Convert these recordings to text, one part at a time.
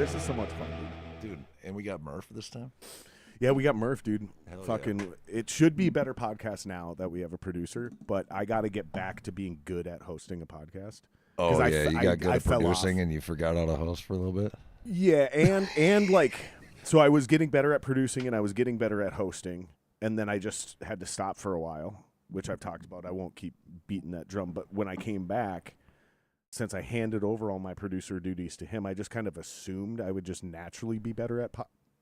This is so much fun, dude. And we got Murph this time. Yeah, we got Murph, dude. Hell Fucking, yeah. it should be better podcast now that we have a producer, but I got to get back to being good at hosting a podcast. Oh I yeah, f- you I- got good I at fell producing off. and you forgot how to host for a little bit. Yeah, and like, so I was getting better at producing and I was getting better at hosting, and then I just had to stop for a while, which I've talked about. I won't keep beating that drum, but when I came back, since I handed over all my producer duties to him, I just kind of assumed I would just naturally be better at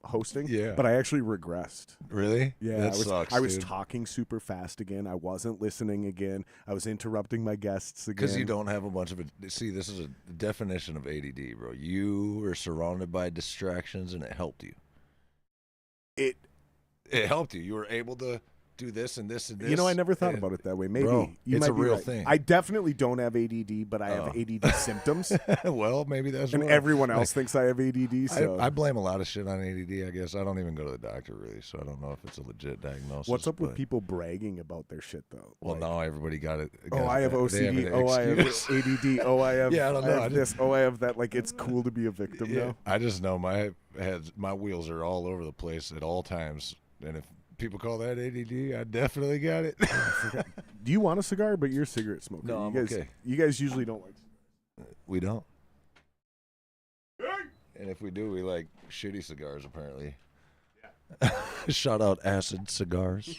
hosting. Yeah. But I actually regressed. Really? Yeah, that sucks. I was dude. talking super fast again. I wasn't listening again. I was interrupting my guests again. Because you don't have a bunch of it. See, this is a definition of ADD, bro. You were surrounded by distractions, and it helped you. It helped you. You were able to do this and this and this. You know, I never thought about it that way. Maybe bro, you it's might a be real right. thing. I definitely don't have ADD, but I have ADD symptoms, Well, maybe that's and what everyone else thinks I have ADD. So I blame a lot of shit on ADD. I guess I don't even go to the doctor really, so I don't know if it's a legit diagnosis. what's up with but- people bragging about their shit though? Well, Like, now everybody got it. oh, I have they OCD. an Oh, I have excuse. ADD. Oh, I have. Yeah, I don't know. I have this. Oh, I have that. Like, it's cool to be a victim Yeah, now. I just know my wheels are all over the place at all times, and if people call that ADD, I definitely got it. Do you want a cigar? But you're a cigarette smoker. No, I'm you guys, okay. You guys usually don't like. We don't. And if we do, we like shitty cigars, apparently. Yeah. Shout out Acid Cigars.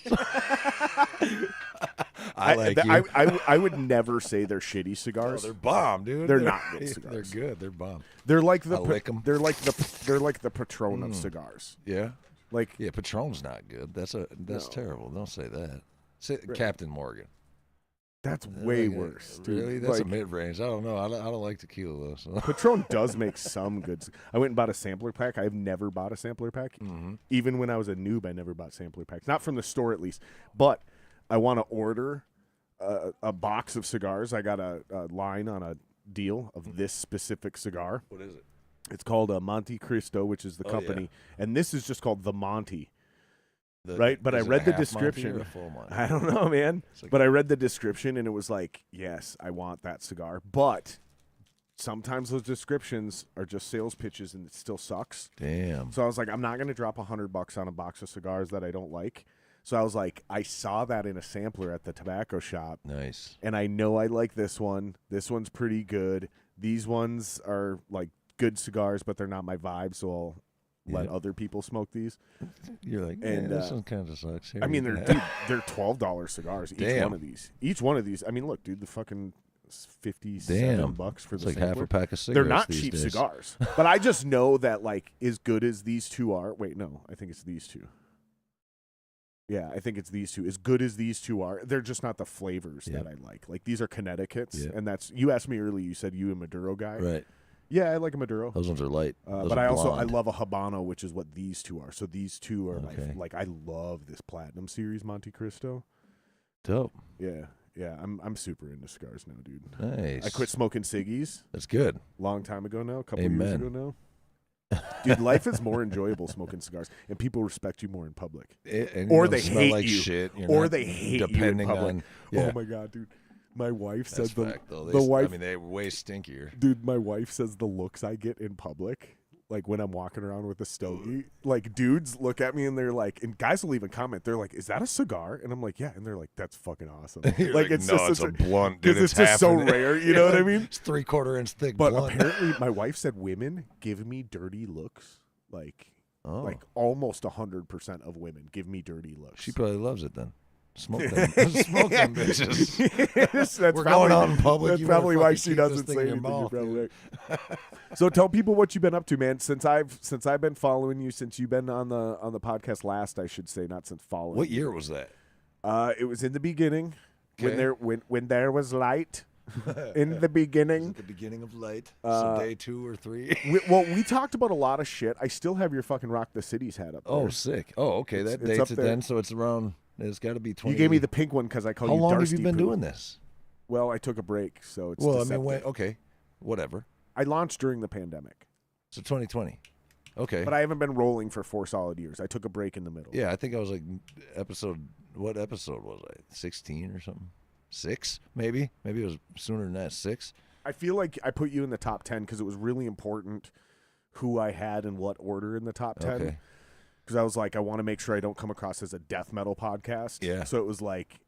I like you. I would never say they're shitty Oh, cigars. they're bomb, dude. They're not good cigars. They're good. They're bomb. They're like the I lick 'em. they're like the Patron of cigars. Yeah. Like Yeah, Patron's not good. That's No. terrible. Don't say that. Say Captain Morgan. that's way worse, dude. Really? That's a Like, mid-range. I don't know. I don't like tequila though. So. Patron does make some good. I went and bought a sampler pack. I've never bought a sampler pack. Mhm. Even when I was a noob, I never bought sampler packs. Not from the store, at least. But I want to order a box of cigars. I got a line on a deal of this specific cigar. What is it? It's called Monte Cristo, which is the Oh, company, and this is just called the Monte. The- Right, but I is it read a the half Monty description. or a full Monty? I don't know, man. It's like- But I read the description, and it was like, yes, I want that cigar. But sometimes those descriptions are just sales pitches, and it still sucks. Damn. So I was like, I'm not going to drop $100 on a box of cigars that I don't like. So I was like, I saw that in a sampler at the tobacco shop, Nice. and I know I like this one. This one's pretty good. These ones are like good cigars, but they're not my vibe, so I'll let Yeah. other people smoke these. You're like, And, this one kind of sucks. Here I mean, you they're go. dude, they're $12 cigars each Damn. one of these. Each one of these. I mean, look, dude, the fucking $57 Damn. for It's the like half sampler. a pack of cigarettes. They're not these cheap days. cigars, but I just know that like as good as these two are. Wait, no, I think it's these two. Yeah, I think it's these two. As good as these two are, they're just not the flavors Yep. that I like. Like these are Connecticut's, Yep. and that's you asked me earlier. You said you a Maduro guy. Right. Yeah, I like a Maduro. Those ones are light. Those But are I also blonde. love a Habano, which is what these two are. So these two are Okay. like I love this Platinum Series Monte Cristo. Dope. Yeah, yeah, I'm super into cigars now, dude. Nice. I quit smoking ciggies That's good. long time ago now, a couple years Amen. ago now. Dude, life is more enjoyable smoking cigars, and people respect you more in public. And Or you they don't smell hate like you. shit. You're Or not they hate you in depending public. on. Yeah. Oh my god, dude. My wife That's said fact, though. the wife I mean, they're way stinkier. dude, my wife says the looks I get in public, like when I'm walking around with a stogie, like dudes look at me and they're like, and guys will even comment, they're like, "Is that a cigar?" And I'm like, "Yeah," and they're like, "That's fucking awesome." You're like it's no, just it's such a blunt, dude. because it's just so half an- rare, you know what I mean? It's 3/4 inch thick But blunt. apparently, my wife said women give me dirty looks, like almost 100% of women give me dirty looks. She probably loves it then. Smoke them. Smoke them bitches. Yes, that's We're probably, going out in public. That's You better probably why fucking she keep this doesn't thing say in your anything. You're mouth, probably dude. right. So tell people what you've been up to, man. Since I've been following you, since you've been on the podcast last, I should say, not since following. What you. year was that? It was in the beginning Okay. when there was light. In the beginning. At the beginning of light. Uh, so day 2 or 3. we talked about a lot of shit. I still have your fucking Rock the Cities hat up there. Oh, sick. Oh, okay. It's- That it's dates up it there. then. So it's around. It's got to be 20. You gave me the pink one because I call How you long have Darsty you been Poo. doing this? Well, I took a break, so it's Well, I deceptive. mean, okay, whatever. I launched during the pandemic, So 2020. Okay. but I haven't been rolling for 4 solid years. I took a break in the middle. Yeah, I think I was like what episode was I? 16 or something? 6 maybe? Maybe it was sooner than that. 6. I feel like I put you in the top 10 because it was really important who I had in what order in the top 10. Okay. Because I was like, I want to make sure I don't come across as a death metal podcast. Yeah. So it was like,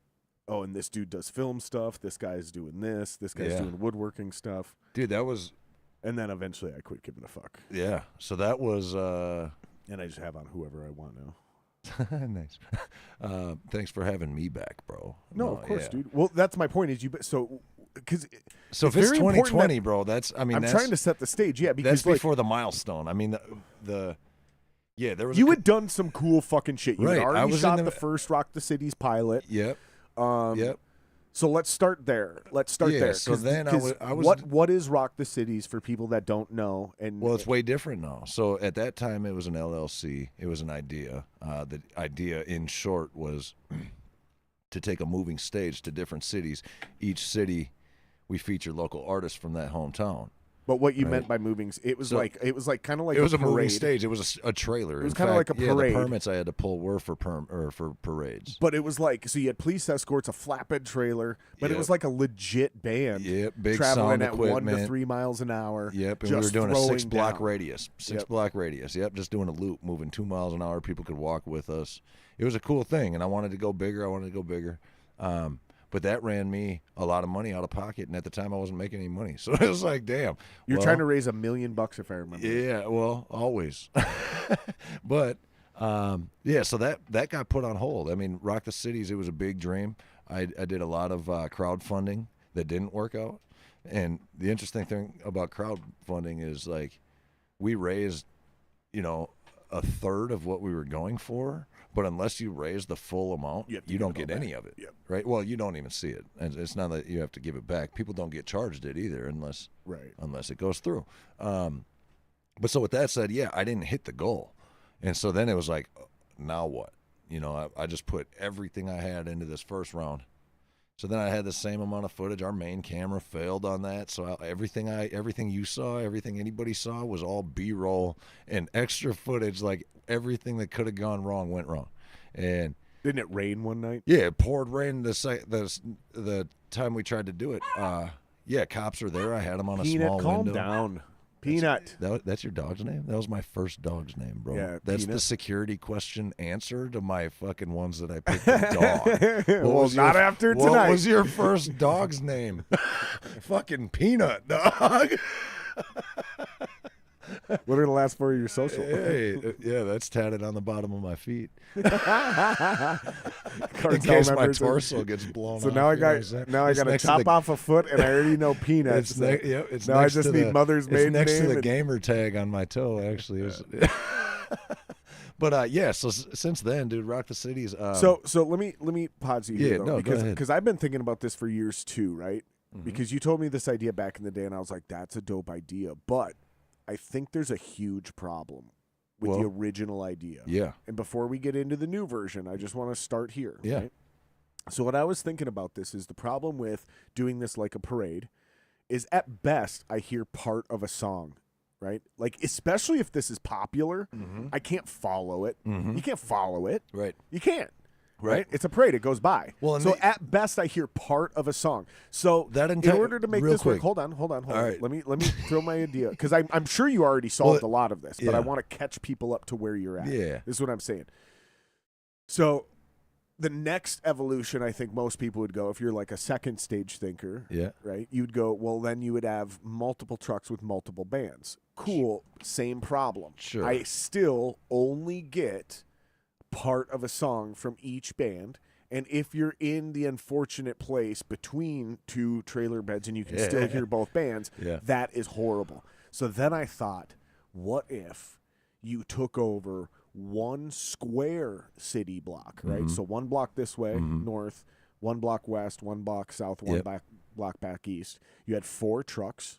oh, and this dude does film stuff. This guy's doing this. This guy's doing woodworking stuff. Dude, that was... And then eventually I quit giving a fuck. Yeah. So that was... And I just have on whoever I want now. Nice. Thanks for having me back, bro. No, of course, dude. Well, that's my point. Is you so because if it's 2020, bro, that's I'm trying to set the stage. Yeah, because that's before the milestone. I mean, there was. You had done some cool fucking shit. You had already I was shot the first Rock the Cities pilot. Yep. Yep. So let's start there. there. So then I was. What is Rock the Cities for people that don't know? And well, it's way different now. So at that time, it was an LLC. It was an idea. The idea, in short, was to take a moving stage to different cities. Each city, we feature local artists from that hometown. But what you meant by moving, it was kind of like it was a parade. moving stage. It was a trailer. It was kind of like a parade. The permits I had to pull were for parades. But it was like, so you had police escorts, a flatbed trailer, but it was like a legit band. Yep, big traveling sound at equipment. 1 to 3 miles an hour. Yep, and we were doing a 6-block down. radius. 6-block radius. Yep, just doing a loop, moving 2 miles an hour. People could walk with us. It was a cool thing, and I wanted to go bigger. But that ran me a lot of money out of pocket, and at the time I wasn't making any money. So it was like, damn. You're trying to raise $1 million, if I remember. Yeah, well, always. But so that got put on hold. I mean, Rock the Cities, it was a big dream. I did a lot of crowdfunding that didn't work out. And the interesting thing about crowdfunding is, like, we raised, a third of what we were going for. But unless you raise the full amount, you don't get any of it, right? Well, you don't even see it. And it's not that you have to give it back. People don't get charged it either unless it goes through. But so with that said, I didn't hit the goal. And so then it was like, now what? I just put everything I had into this first round. So then I had the same amount of footage. Our main camera failed on that. So everything you saw, everything anybody saw was all B-roll and extra footage. Like, everything that could have gone wrong went wrong. And didn't it rain one night? Yeah, it poured rain the time we tried to do it. Cops were there. I had them on a small calm window. Down. Peanut. That's your dog's name? That was my first dog's name, bro. Yeah, that's Peanut. the security question answer to my fucking ones that I picked the dog. Well, not after tonight. What was your first dog's name? Fucking Peanut, dog. What are the last 4 of your social? Hey, that's tatted on the bottom of my feet. In Cartel case my members torso gets blown So off. now I got to chop off a foot, and I already know Peanuts. It's now I next just to need the, mother's maiden name. It's next to the gamer tag on my toe, actually. But so since then, dude, Rock the Cities. So let me pause you here, though, go ahead. because I've been thinking about this for years too, right? Mm-hmm. Because you told me this idea back in the day, and I was like, that's a dope idea, but I think there's a huge problem with the original idea. Yeah. And before we get into the new version, I just want to start here. Yeah. Right? So what I was thinking about this is the problem with doing this like a parade is, at best, I hear part of a song, right? Like, especially if this is popular, I can't follow it. You can't follow it. Right. You can't. Right. It's a parade. It goes by. Well, so at best, I hear part of a song. So in order to make this work, hold on. All right. Let me throw my idea, because I'm sure you already solved a lot of this, but I want to catch people up to where you're at. Yeah. This is what I'm saying. So the next evolution, I think most people would go, if you're like a second stage thinker, right? You'd go, well, then you would have multiple trucks with multiple bands. Cool. Same problem. Sure. I still only get part of a song from each band, and if you're in the unfortunate place between two trailer beds and you can still hear both bands, that is horrible. So then I thought, what if you took over one square city block, right? So one block this way, north, one block west, one block south, one block back east. You had 4 trucks.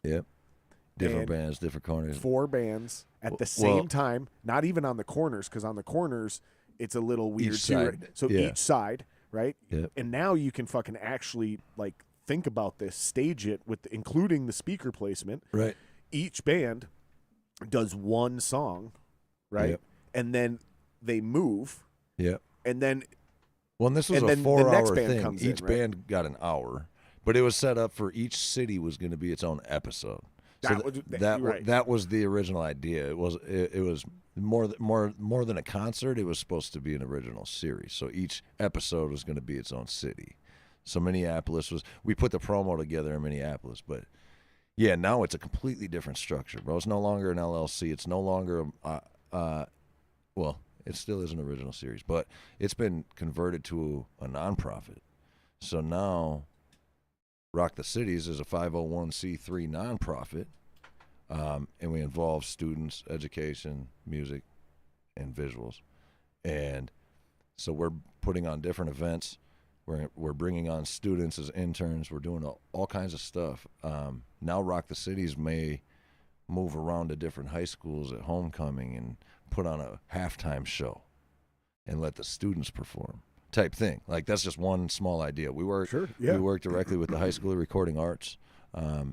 Different bands, different corners. 4 bands at the same time, not even on the corners, because on the corners it's a little weird each too. Side. Right? So each side, right? Yep. And now you can fucking actually like think about this, stage it with including the speaker placement. Right. Each band does one song, right? Yep. And then they move. Yep. And then and this was and a then the next 4-hour band thing. comes Each in, right? band got an hour, but it was set up for each city was going to be its own episode. That was the original idea. It was more than a concert. It was supposed to be an original series. So each episode was going to be its own city. So Minneapolis we put the promo together in Minneapolis, but yeah, now it's a completely different structure, bro. It's no longer an LLC. It's no longer well, it still is an original series, but it's been converted to a nonprofit. So now Rock the Cities is a 501c3 nonprofit, and we involve students, education, music, and visuals. And so we're putting on different events. We're bringing on students as interns. We're doing all kinds of stuff. Now Rock the Cities may move around to different high schools at homecoming and put on a halftime show and let the students perform type thing. Like, that's just one small idea. We work directly with the High School of Recording Arts.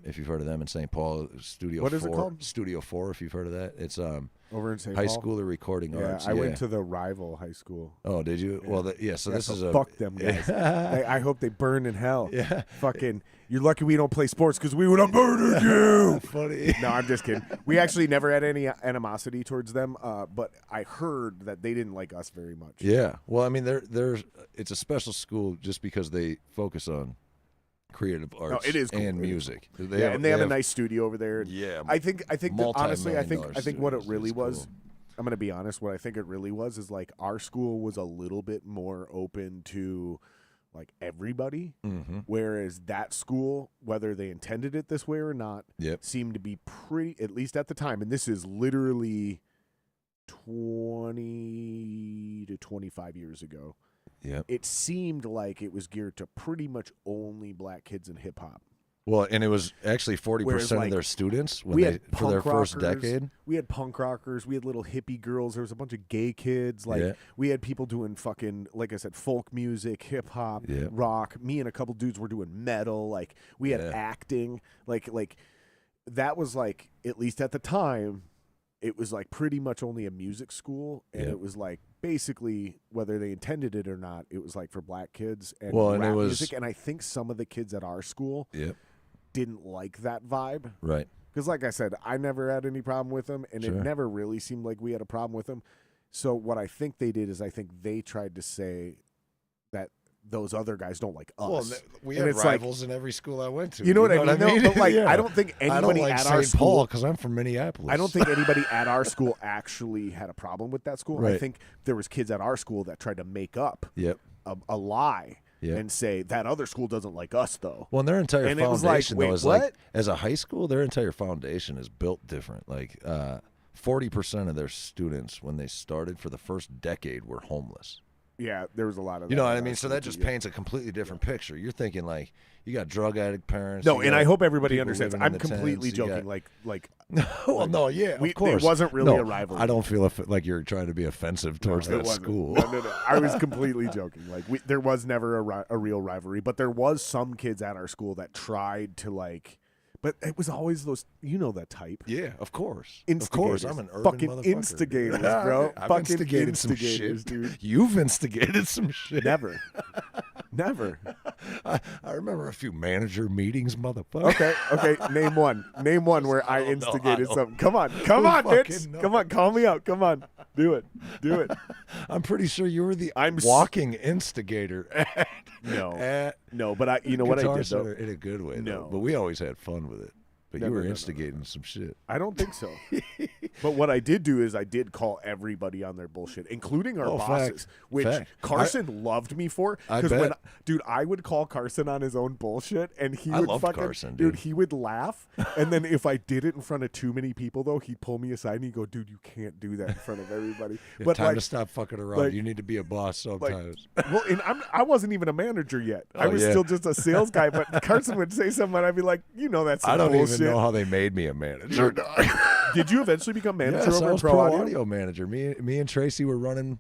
If you've heard of them in St. Paul, Studio 4. What is it called? Studio 4, if you've heard of that. It's over in St. High Paul? School of Recording Arts. I went to the rival high school. Oh, did you? Yeah. Well, this is fuck them guys. I hope they burn in hell. Yeah. Fucking, you're lucky we don't play sports because we would have murdered you. Funny. No, I'm just kidding. We actually never had any animosity towards them, but I heard that they didn't like us very much. Yeah. Well, I mean, it's a special school just because they focus on creative arts it is cool. and music. They have a nice studio over there. Yeah. I think that, honestly, I think what it really was, cool. I'm going to be honest, what I think it really was is like our school was a little bit more open to like everybody, whereas that school, whether they intended it this way or not, seemed to be pretty, at least at the time, and this is literally 20 to 25 years ago. Yep. It seemed like it was geared to pretty much only black kids in hip hop. Well, and it was actually 40% of their students for their first decade. We had punk rockers. We had little hippie girls. There was a bunch of gay kids. We had people doing fucking, like I said, folk music, hip hop, rock. Me and a couple dudes were doing metal. Like, we had acting. Like that was like, at least at the time, it was like pretty much only a music school, and it was like basically, whether they intended it or not, it was like for black kids and rap music. And I think some of the kids at our school didn't like that vibe. Right. Because like I said, I never had any problem with them, and it never really seemed like we had a problem with them. So what I think they did is I think they tried to say that those other guys don't like us. Well, we had rivals in every school I went to. You know what I mean? But like, Yeah. I don't think anybody like at our St. school, Paul because I'm from Minneapolis. I don't think anybody at our school actually had a problem with that school. Right. I think there was kids at our school that tried to make up a lie and say that other school doesn't like us though. Well, and their entire and foundation it was like, though is like, as a high school, their entire foundation is built different. Like 40% of their students when they started for the first decade were homeless. Yeah, there was a lot of that. You know what I mean? So that just paints a completely different picture. You're thinking like you got drug addict parents. No, and I hope everybody understands. I'm completely joking. Like well, no, yeah, of course. It wasn't really a rivalry. I don't feel like you're trying to be offensive towards that school. No. I was completely joking. Like there was never a real rivalry, but there was some kids at our school that tried to like. But it was always those, you know, that type. Yeah, of course. Instigators. Of course, I'm an urban fucking motherfucker. Instigators, bro. I've Fucking instigated some instigators, shit. dude. You've instigated some shit. Never. I remember a few manager meetings, motherfucker. Okay. Name one where I instigated something. Come on, Vince. Come on, call me out. Come on, do it. I'm pretty sure you were the walking instigator. No, but you know what I did though? In a good way. No, though. But we always had fun with it. But you were instigating some shit. I don't think so. But what I did do is I did call everybody on their bullshit, including our bosses, which Carson loved me for. Because dude, I would call Carson on his own bullshit, and he would Carson, dude. He would laugh. And then if I did it in front of too many people, though, he'd pull me aside and he'd go, "Dude, you can't do that in front of everybody." But time to stop fucking around. You need to be a boss sometimes. And I wasn't even a manager yet. I was still just a sales guy. But Carson would say something, and I'd be like, "You know that's some bullshit." Even know how they made me a manager. Did you eventually become manager over I was Pro Audio manager. Me and Tracy were running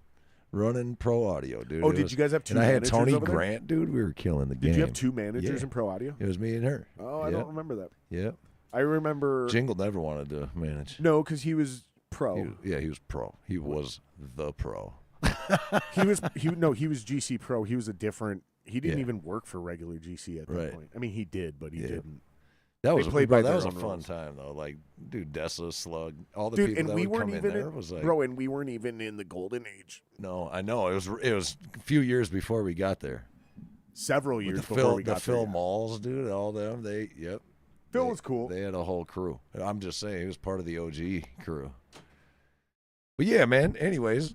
Pro Audio, dude. Oh, did you guys have two and managers? I had Tony over there? Grant, dude. We were killing the game. Did you have two managers in Pro Audio? It was me and her. Oh, I don't remember that. Yeah. I remember Jingle never wanted to manage. No, because he was pro. He was pro. He was the pro. he was GC Pro. He was a different. He didn't even work for regular GC at that point. I mean, he did, but he didn't. That They was played by that their was a own fun rules. time though. Like, dude, Dessa, Slug, all the Dude, people and that we would weren't come in even there was like, bro, and we weren't even in the golden age. no, I know it was a few years before we got there. Several With years the before we Phil got there. Phil Malls, dude, all them, Phil was cool. They had a whole crew. I'm just saying, he was part of the OG crew. But yeah, man. Anyways,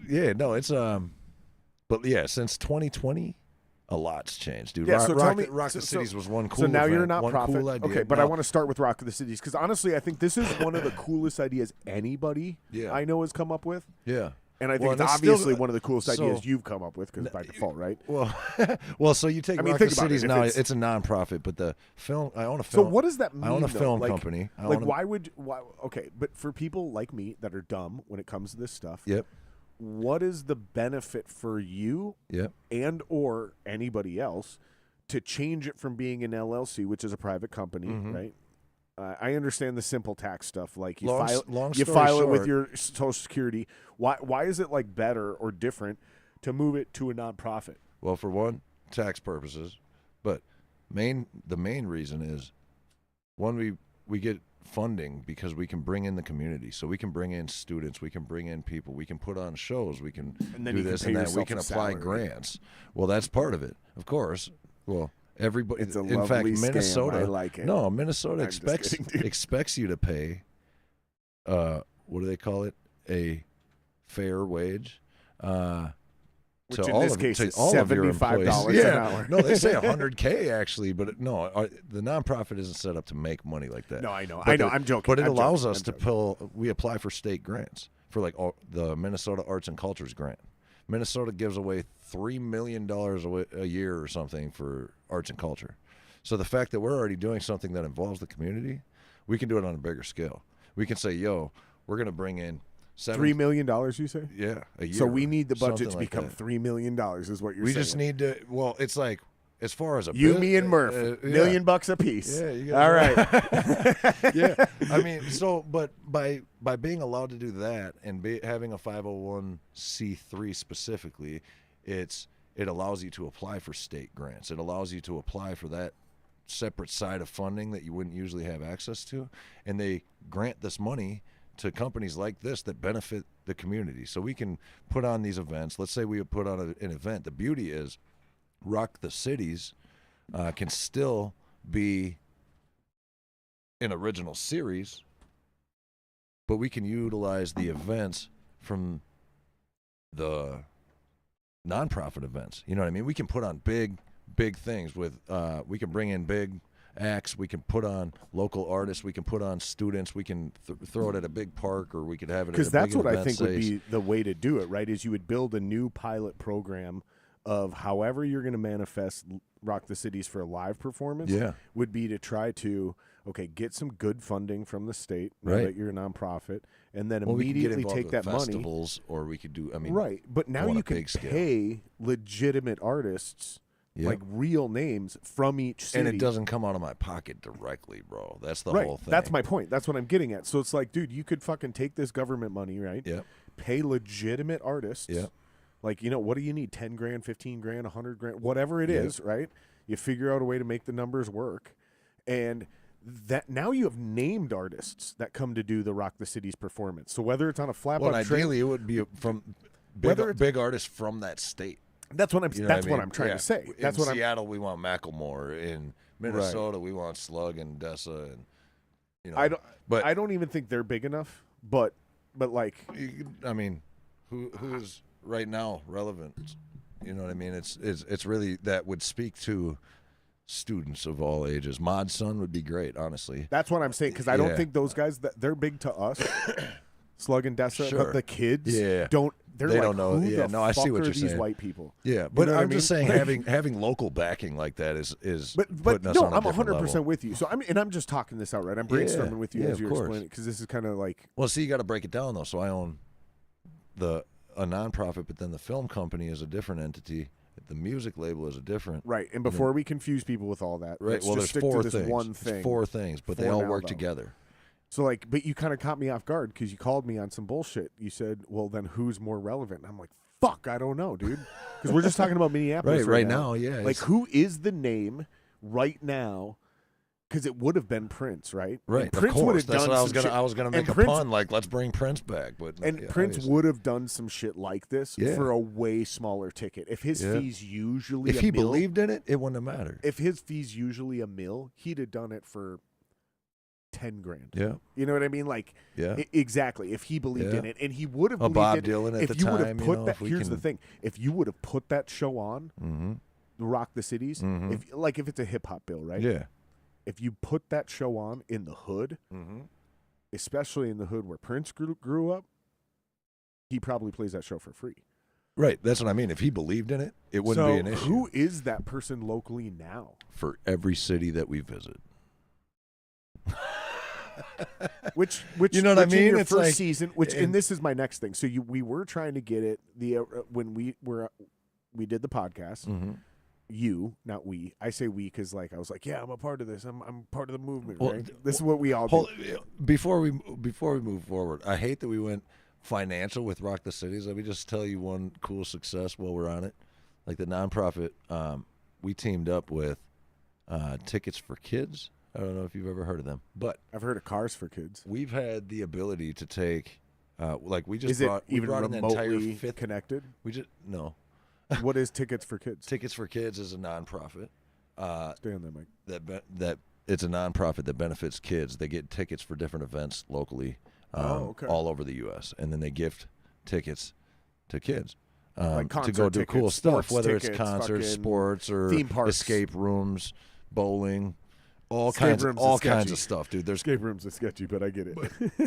yeah, no, it's but yeah, since 2020, a lot's changed, dude. Yeah, so tell me, Rock the Cities was one cool. So now event, you're not one profit. cool idea. Okay, but No, I want to start with Rock of the Cities because honestly, I think this is one of the coolest ideas anybody I know has come up with. Yeah. And I think Well, it's that's obviously still- one of the coolest so- ideas you've come up with because by default, right? Well, so you take I mean, Rock think the about it, Cities if now. it's- It's a nonprofit, but the film. I own a So film. what does that mean? I own a though? film Like- company. Like, why? Okay, but for people like me that are dumb when it comes to this stuff, Yep. what is the benefit for you Yep. and or anybody else to change it from being an LLC, which is a private company, right? I understand the simple tax stuff, like you Long you story file it with short- your Social Security. Why is it like better or different to move it to a nonprofit? Well, for one, tax purposes, but the main reason is one, we get funding because we can bring in the community, so we can bring in students, we can bring in people, we can put on shows, we can And then do you can this pay and that. yourself We can a apply salary. grants. Well, that's part of it, of course. Well, everybody. It's a in fact, lovely scam. Minnesota. I like it. No, Minnesota I'm just expects kidding, dude. expects you to pay. What do they call it? A fair wage. Which to in all this of, case to is all of your employees. $75 an Yeah, hour. no, they say 100K actually, but no, the nonprofit isn't set up to make money like that. No, I know. But I'm joking. But it I'm allows joking, us I'm to joking. pull. We apply for state grants for like the Minnesota Arts and Cultures grant. Minnesota gives away $3 million a year or something for arts and culture. So the fact that we're already doing something that involves the community, we can do it on a bigger scale. We can say, "Yo, we're going to bring in $3 million, you say? Yeah, a year. So we need the budget something to like become that. $3 million, is what you're We saying. just need to. Well, it's like as far as a You, bus- me, and Murph, yeah. $1 million a piece. Yeah, you All guys right. Yeah, I mean, so but by being allowed to do that and having a 501c3 specifically, it allows you to apply for state grants. It allows you to apply for that separate side of funding that you wouldn't usually have access to, and they grant this money to companies like this that benefit the community. So we can put on these events. Let's say we put on an event. The beauty is Rock the Cities can still be an original series, but we can utilize the events from the nonprofit events. You know what I mean? We can put on big things with we can bring in big acts, we can put on local artists, we can put on students, we can throw it at a big park, or we could have it at a Because big that's what I event think would space. be the way to do it, right? Is you would build a new pilot program of however you're going to manifest Rock the Cities for a live performance. Yeah. Would be to try to, get some good funding from the state, now Right. that you're a nonprofit, and then Well, we could get immediately involved take with that money. festivals, or we could do. I mean, Right. But now go on you a can big scale. pay legitimate artists, Yep. like real names from each city. and it doesn't come out of my pocket directly, bro. That's the right. whole thing. That's my point. That's what I'm getting at. So it's like, dude, you could fucking take this government money, right? Yep. Pay legitimate artists. Yep. Like, what do you need? 10 grand, 15 grand, 100 grand, whatever it is, right? You figure out a way to make the numbers work. And that now you have named artists that come to do the Rock the Cities performance. So whether it's on a flat Well, buck train, ideally, it would be from Whether it's- big artists from that state. that's what I'm. You know That's I what mean? I'm trying Yeah. to say. That's in what I'm. Seattle, we want Macklemore. In Minnesota, we want Slug and Dessa, and I don't. But I don't even think they're big enough. But like, I mean, who is right now relevant? You know what I mean? It's really that would speak to students of all ages. Mod Son would be great, honestly. that's what I'm saying, because I don't Yeah. think those guys they're big to us, Slug and Dessa, Sure. but the kids Yeah. don't. They're They like, don't know. Who Yeah, the no, I see fuck what are you're these saying. white people? Yeah, but know what I I'm just mean? saying having local backing like that is But putting us no, on a I'm different 100% level. with you. So I'm just talking this out, right? I'm brainstorming with you yeah, as of you're course. explaining, because this is kind of like Well, see, you got to break it down though. So I own a nonprofit, but then the film company is a different entity. The music label is a different. right. And before we confuse people with all that, Right. let's Well, just there's stick four to this things. one There's thing. four things, but they for all now, work though. together. So like, but you kind of caught me off guard because you called me on some bullshit. You said, "Well, then who's more relevant?" And I'm like, "Fuck, I don't know, dude." Because we're just talking about Minneapolis Right right now, yeah. Like, who is the name right now? because it would have been Prince, right? Right, And Prince of would course. have That's done what some shit. I was gonna make a Prince, pun, like let's bring Prince back. But and yeah, Prince obviously. would have done some shit like this Yeah. for a way smaller ticket. If his fees usually if a he mil, believed in it, it wouldn't have mattered. if his fees usually a mil, he'd have done it for 10 grand. Yeah, You know what I mean? Like, yeah. Exactly. If he believed Yeah. in it, and he would have A believed Bob it, Dylan at if the you would have time, put you know, that. if we Here's the can- thing: if you would have put that show on, Mm-hmm. Rock the Cities, Mhm. if it's a hip hop bill, right? Yeah. If you put that show on in the hood, Mm-hmm. especially in the hood where Prince grew up, he probably plays that show for free. Right. That's what I mean. If he believed in it, it wouldn't be an issue. Who is that person locally now? For every city that we visit. Which You know what I which in mean? your It's first like- season, which and and- this is my next thing. So we were trying to get it when we did the podcast. Mm-hmm. You, not we. I say we because like I was like, yeah, I'm a part of this. I'm part of the movement. Well, Right? This is what we all do. Before we move forward, I hate that we went financial with Rock the Cities. Let me just tell you one cool success while we're on it. Like the nonprofit, we teamed up with Tickets for Kids. I don't know if you've ever heard of them, but I've heard of Cars for Kids. we've had the ability to take, like we just Is it brought, we even brought an entire remotely fifth. connected? We just no. What is Tickets for Kids? Tickets for Kids is a nonprofit. Stay on that, Mike. That it's a nonprofit that benefits kids. They get tickets for different events locally, okay. all over the U.S., and then they gift tickets to kids Like to go concert do cool tickets, stuff, sports whether tickets, it's concerts, fucking sports, or theme parks. escape rooms, bowling, all Escape kinds rooms is of sketchy. stuff, dude. There's Escape rooms are sketchy, but I get it.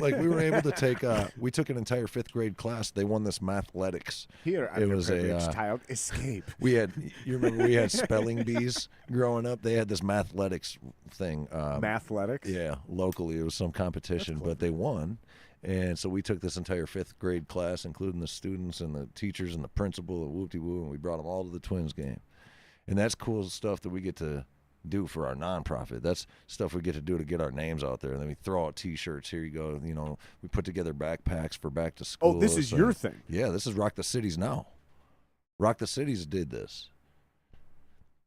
like we were able to take. We took an entire fifth grade class. They won this mathletics. Here, It was a, underprivileged child. Escape. We had, you remember we had spelling bees growing up? They had this mathletics thing. Mathletics. Yeah, locally. It was some competition, but they won. And so we took this entire fifth grade class, including the students and the teachers and the principal and whoop-de-woo, and we brought them all to the Twins game. And that's cool stuff that we get to do for our nonprofit. That's stuff we get to do to get our names out there. And then we throw out T-shirts. Here you go. You know, we put together backpacks for back to school. Oh, this is your thing. Yeah, this is Rock the Cities now. Rock the Cities did this.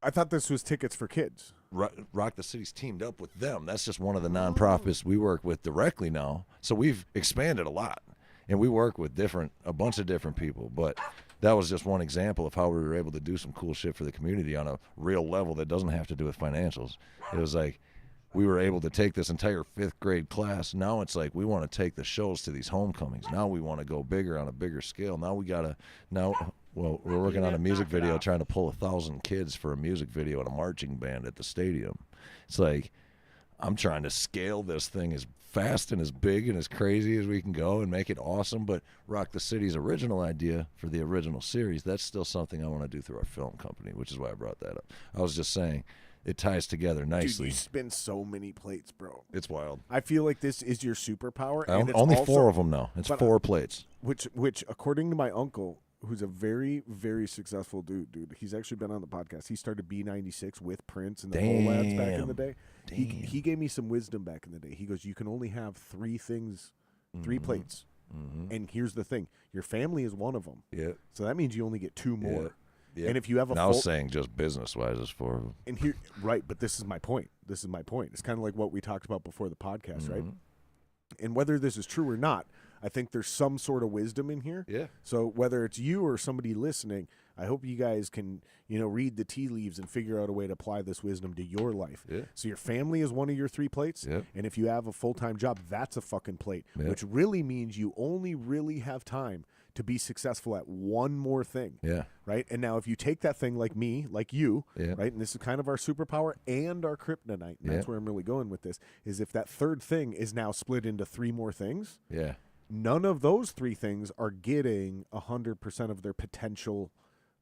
I thought this was Tickets for Kids. Rock the Cities teamed up with them. That's just one of the nonprofits we work with directly now. So we've expanded a lot, and we work with a bunch of different people. But that was just one example of how we were able to do some cool shit for the community on a real level that doesn't have to do with financials. It was like we were able to take this entire fifth grade class. Now it's like we want to take the shows to these homecomings. Now we want to go bigger on a bigger scale. Now we're working on a music video, trying to pull 1,000 kids for a music video and a marching band at the stadium. It's like I'm trying to scale this thing as fast and as big and as crazy as we can go and make it awesome. But Rock the City's original idea for the original series, that's still something I want to do through our film company, which is why I brought that up. I was just saying it ties together nicely. Dude, you spin so many plates, bro. It's wild. I feel like this is your superpower. And it's Only also, 4 of them now. It's but 4 plates. Which, according to my uncle, who's a very, very successful dude. He's actually been on the podcast. He started B96 with Prince and the whole lads back in the day. He gave me some wisdom back in the day. He goes, you can only have 3 things, 3 plates. Mm-hmm. And here's the thing. Your family is one of them. Yeah. So that means you only get 2 more. Yeah. And if you have I was saying just business-wise, it's 4 of them. And here, right, but this is my point. It's kind of like what we talked about before the podcast, right? And whether this is true or not, I think there's some sort of wisdom in here. Yeah. So whether it's you or somebody listening, I hope you guys can, read the tea leaves and figure out a way to apply this wisdom to your life. Yeah. So your family is one of your 3 plates. Yeah. And if you have a full-time job, that's a fucking plate, Yeah. which really means you only really have time to be successful at one more thing. Yeah. Right. And now if you take that thing like me, like you, Yeah. right, and this is kind of our superpower and our kryptonite, and that's Yeah. where I'm really going with this, is if that third thing is now split into 3 more things, Yeah. none of those 3 things are getting 100% of their potential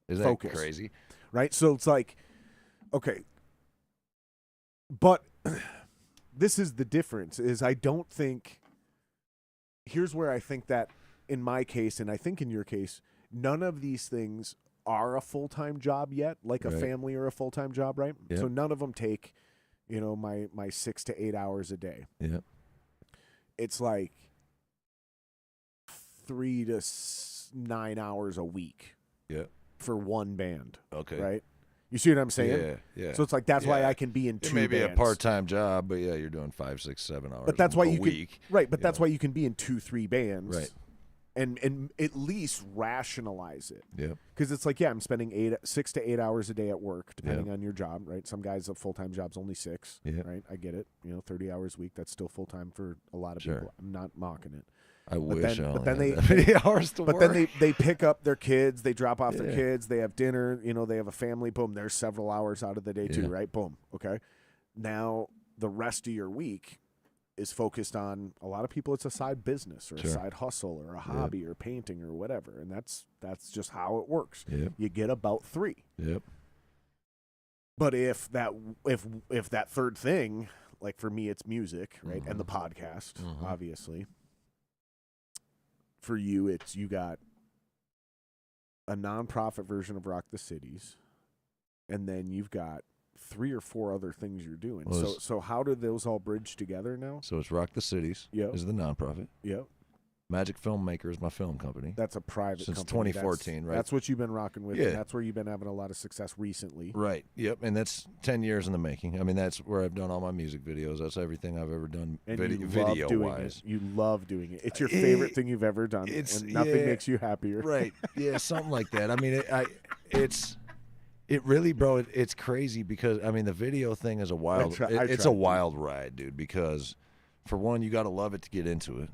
Isn't focus. that crazy? Right? So it's like, okay, but this is the difference, is I don't think, here's where I think that in my case, and I think in your case, none of these things are a full-time job yet, like a Right. family or a full-time job, right? Yep. So none of them take, my 6 to 8 hours a day. Yeah. It's like 3 to 9 hours a week Yeah. for one band, Okay. right? You see what I'm saying? Yeah. So it's like that's why I can be in 2 It may be bands. a part-time job, but yeah, you're doing 5, 6, 7 hours But that's why a you week. can, right. But that's why you can be in 2, 3 bands, Right. And at least rationalize it. Yeah. Because it's like, I'm spending 6 to 8 hours a day at work, depending on your job, right? Some guys, a full-time job's only 6, right? I get it. 30 hours a week, that's still full-time for a lot of people. I'm not mocking it. I wish. But then they that many hours to work. But then they pick up their kids, they drop off their kids, they have dinner, they have a family. Boom, there's several hours out of the day too, right? Boom, okay. Now the rest of your week is focused on, a lot of people, it's a side business or a side hustle or a hobby or painting or whatever, and that's just how it works. You get about 3. But if that third thing, like for me, it's music, right, and the podcast, obviously. For you, it's you got a nonprofit version of Rock the Cities, and then you've got 3 or 4 other things you're doing. Well, so how do those all bridge together now? So it's Rock the Cities is the nonprofit. Yep. Magic Filmmaker is my film company. That's a private since company. 2014, right? That's what you've been rocking with. Yeah. And that's where you've been having a lot of success recently. Right. Yep. And that's 10 years in the making. I mean, that's where I've done all my music videos. That's everything I've ever done video-wise. You love doing it. It's your favorite thing you've ever done. And nothing makes you happier. Right. Yeah, something like that. I mean, it really, bro, it's crazy because, I mean, the video thing is a wild, it's a wild ride, dude, because for one, you got to love it to get into it.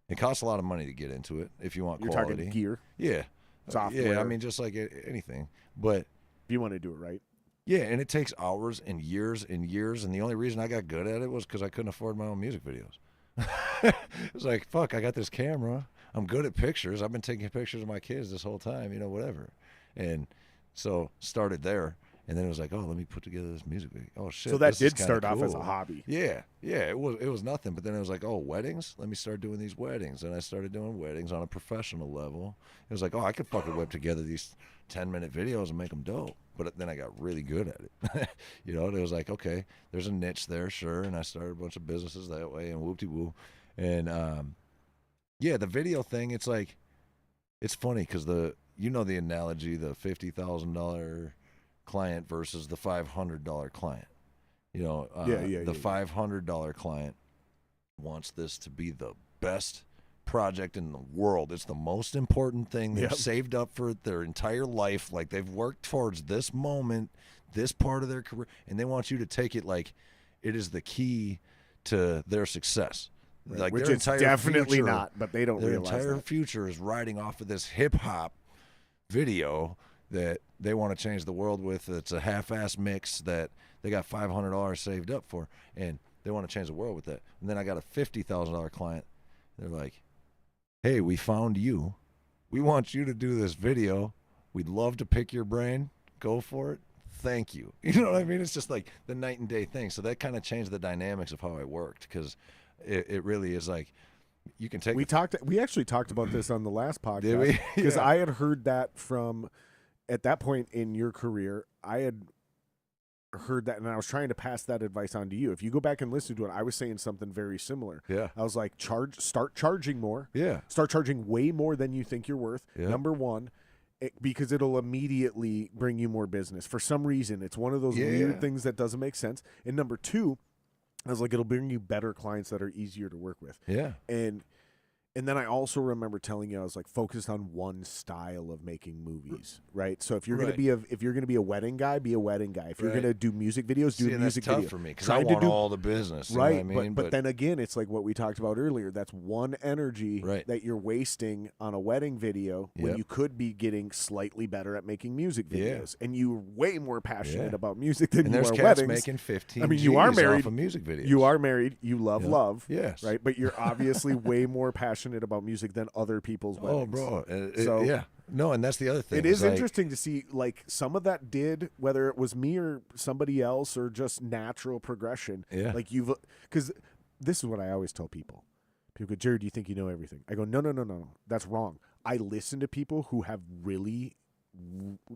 It costs a lot of money to get into it if you want quality. You're talking gear? Yeah. Software? Yeah, I mean, just like anything. But if you want to do it right. Yeah, and it takes hours and years, and the only reason I got good at it was because I couldn't afford my own music videos. It's like, fuck, I got this camera. I'm good at pictures. I've been taking pictures of my kids this whole time, whatever. And so started there. And then it was like, oh, let me put together this music video. Oh shit! So that did start off as a hobby. Yeah. It was nothing. But then it was like, oh, weddings. Let me start doing these weddings. And I started doing weddings on a professional level. It was like, oh, I could fucking whip together these 10-minute videos and make them dope. But then I got really good at it. And it was like, okay, there's a niche there, sure. And I started a bunch of businesses that way, and whoop-de-woo. And the video thing, it's like, it's funny because the analogy, the $50,000 client versus the $500 client. The $500 client wants this to be the best project in the world. It's the most important thing they've saved up for their entire life. Like, they've worked towards this moment, this part of their career, and they want you to take it like it is the key to their success. Right. Like, which it's definitely future, not, but they don't realize their entire future is riding off of this hip-hop video that they want to change the world with. It's a half-ass mix that they got $500 saved up for, and they want to change the world with that. And then I got a $50,000 client. They're like, hey, we found you. We want you to do this video. We'd love to pick your brain. Go for it. Thank you. You know what I mean? It's just like the night and day thing. So that kind of changed the dynamics of how I worked, because it really is like, you can take. We actually talked about this on the last podcast. Did we? Because I had heard that from, at that point in your career, I had heard that, and I was trying to pass that advice on to you. If you go back and listen to it, I was saying something very similar. Yeah. I was like, start charging more. Yeah. Start charging way more than you think you're worth. Yeah. Number one, because it'll immediately bring you more business. For some reason, it's one of those weird things that doesn't make sense. And number two, I was like, it'll bring you better clients that are easier to work with. Yeah. And then I also remember telling you, I was like, focused on one style of making movies, right? So if you're gonna be a wedding guy, be a wedding guy. If you're gonna do music videos, do a music video. That's tough for me because I want all the business, right? You know what I mean? But then again, it's like what we talked about earlier. That's one energy that you're wasting on a wedding video when you could be getting slightly better at making music videos, and you're way more passionate about music than you are weddings. Making 15. I mean, you are married. Off of music videos. You are married. You love love. Yes. Right. But you're obviously way more passionate about music than other people's weddings. Oh, bro. No, and that's the other thing. It is interesting to see, like, some of that did, whether it was me or somebody else or just natural progression. Yeah. Like, because this is what I always tell people. People go, Jared, do you think you know everything? I go, no. That's wrong. I listen to people who have really,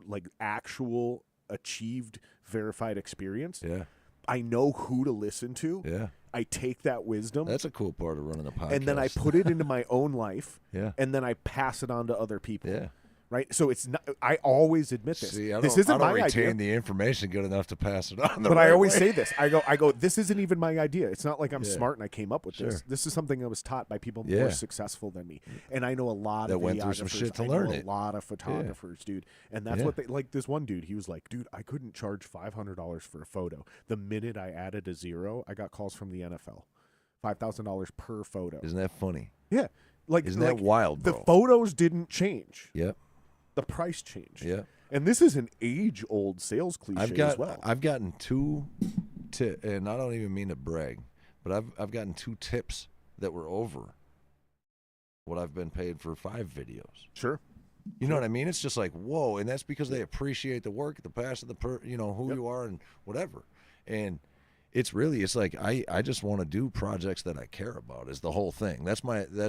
like, actual achieved verified experience. Yeah. I know who to listen to. Yeah. I take that wisdom. That's a cool part of running a podcast. And then I put it into my own life. Yeah. And then I pass it on to other people. Yeah. right? So it's not. I always admit this. See, I this don't, isn't I don't my retain idea. the information good enough to pass it on. But I always say this. I go. This isn't even my idea. It's not like I'm Yeah. smart and I came up with this. Sure. This is something I was taught by people Yeah. more successful than me. And I know a lot That of went through some videographers. shit to I learn know it. a lot of photographers, dude. And that's Yeah. what they like. This one dude, he was like, dude, I couldn't charge $500 for a photo. The minute I added a zero, I got calls from the NFL. $5,000 per photo. Isn't that funny? Yeah. Like, Isn't that wild, bro? The photos didn't change. Yep. The price changed. Yep. And this is an age-old sales cliche as well. I've gotten two and I don't even mean to brag, but I've gotten 2 tips that were over what I've been paid for 5 videos. Sure. You know what I mean? It's just like, whoa, and that's because they appreciate the work, the passion, who Yep. you are and whatever. And it's like I just want to do projects that I care about is the whole thing. That's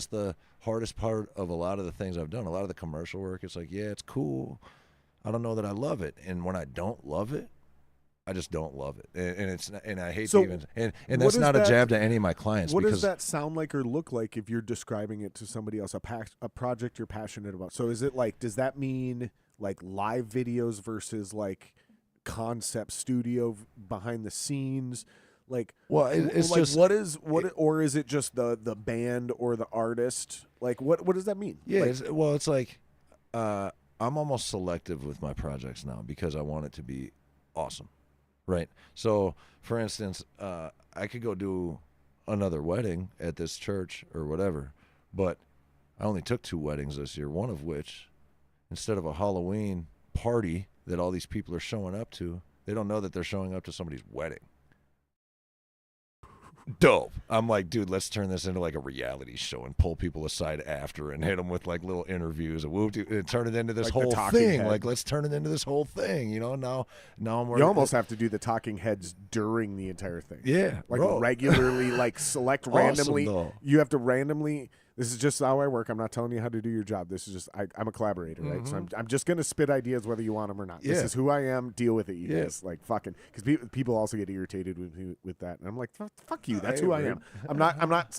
the hardest part of a lot of the things I've done. A lot of the commercial work, it's like, yeah, it's cool. I don't know that I love it. And when I don't love it, I just don't love it. And I hate So to even and what that's is not that- a jab to any of my clients. What because does that sound like or look like if you're describing it to somebody else, a project you're passionate about? So is it like, does that mean like live videos versus like concept studio behind the scenes? Like, Well, it's like just or is it just the band or the artist? Like, what does that mean? Yeah, Like, it's like I'm almost selective with my projects now because I want it to be awesome, right? So, for instance, I could go do another wedding at this church or whatever, but I only took 2 weddings this year, one of which, instead of a Halloween party that all these people are showing up to, they don't know that they're showing up to somebody's wedding. Dope. I'm like, dude, let's turn this into like a reality show and pull people aside after and hit them with like little interviews and turn it into this Like the whole talking thing. head. Like, let's turn it into this whole thing. You know, now I'm working. you almost have to do the talking heads during the entire thing. yeah, Like bro. regularly, like select Awesome, randomly. though. You have to randomly. This is just how I work. I'm not telling you how to do your job. This is just I'm a collaborator, right? So I'm just gonna spit ideas whether you want them or not. This Yeah. is who I am. Deal with it, you Yeah. guys. Like fucking because people also get irritated with that, and I'm like, fuck you. That's I who I agree. am.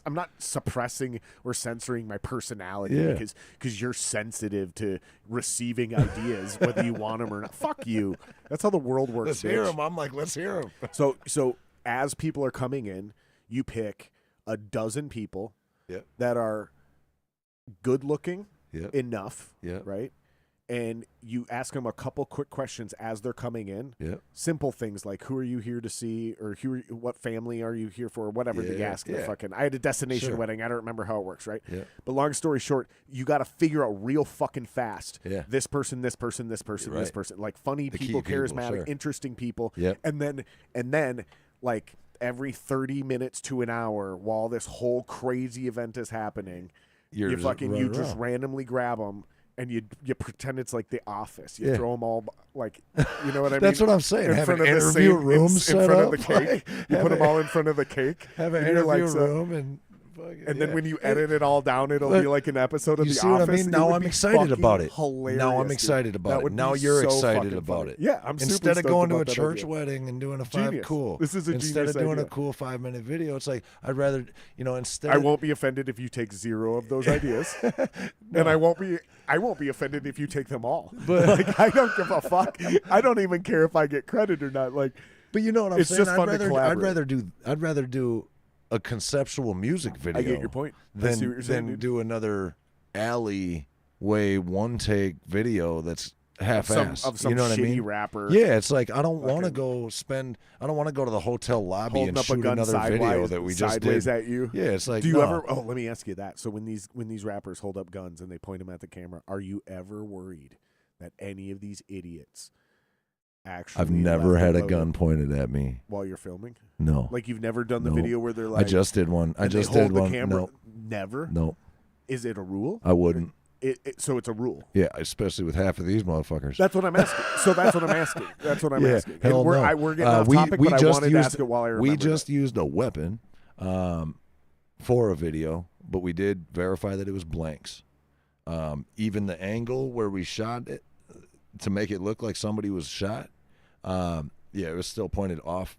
I'm not suppressing or censoring my personality Yeah. because you're sensitive to receiving ideas whether you want them or not. Fuck you. That's how the world works. Let's hear bitch. them. I'm like, let's hear them. So as people are coming in, you pick a dozen people Yep. that are good looking Yep. enough, Yep. right? And you ask them a couple quick questions as they're coming in. Yep. Simple things like who are you here to see, or what family are you here for, or whatever they Yeah, ask. yeah. Fucking, I had a destination Sure. wedding. I don't remember how it works, right? Yeah. But long story short, you got to figure out real fucking fast. Yeah. This person, this person, this person, You're this right. person, like funny The key people, people, charismatic, sure. interesting people. Yep. And then like every 30 minutes to an hour while this whole crazy event is happening, You're you just fucking running just around. randomly grab them and you pretend it's like The Office. You Yeah. throw them all like, you know what I mean? That's what I'm saying. In Have front an of the interview same- room in set front of up, the cake. like, You have put them a- all in front of the cake. Have an and you're interview like, so- room and. And then yeah. when you edit it all down, it'll But be like an episode of you The see what I Office. mean? It Now would I'm be excited fucking about it. Hilarious, Now I'm dude. excited about That it. would Now be you're so excited fucking about funny. it. Yeah, I'm super Instead of stoked going to a about that church idea. wedding and doing a Genius. cool. This is a Instead genius of doing idea. a cool 5-minute video, it's like I'd rather, instead. I won't be offended if you take 0 of those ideas, and I won't be offended if you take them all. But- like, I don't give a fuck. I don't even care if I get credit or not. Like, But you know what I'm It's saying? just fun to collaborate. I'd rather do a conceptual music video. I get your point. I see what you're saying, than dude. do another alleyway one take video that's half-assed. of some you know what shitty I mean? rapper. Yeah, it's like I don't want to Fucking- I don't want to go to the hotel lobby holding and up a shoot gun another sideways, video that we just sideways did. at you. Yeah, it's like Do you no. ever? Oh, let me ask you that. So when these rappers hold up guns and they point them at the camera, are you ever worried that any of these idiots actually? I've never left had it a loaded gun pointed at me. while you're filming. No. Like you've never done the No. video where they're like, I just did one. I and they just hold did the one. camera. No. Never. No. Is it a rule? I wouldn't. So it's a rule. Yeah, especially with half of these motherfuckers. That's what I'm asking. So that's what I'm asking. That's what I'm Yeah, asking. hell And we're, no. we're getting off we- topic, we but I just wanted to used- ask it while I remember. We just used a weapon for a video, but we did verify that it was blanks. Even the angle where we shot it to make it look like somebody was shot, it was still pointed off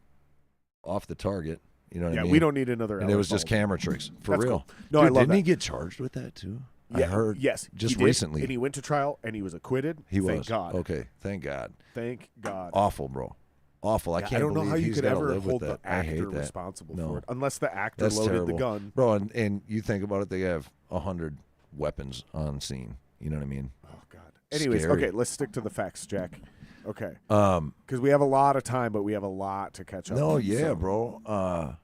the target. You know what I mean? we don't need another. And it was just element. camera tricks for That's real. cool. No, Dude, I love didn't that. he get charged with that too? I heard. Yes, just he did, recently, and he went to trial and he was acquitted. Thank God. Okay, thank God. Thank God. Awful, bro. Awful. I Yeah, can't I don't know believe how you he's could got to ever live hold with the that. I hate actor that. responsible No. for it, unless the actor That's loaded terrible. the gun. Bro, and you think about it, they have 100 weapons on scene. You know what I mean? Oh God. Anyways, Scary. okay, let's stick to the facts, Jack. Okay. Because we have a lot of time, but we have a lot to catch up. No, on, yeah, so. bro.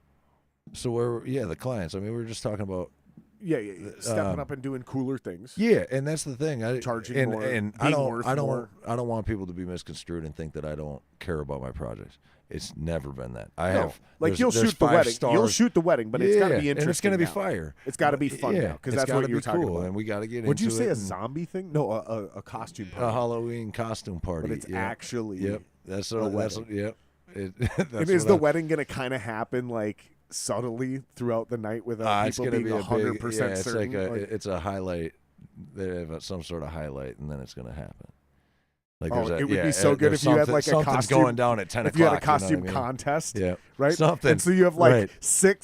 So the clients. I mean, we were just talking about. Yeah. Stepping up and doing cooler things. Yeah, and that's the thing. Charging more, and being worth more. I don't want people to be misconstrued and think that I don't care about my projects. It's never been that. I have like you'll there's shoot the 5 wedding. stars. You'll shoot the wedding, but it's got to be interesting. and it's going to be now. fire. It's got to be fun now because that's what you're talking cool, about. and we got to get. Would you into say it a and- zombie thing? No, a costume party. A Halloween costume party. But it's yep. actually Yep. That's a what. That's wedding. yep. And is the wedding going to kind of happen like subtly throughout the night without it's people going to being be 100% yeah, it's certain? it's a highlight. They have some sort of highlight, and then it's going to happen. Like Oh, there's it would be so good there's if you had something- like a something's costume going down at 10 if you o'clock. had a costume you know what I mean? contest, Yeah, right? something. And so you have like Right.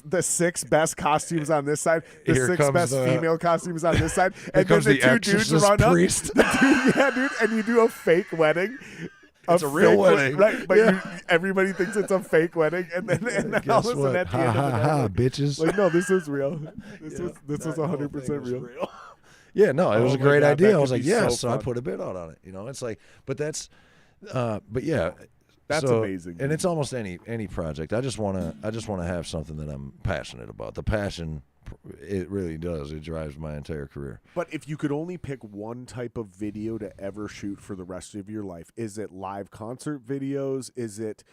the six best costumes on this side, the Here 6 comes best the- female costumes on this side, Here and then comes the the 2 dudes exorcist run priest. up. Yeah, dude, and you do a fake wedding. It's a real fake wedding. right? But Yeah. everybody thinks it's a fake wedding, and then all of a sudden at the end of the night, bitches. like, no, this is real. This Yeah, was that whole 100% thing was real. Yeah, no, it was Oh a my great God, idea. that I was could like, be yeah, so so I fun. put a bid out on it. You know, it's like, but that's, but yeah, That's so- amazing. And it's almost any project. I just wanna have something that I'm passionate about. The passion, it really does. It drives my entire career. But if you could only pick one type of video to ever shoot for the rest of your life, is it live concert videos? Is it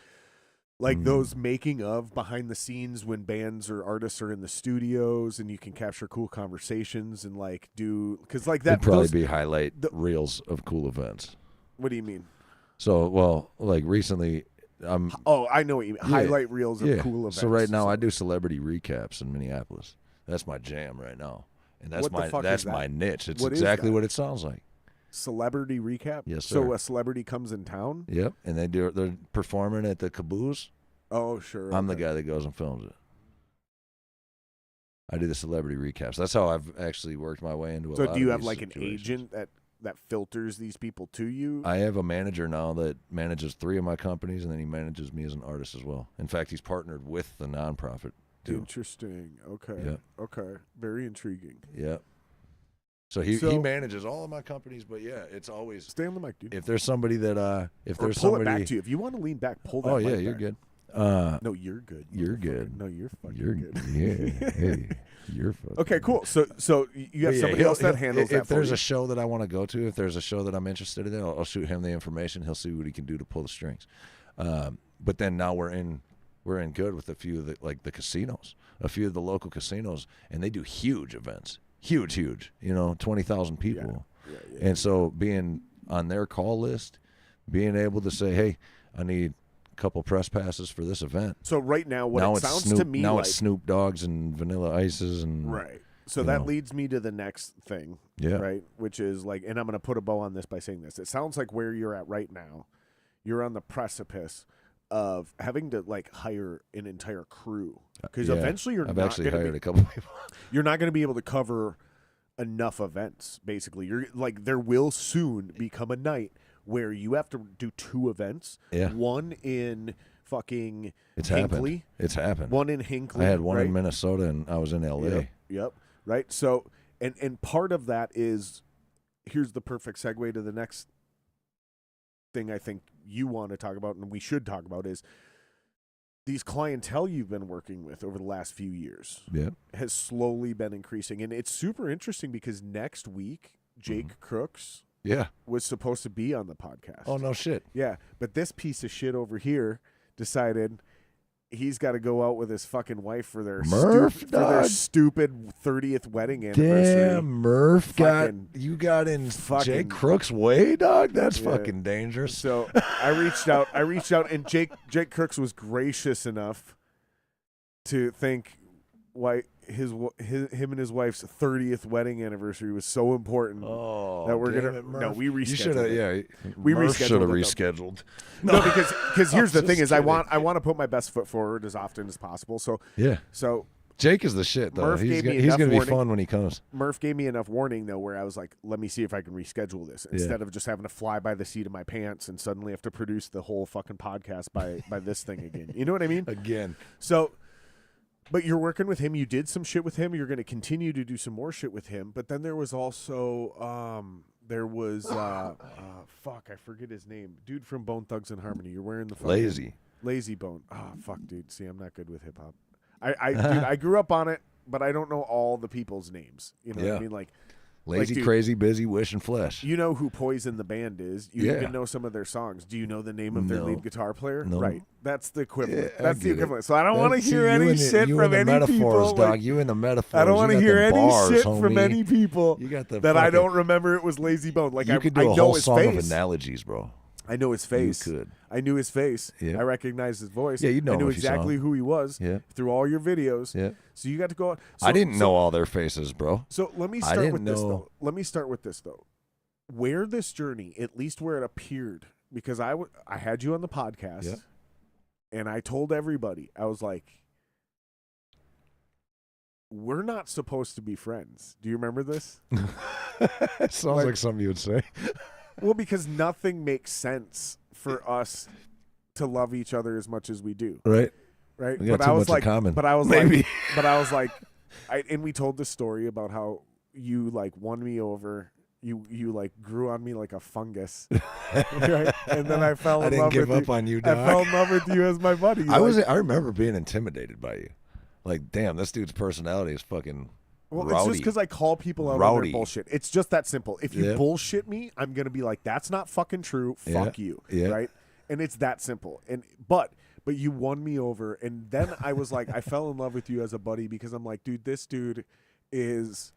like those making of behind the scenes when bands or artists are in the studios and you can capture cool conversations and like do because like that It'd probably those- be highlight reels of cool events. What do you mean? So, well, like recently, Oh, I know what you mean. Highlight reels of cool events. So right now, I do celebrity recaps in Minneapolis. That's my jam right now, and that's What the fuck is that? my niche. It's What is exactly that? what it sounds like. Celebrity recap. Yes, So sir. a celebrity comes in town. Yep, and they're performing at the Caboose. Oh, sure. I'm the okay. guy that goes and films it. I do the celebrity recaps. That's how I've actually worked my way into a So lot do you of have these like an situations. agent that filters these people to you? I have a manager now that manages 3 of my companies, and then he manages me as an artist as well. In fact, he's partnered with the nonprofit too. Interesting. Okay. Yep. Okay. Very intriguing. Yep. So he So- manages all of my companies, but yeah, it's always Stay on the mic, dude. if there's somebody that if Or there's pull somebody it back to you. If you want to lean back, pull that oh mic yeah, you're back. good. No, you're good. You're motherfucker. good. No, you're fucking You're good. yeah. Hey, you're fucking Okay, cool. So you have But yeah, somebody else that handles that if there's for a show that I want to go to, if there's a show that I'm interested in, I'll shoot him the information. He'll see what he can do to pull the strings. But then now we're in good with a few of the casinos, a few of the local casinos, and they do huge events, huge, 20,000 people. Yeah. And so being on their call list, being able to say, hey, I need a couple press passes for this event. So right now, what now it it's sounds Snoop, to me now like it's Snoop Dogs and Vanilla Ices and right. So you that know. leads me to the next thing. Yeah. Right. Which is like, and I'm going to put a bow on this by saying this. It sounds like where you're at right now, you're on the precipice of having to like hire an entire crew because Yeah. eventually you're I've not actually going hired to a couple people. you're not going to be able to cover enough events. Basically, you're like there will soon become a night where you have to do 2 events. Yeah. One in fucking It's Hinckley. happened. It's happened. One in Hinckley. I had one right? in Minnesota, and I was in L.A. Yep. Right. So, and part of that is, here's the perfect segue to the next thing I think you want to talk about, and we should talk about is these clientele you've been working with over the last few years Yeah. has slowly been increasing, and it's super interesting because next week Jake Crooks Yeah. was supposed to be on the podcast. Oh no shit. Yeah, but this piece of shit over here decided he's got to go out with his fucking wife for their Murph, dog. stupid 30th wedding anniversary. Damn, Murph Fucking- you got in fucking- Jake Crook's way, dog. That's Yeah. fucking dangerous. So I reached out, and Jake Crooks was gracious enough to think why him and his wife's 30th wedding anniversary was so important Oh, that we're damn gonna it, Murph. no, we rescheduled. You should have, it. yeah. We Murph should have rescheduled rescheduled. No, because here's the I'm thing just is I kidding. want to put my best foot forward as often as possible. So Yeah. So Jake is the shit, though. Murph He's gave me going to enough be warning. fun when he comes. Murph gave me enough warning, though, where I was like, let me see if I can reschedule this instead of just having to fly by the seat of my pants and suddenly have to produce the whole fucking podcast by this thing again. You know what I mean? Again. So, but you're working with him. You did some shit with him. You're going to continue to do some more shit with him. But then there was also, fuck, I forget his name. Dude from Bone Thugs and Harmony. You're wearing the fucking Lazy Bone. Oh, fuck, dude. See, I'm not good with hip hop. Dude, I grew up on it, but I don't know all the people's names. You know what I mean? Like Lazy, dude, crazy, busy, wish, and flesh. you know who Poison the band is. You even know some of their songs. Do you know the name of their lead guitar player? No. Right. That's the equivalent. Yeah, That's the equivalent. So I don't want to See, hear you any and the- shit you from and the any metaphors, people. dog. Like, You and the metaphors. I don't want to hear any bars, shit homie. from any people You got the that I fucking- don't remember it was Lazy Bone. Like You I could do a know whole his song face. of analogies, bro. I know his face. You could. I knew his face. Yeah. I recognized his voice. Yeah, you'd know I knew him if you saw exactly him. who he was through all your videos. Yeah. So you got to go. So, I didn't know all their faces, bro. So let me start with this though. Let me start with this though. Where this journey, at least where it appeared, because I had you on the podcast, and I told everybody, I was like, we're not supposed to be friends. Do you remember this? It sounds like something you would say. Well, because nothing makes sense for us to love each other as much as we do. Right. Right. We got But too I was much in like, common. but I was Maybe. like, but I was like, and we told this story about how you like won me over. You like grew on me like a fungus, right? And then I fell in I didn't love give with up you. on you, I dog. fell in love with you as my buddy. I remember being intimidated by you. Like, damn, this dude's personality is fucking Well, rowdy. it's just because I call people out on their bullshit. It's just that simple. If you bullshit me, I'm gonna be like, "That's not fucking true. Fuck you." Yeah. Right? And it's that simple. And but you won me over, and then I was like, I fell in love with you as a buddy because I'm like, dude, this dude is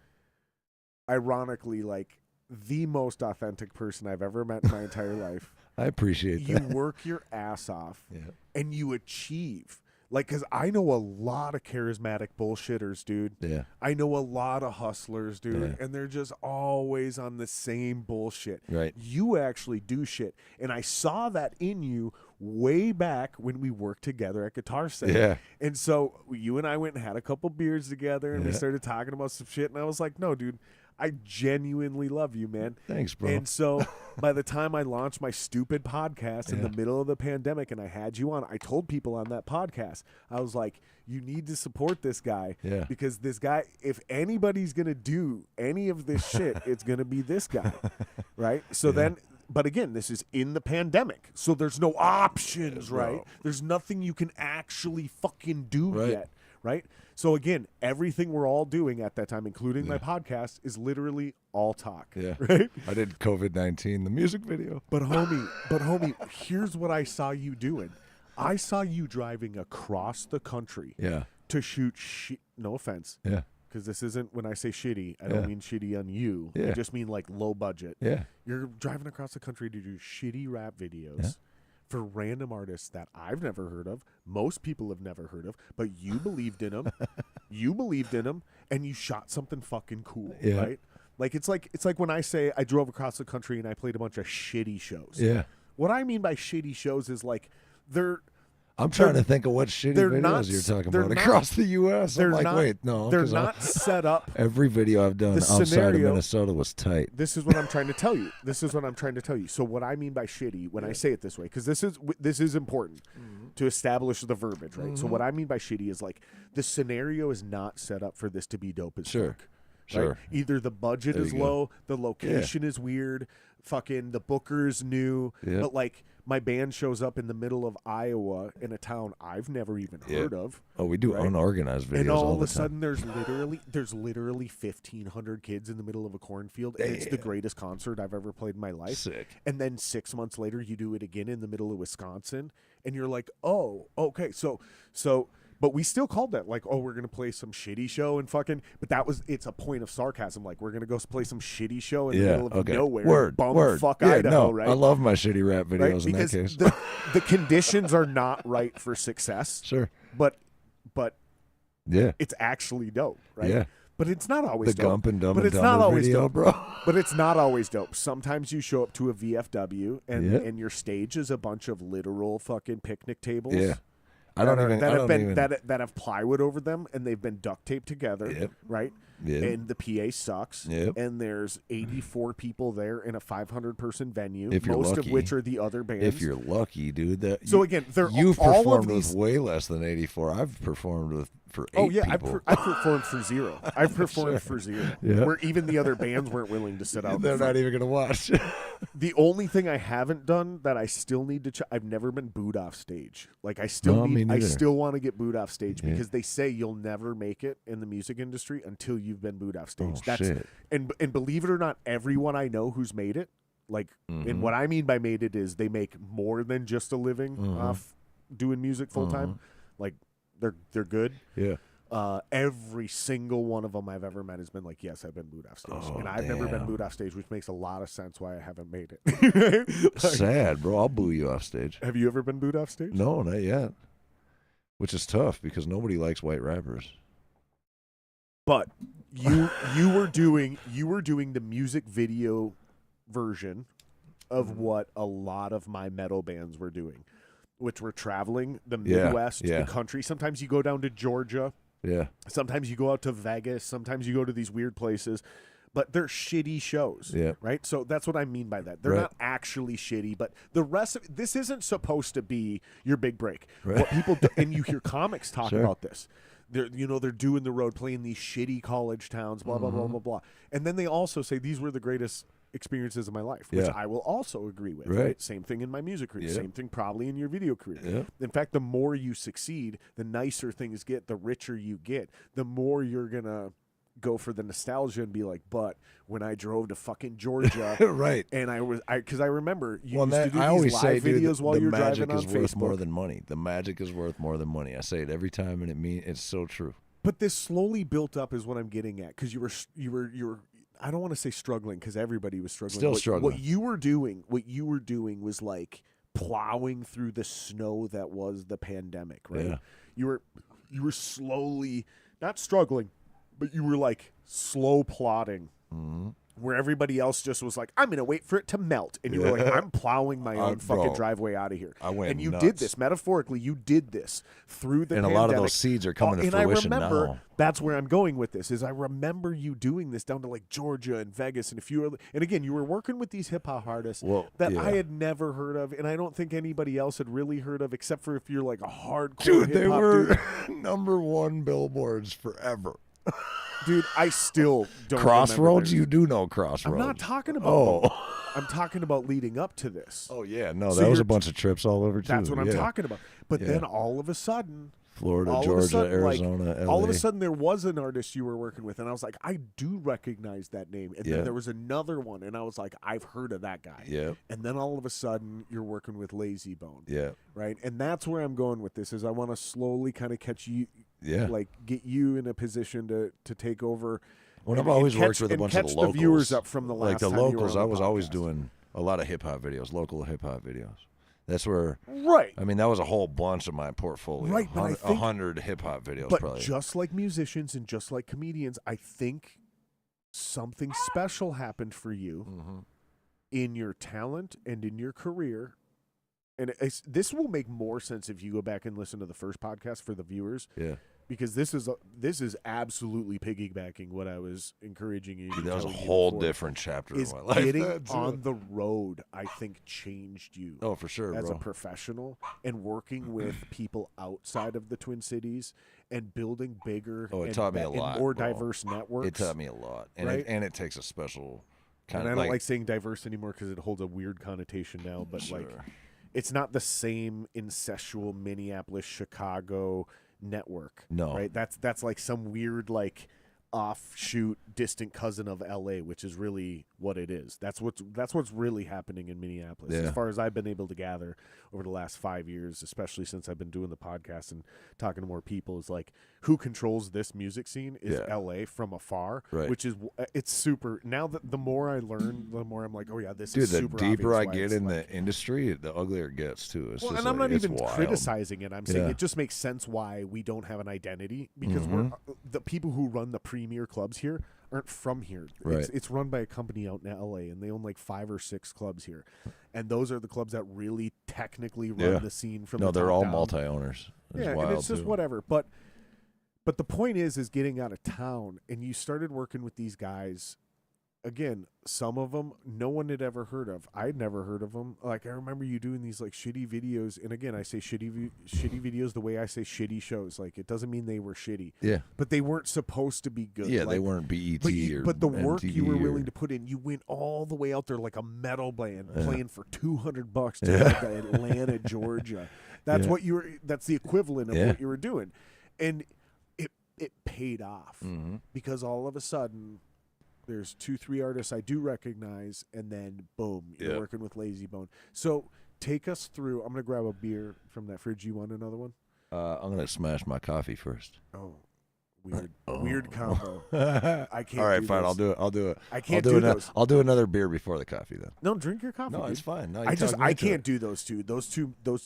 ironically like the most authentic person I've ever met in my entire life. I appreciate You that. work your ass off, Yeah. and you achieve. Like, because I know a lot of charismatic bullshitters, dude. Yeah. I know a lot of hustlers, dude, Yeah. and they're just always on the same bullshit. Right. You actually do shit. And I saw that in you way back when we worked together at Guitar Center. Yeah. And so you and I went and had a couple beers together, and we Yeah. started talking about some shit, and I was like, no, dude, I genuinely love you, man. Thanks, bro. And so by the time I launched my stupid podcast in the Yeah. middle of the pandemic and I had you on, I told people on that podcast, I was like, you need to support this guy Yeah. because this guy, if anybody's going to do any of this shit, it's going to be this guy. Right? So then, but again, this is in the pandemic. So there's no options, right? There's nothing you can actually fucking do yet. Right? So again, everything we're all doing at that time, including my podcast, is literally all talk. Yeah. Right? I did COVID-19, the music video. But homie, here's what I saw you doing. I saw you driving across the country Yeah. to shoot no offense. Yeah. Because this isn't, when I say shitty, I don't mean shitty on you. Yeah. I just mean like low budget. Yeah. You're driving across the country to do shitty rap videos for random artists that I've never heard of. Most people have never heard of, but you believed in them. You believed in them, and you shot something fucking cool, right? Like it's like when I say I drove across the country and I played a bunch of shitty shows. Yeah. What I mean by shitty shows is like I'm trying to think of what shitty they're videos not- you're talking they're about not- across the U.S. I'm they're like, not, wait, no. they're 'cause not set up. Every video I've done outside scenario- of Minnesota was tight. This is what I'm trying to tell you. So what I mean by shitty, when I say it this way, because this is important to establish the verbiage, right? So what I mean by shitty is like the scenario is not set up for this to be dope as fuck. Right? Sure. Either the budget There is you go. low, the location is weird, fucking the booker is new, but like my band shows up in the middle of Iowa in a town I've never even heard of. Oh, we do unorganized videos And all of the a time. sudden, there's literally 1,500 kids in the middle of a cornfield, and it's the greatest concert I've ever played in my life. Sick. And then 6 months later, you do it again in the middle of Wisconsin, and you're like, oh, okay, so. But we still called that like, oh, we're gonna play some shitty show and fucking. But it's a point of sarcasm. Like we're gonna go play some shitty show in the middle of nowhere, bumfuck Idaho, no, right? I love my shitty rap videos in because that case. the conditions are not right for success. Sure. But Yeah. it's actually dope, right? Yeah. But it's not always The dope. Gump and Dumb but and it's Dumber not always video, dope, bro. But it's not always dope. Sometimes you show up to a VFW and Yeah. and your stage is a bunch of literal fucking picnic tables. Yeah. I don't even that have plywood over them and they've been duct taped together. Yep. Right. Yep. And the PA sucks. Yep. And there's 84 people there in a 500-person venue, If you're most lucky. of which are the other bands. If you're lucky, dude. So again, you've all performed of these. with way less than 84. I've performed with for 8 Oh yeah, people. I performed for 0. I've performed for 0. Yeah. Where even the other bands weren't willing to sit out. They're not even gonna watch. The only thing I haven't done that I still need to I've never been booed off stage. Like I still me I neither. still want to get booed off stage Yeah. because they say you'll never make it in the music industry until you've been booed off stage. Oh, shit. And believe it or not, everyone I know who's made it, like, Mm-hmm. and what I mean by made it is they make more than just a living Mm-hmm. off doing music full time. Like they're good. Yeah. Every single one of them I've ever met has been like, yes, I've been booed off stage. Oh, And I've never been damn. booed off stage, which makes a lot of sense why I haven't made it. Like, Sad, bro. I'll boo you off stage. have you ever been booed off stage? No, not yet. Which is tough because nobody likes white rappers. But you were doing the music video version of what a lot of my metal bands were doing, which were traveling the Midwest, yeah. the country. Sometimes you go down to Georgia. Yeah. Sometimes you go out to Vegas. Sometimes you go to these weird places. But they're shitty shows, Yeah. right? So that's what I mean by that. They're Right. not actually shitty, but the rest of this isn't supposed to be your big break. Right. What people do, and you hear comics talk Sure. about this. They're doing the road, playing these shitty college towns, blah blah blah blah blah, and then they also say these were the greatest experiences of my life, which Yeah. I will also agree with. Right. Same thing in my music career. Yeah. Same thing probably in your video career. Yeah. In fact, the more you succeed, the nicer things get, the richer you get, the more you're gonna go for the nostalgia and be like, but when I drove to fucking Georgia, Right. and because I remember you Well, used to do I these always live say, dude, videos while the you're magic driving on is worth Facebook. more than money. The magic is worth more than money. I say it every time, and it's so true. But this slowly built up is what I'm getting at, because you were. I don't want to say struggling, because everybody was struggling. Still struggling. What you were doing was like plowing through the snow that was the pandemic, right? Yeah. You were slowly not struggling, but you were like slow plodding. Mm-hmm. Where everybody else just was like, I'm going to wait for it to melt. And you were like, I'm plowing my own fucking bro, driveway out of here. I went And you nuts. did this, metaphorically, you did this through the And a pandemic. lot of those seeds are coming to and fruition I remember, now. that's where I'm going with this, is I remember you doing this down to like Georgia and Vegas and a few other, and again, you were working with these hip-hop artists that yeah. I had never heard of, and I don't think anybody else had really heard of, except for if you're like a hardcore Dude, they hip-hop were dude. #1 billboards forever. Dude, I still don't Crossroads, remember theirs. you do know Crossroads. I'm not talking about I'm talking about leading up to this. Oh yeah, no, So that was you're- a bunch of trips all over too. That's what I'm Yeah. talking about. But Yeah. then all of a sudden, Florida, all of a Georgia, sudden, like, Arizona, LA. all of a sudden there was an artist you were working with, and I was like, I do recognize that name. And Yeah. then there was another one, and I was like, I've heard of that guy. Yeah, And then all of a sudden you're working with Lazy Bone. yeah, Right? And that's where I'm going with this, is I want to slowly kind of catch you, yeah. like get you in a position to take over. Well, I've and always catch- worked with a and bunch catch of the locals. viewers up from the last like the time you were locals, on I the was always podcast. doing a lot of hip hop videos, local hip hop videos. That's where, Right. I mean, that was a whole bunch of my portfolio. Right, but I think- 100 hip hop videos, But probably. just like musicians and just like comedians, I think something special happened for you Mhm. in your talent and in your career. And this will make more sense if you go back and listen to the first podcast for the viewers, Yeah, because this is absolutely piggybacking what I was encouraging you. Dude, that was a telling you whole before, different chapter is of my life. getting That's on it. the road, I think, changed you. Oh, for sure, As bro. a professional, and working with people outside of the Twin Cities and building bigger Oh, it and, taught me a and lot, more bro. diverse networks. It taught me a lot, and Right? and it takes a special kind And I of don't like saying diverse anymore because it holds a weird connotation now, but like Sure. it's not the same incestual Minneapolis, Chicago network. No. Right? That's like some weird like offshoot distant cousin of LA, which is really what it is. That's what's really happening in Minneapolis, Yeah. as far as I've been able to gather over the last 5 years, especially since I've been doing the podcast and talking to more people, is like who controls this music scene is Yeah. LA from afar, Right. which is it's super. Now that the more I learn, the more I'm like, oh yeah, this Dude, is the super deeper I obvious why get it's in like, the industry, the uglier it gets too. It's well, just and I'm like, not it's even wild. criticizing it. I'm saying Yeah. it just makes sense why we don't have an identity, because Mhm. we're the people who run the premier clubs here aren't from here. Right. It's run by a company out in LA, and they own like 5 or 6 clubs here, and those are the clubs that really technically run Yeah. the scene from. No, the they're top all down. multi-owners. It was Yeah, wild and it's just too. whatever. But the point is getting out of town, and you started working with these guys. Again, some of them no one had ever heard of. I'd never heard of them. Like, I remember you doing these like shitty videos, and again, I say shitty videos the way I say shitty shows. Like, it doesn't mean they were shitty, Yeah. but they weren't supposed to be good. Yeah, like, they weren't BET but the or work you were MTV willing or- to put in, you went all the way out there like a metal band playing for $200 to Yeah. like Atlanta, Georgia. That's Yeah. what you were. That's the equivalent of Yeah. what you were doing, and it paid off Mm-hmm. because all of a sudden there's 2-3 artists I do recognize, and then boom, you're Yeah. working with Lazy Bone. So take us through. I'm gonna grab a beer from that fridge. You want another one? I'm gonna smash my coffee first. Oh, weird combo. I can't. All right, do fine. those. I'll do it. I can't I'll do do those. I'll do another beer before the coffee then. No, drink your coffee. No, dude. it's fine. No, I talked me into can't it. do those two. Those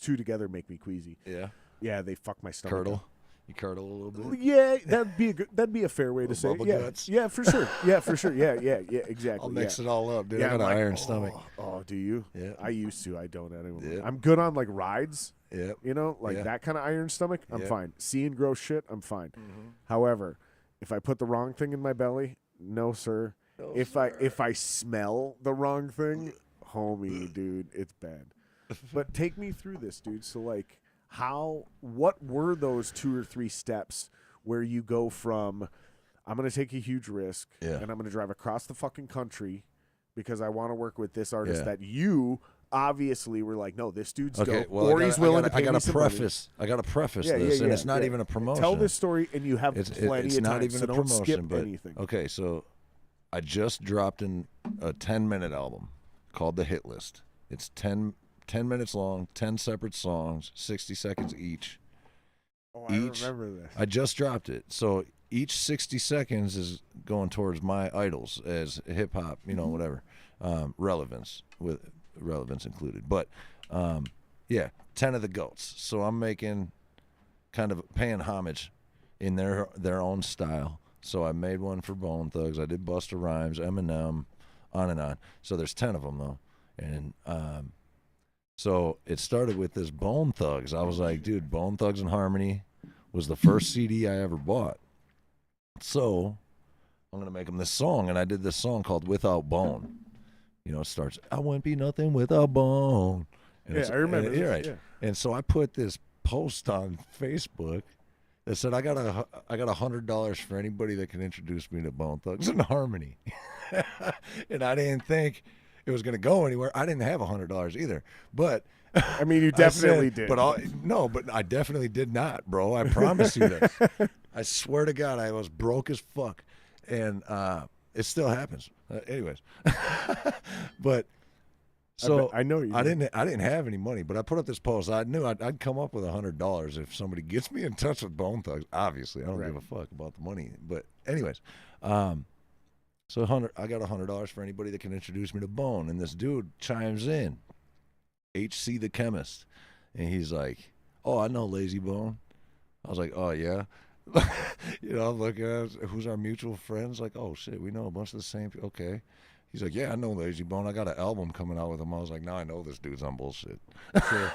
two together make me queasy. Yeah, Yeah, they fuck my stomach. curdle. You curdle a little bit. Yeah, that'd be a fair way to say it. bubble Yeah, guts. yeah, for sure. Yeah, for sure. Yeah, exactly. I'll mix yeah. it all up, dude. Yeah, I got an like, iron stomach. Oh, do you? Yeah. I used to. I don't anymore. Yeah. I'm good on like rides. Yep. You know, like Yeah. that kind of iron stomach. I'm Yeah. fine. Seeing gross shit, I'm fine. Mm-hmm. However, if I put the wrong thing in my belly, no sir. No, if sir. I smell the wrong thing, homie, dude, it's bad. But take me through this, dude. So like, what were those 2 or 3 steps where you go from, I'm going to take a huge risk, Yeah. and I'm going to drive across the fucking country because I want to work with this artist Yeah. that you obviously were like, no, this dude's Okay, dope, well, or he's willing to pay I got me to some money. preface. I got to preface Yeah, this, yeah, and it's not yeah. even a promotion. Tell this story, and you have It's plenty of not time, even so a don't promotion. skip But anything. okay, so I just dropped in a 10-minute album called The Hit List. It's 10 minutes long, 10 separate songs, 60 seconds each. Oh, I remember this. I just dropped it. So each 60 seconds is going towards my idols as hip hop, whatever, relevance included. But yeah, 10 of the GOATs. So I'm making kind of paying homage in their own style. So I made one for Bone Thugs. I did Busta Rhymes, Eminem, on and on. So there's 10 of them though. And so it started with this Bone Thugs. I was like, dude, Bone Thugs and Harmony was the first CD I ever bought. So I'm going to make them this song. And I did this song called Without Bone. It starts, I wouldn't be nothing without Bone. And Yeah, I remember and, this, right. yeah. And so I put this post on Facebook that said, I got $100 for anybody that can introduce me to Bone Thugs and Harmony. And I didn't think it was going to go anywhere. I didn't have $100 either, but I mean, you definitely did. But I definitely did not, bro. I promise you this. I swear to God, I was broke as fuck, and it still happens. Anyways, but so I know you. I didn't have any money, but I put up this post. I knew I'd come up with $100 if somebody gets me in touch with Bone Thugs. Obviously, I don't give a fuck about the money. But anyways, so I got $100 for anybody that can introduce me to Bone. And this dude chimes in, HC the Chemist, and he's like, "Oh, I know Lazy Bone." I was like, "Oh yeah." I'm looking at who's our mutual friends. Like, oh shit, we know a bunch of the same people. Okay. He's like, yeah, I know Lazy Bone. I got an album coming out with him. I was like, now I know this dude's on bullshit. Sure.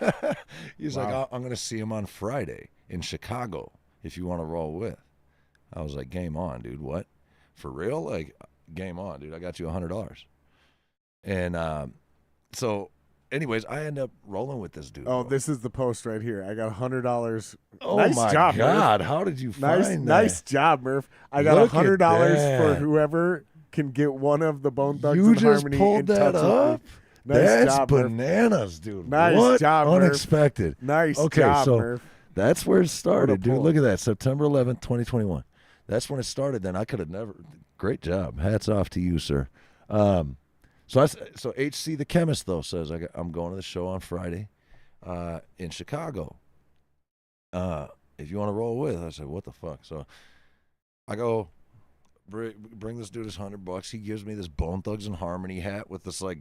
He's like, I'm going to see him on Friday in Chicago if you want to roll with. I was like, game on, dude. What? For real? Like, game on, dude. I got you $100. And so, anyways, I end up rolling with this dude. Oh, bro. this is the post right here. I got $100. Oh nice my job, God. Murph. How did you find that? Nice job, Murph. I got Look at $100 for that. whoever can get one of the Bone Thugs You and just Harmony pulled in that touch up? with me. Nice That's job, Murph. bananas, dude. Nice What? job, Murph. Unexpected. Nice Okay, job, so Murph. that's where it started, What a dude. pull. Look at that. September 11th, 2021. That's when it started. Then I could have never. Great job. Hats off to you, sir. So HC the Chemist, though, says, I'm going to the show on Friday in Chicago. If you want to roll with. I said, what the fuck? So I go, bring this dude his $100. He gives me this Bone Thugs and Harmony hat with this, like,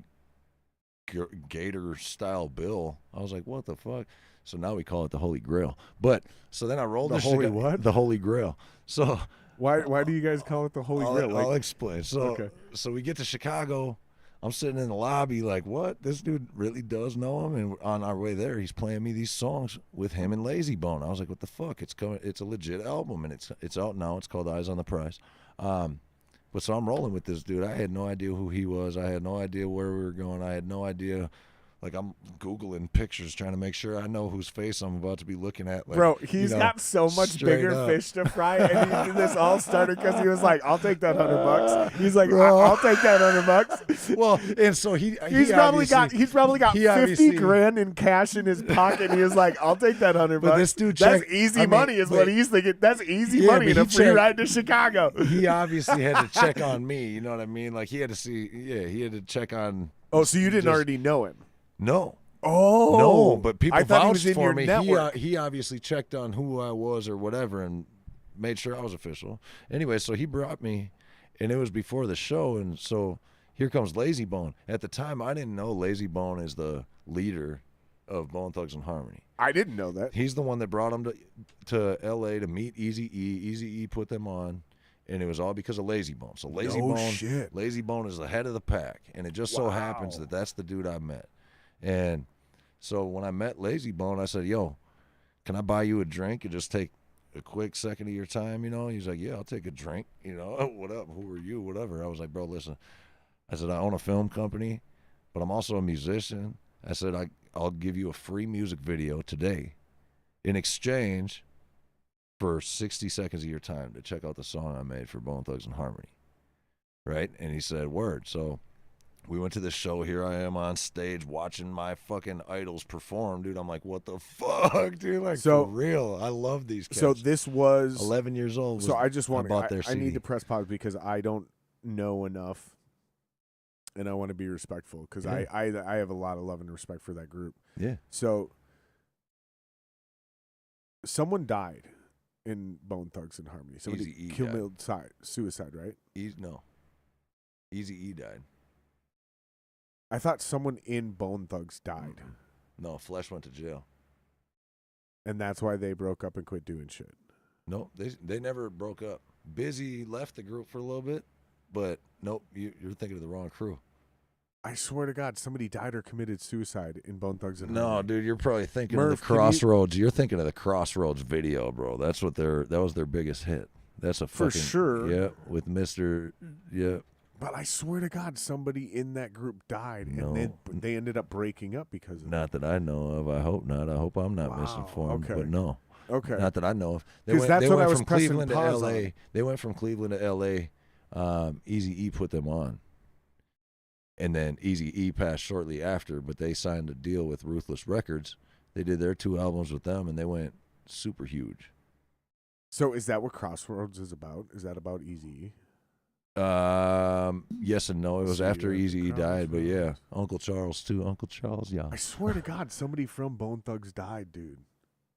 gator-style bill. I was like, what the fuck? So now we call it the Holy Grail. But, so then I rolled The Holy what? The Holy Grail. So... Why do you guys call it the Holy Grail? I'll explain. So, Okay. so we get to Chicago. I'm sitting in the lobby like, what? This dude really does know him? And on our way there, he's playing me these songs with him and Lazy Bone. I was like, what the fuck? It's coming. It's a legit album, and it's out now. It's called Eyes on the Prize. But so I'm rolling with this dude. I had no idea who he was. I had no idea where we were going. I had no idea. Like, I'm Googling pictures trying to make sure I know whose face I'm about to be looking at. Like, bro, he's got so much bigger fish to fry, and this all started because he was like, "I'll take that $100." He's like, "I'll take that $100." Well, and so he's probably got 50 grand in cash in his pocket. And he was like, "I'll take that $100." But this dude, that's easy money, is what he's thinking. That's easy money in a free ride to Chicago. He obviously had to check on me. You know what I mean? Like, he had to see. Yeah, he had to check on. Oh, so you didn't already know him? No. Oh. No, but people vouched for me. He obviously checked on who I was or whatever and made sure I was official. Anyway, so he brought me, and it was before the show, and so here comes Lazy Bone. At the time, I didn't know Lazy Bone is the leader of Bone Thugs and Harmony. I didn't know that. He's the one that brought him to L.A. to meet Eazy-E. Eazy-E put them on. And it was all because of Lazy Bone. So Lazy Bone is the head of the pack, and it just so happens that that's the dude I met. And so when I met Lazy Bone, I said, "Yo, can I buy you a drink and just take a quick second of your time?" You know, he's like, "Yeah, I'll take a drink." You know, "Oh, what up? Who are you?" Whatever. I was like, "Bro, listen." I said, "I own a film company, but I'm also a musician." I said, I'll give you a free music video today in exchange for 60 seconds of your time to check out the song I made for Bone Thugs and Harmony. Right? And he said, word. So we went to this show. Here I am on stage watching my fucking idols perform, dude. I'm like, what the fuck, dude? Like, so, for real. I love these cats. So this was 11 years old. So I just want I need to press pause because I don't know enough, and I want to be respectful because I have a lot of love and respect for that group. Yeah. So someone died in Bone Thugs and Harmony. Somebody killed suicide, right? No. Eazy-E died. I thought someone in Bone Thugs died. No, Flesh went to jail. And that's why they broke up and quit doing shit. No, they never broke up. Busy left the group for a little bit, but nope, you're thinking of the wrong crew. I swear to God, somebody died or committed suicide in Bone Thugs and Harmony. No, dude, you're probably thinking of the Crossroads. You're thinking of the Crossroads video, bro. That's what that was their biggest hit. That's a fucking, for sure. Yeah, with Mr. Yeah. But I swear to God, somebody in that group died, and they ended up breaking up because of Not that I know of. I hope not. I hope I'm not misinformed. But no. Okay. Not that I know of. They went from Cleveland to L.A. They went from Cleveland to L.A. Eazy-E put them on. And then Eazy-E passed shortly after, but they signed a deal with Ruthless Records. They did their 2 albums with them, and they went super huge. So is that what Crossroads is about? Is that about Eazy-E? Yes and no. It was after Eazy-E died, but yeah. Uncle Charles, too. Uncle Charles, yeah. I swear to God, somebody from Bone Thugs died, dude.